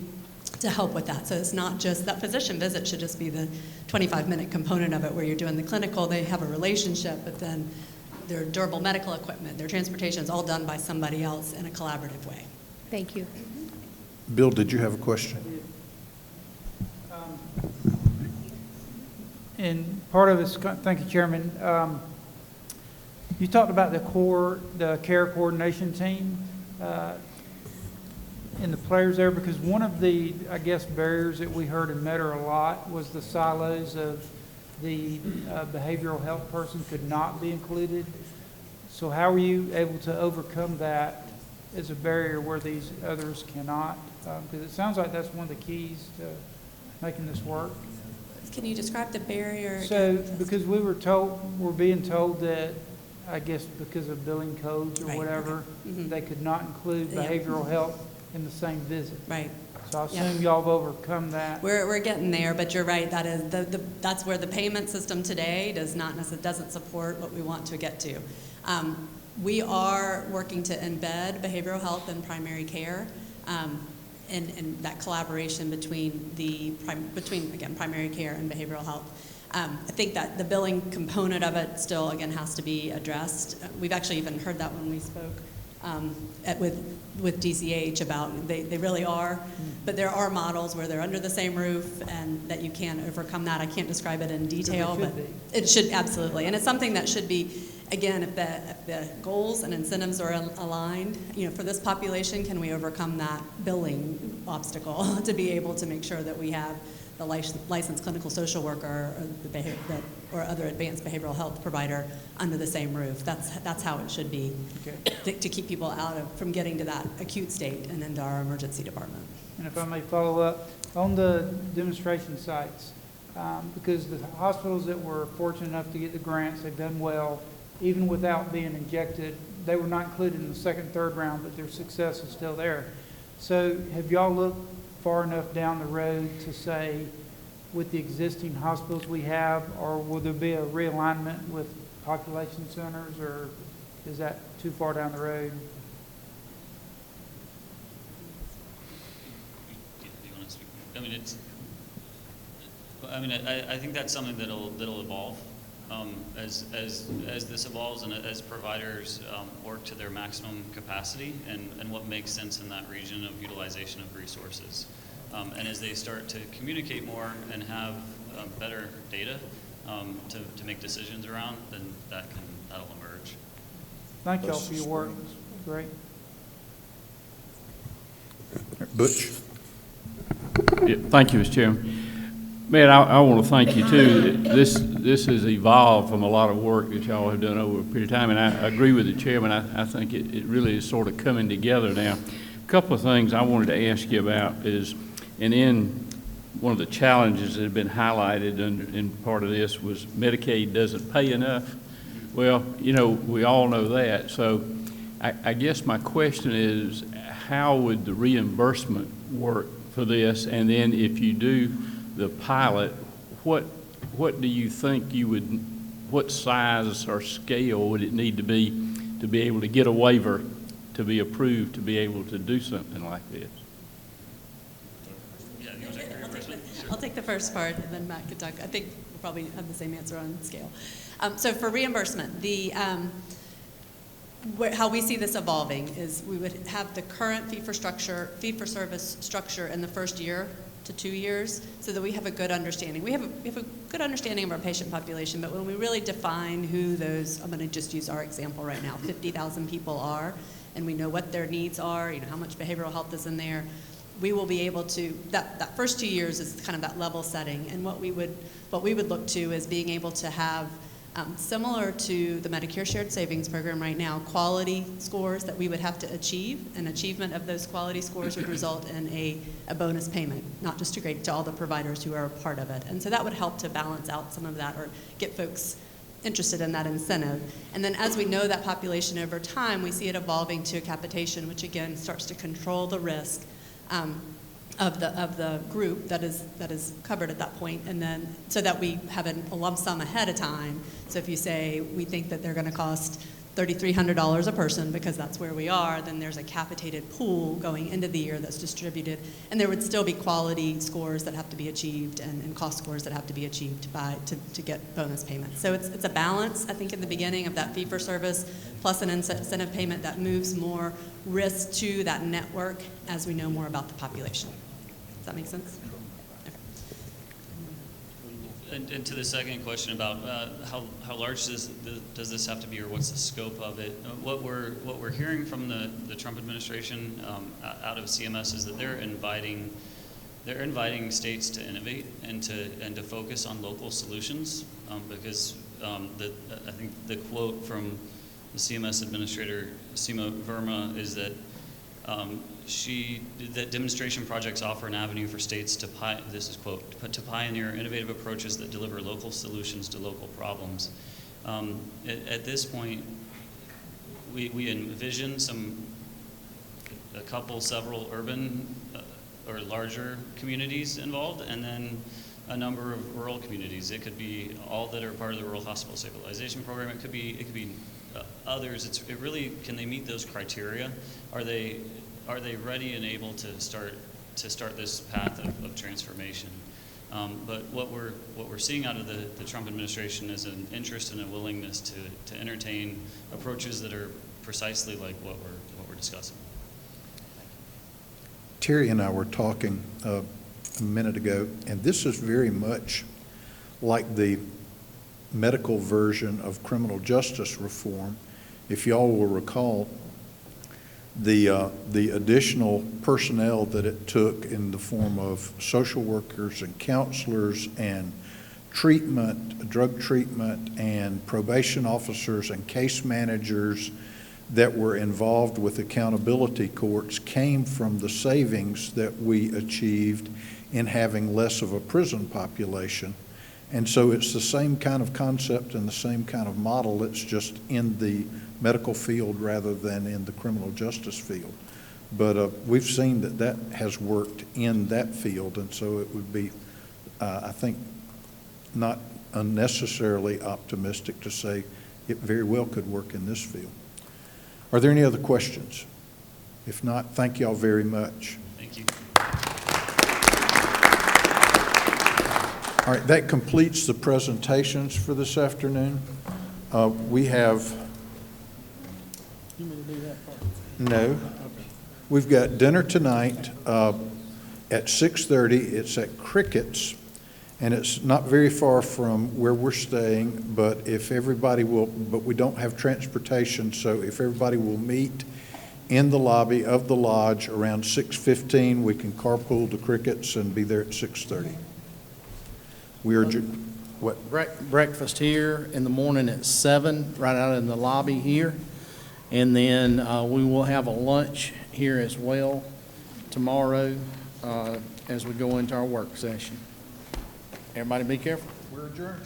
to help with that. So it's not just, that physician visit should just be the 25-minute component of it where you're doing the clinical, they have a relationship, but then their durable medical equipment, their transportation is all done by somebody else in a collaborative way. Thank you. Bill, did you have a question? And part of it's, thank you, Chairman. You talked about the care coordination team and the players there, because one of the, I guess, barriers that we heard in Metter a lot was the silos of the behavioral health person could not be included. So how are you able to overcome that as a barrier where these others cannot? Because it sounds like that's one of the keys to making this work. Can you describe the barrier? So, because we're being told that, I guess because of billing codes or whatever, they could not include behavioral health in the same visit. Right. So I assume y'all have overcome that. We're getting there, but you're right. That is that's where the payment system today doesn't support what we want to get to. We are working to embed behavioral health in primary care. And that collaboration between again, primary care and behavioral health. I think that the billing component of it still, again, has to be addressed. We've actually even heard that when we spoke with DCH about they really are, but there are models where they're under the same roof and that you can overcome that. I can't describe it in detail, but it should absolutely. And it's something that should be, again, if the goals and incentives are aligned, for this population, can we overcome that billing obstacle to be able to make sure that we have the licensed clinical social worker or other advanced behavioral health provider under the same roof? That's how it should be, to keep people from getting to that acute state and into our emergency department. And if I may follow up, on the demonstration sites, because the hospitals that were fortunate enough to get the grants, they've done well, even without being injected they were not included in the second, third round, but their success is still there. So have y'all looked far enough down the road to say, with the existing hospitals we have, or will there be a realignment with population centers, or is that too far down the road? Do you want to speak? I mean, I think that's something that'll evolve as this evolves and as providers work to their maximum capacity and what makes sense in that region of utilization of resources. And as they start to communicate more and have better data to make decisions around, then that'll emerge. Thank y'all for your work. Great. Butch? Yeah, thank you, Mr. Chairman. Man, I want to thank you too. This has evolved from a lot of work that y'all have done over a period of time, and I agree with the chairman. I think it really is sort of coming together now. A couple of things I wanted to ask you about is, and in one of the challenges that have been highlighted in part of this was Medicaid doesn't pay enough. Well, you know, we all know that. So I guess my question is, how would the reimbursement work for this? And then if you do the pilot, what do you think what size or scale would it need to be able to get a waiver to be approved to be able to do something like this? Yeah, you want to take the reimbursement? I'll take the first part, and then Matt can talk. I think we'll probably have the same answer on scale. So for reimbursement, how we see this evolving is we would have the current fee-for-service structure in the first year to 2 years, so that we have a good understanding. We have a good understanding of our patient population, but when we really define who those, I'm going to just use our example right now, 50,000 people are, and we know what their needs are, you know, how much behavioral health is in there, we will be able to, that first 2 years is kind of that level setting, and what we would look to is being able to have, similar to the Medicare Shared Savings Program right now, quality scores that we would have to achieve, and achievement of those quality scores would result in a bonus payment, not just to all the providers who are a part of it. And so that would help to balance out some of that or get folks interested in that incentive. And then as we know that population over time, we see it evolving to a capitation, which again starts to control the risk of the group that is covered at that point, and then so that we have a lump sum ahead of time. So if you say we think that they're going to cost $3,300 a person because that's where we are, then there's a capitated pool going into the year that's distributed, and there would still be quality scores that have to be achieved and cost scores that have to be achieved to get bonus payments. So it's a balance, I think, in the beginning of that fee-for-service plus an incentive payment that moves more risk to that network as we know more about the population. Does that make sense? Okay. And to the second question about how large does this have to be, or what's the scope of it? What we're hearing from the Trump administration out of CMS is that they're inviting states to innovate and to focus on local solutions, because I think the quote from the CMS administrator Seema Verma is that that demonstration projects offer an avenue for states to, this is quote, to pioneer innovative approaches that deliver local solutions to local problems. At this point, we envision several urban or larger communities involved, and then a number of rural communities. It could be all that are part of the Rural Hospital Stabilization Program. It could be others. It really, can they meet those criteria? Are they ready and able to start this path of transformation? But what we're seeing out of the Trump administration is an interest and a willingness to entertain approaches that are precisely like what we're discussing. Terry and I were talking a minute ago, and this is very much like the medical version of criminal justice reform. If y'all will recall, the additional personnel that it took in the form of social workers and counselors and drug treatment and probation officers and case managers that were involved with accountability courts came from the savings that we achieved in having less of a prison population. And so it's the same kind of concept and the same kind of model. It's just in the medical field rather than in the criminal justice field. But we've seen that that has worked in that field, and so it would be, I think, not unnecessarily optimistic to say it very well could work in this field. Are there any other questions? If not, thank you all very much. Thank you. All right, that completes the presentations for this afternoon. We have, You want me to do that part? no, we've got dinner tonight at 6:30. It's at Cricket's, and it's not very far from where we're staying, but if everybody will, but we don't have transportation, so if everybody will meet in the lobby of the lodge around 6:15, we can carpool to Cricket's and be there at 6:30. We are, what? Breakfast here in the morning at 7, right out in the lobby here. And then we will have a lunch here as well tomorrow as we go into our work session. Everybody be careful. We're adjourned.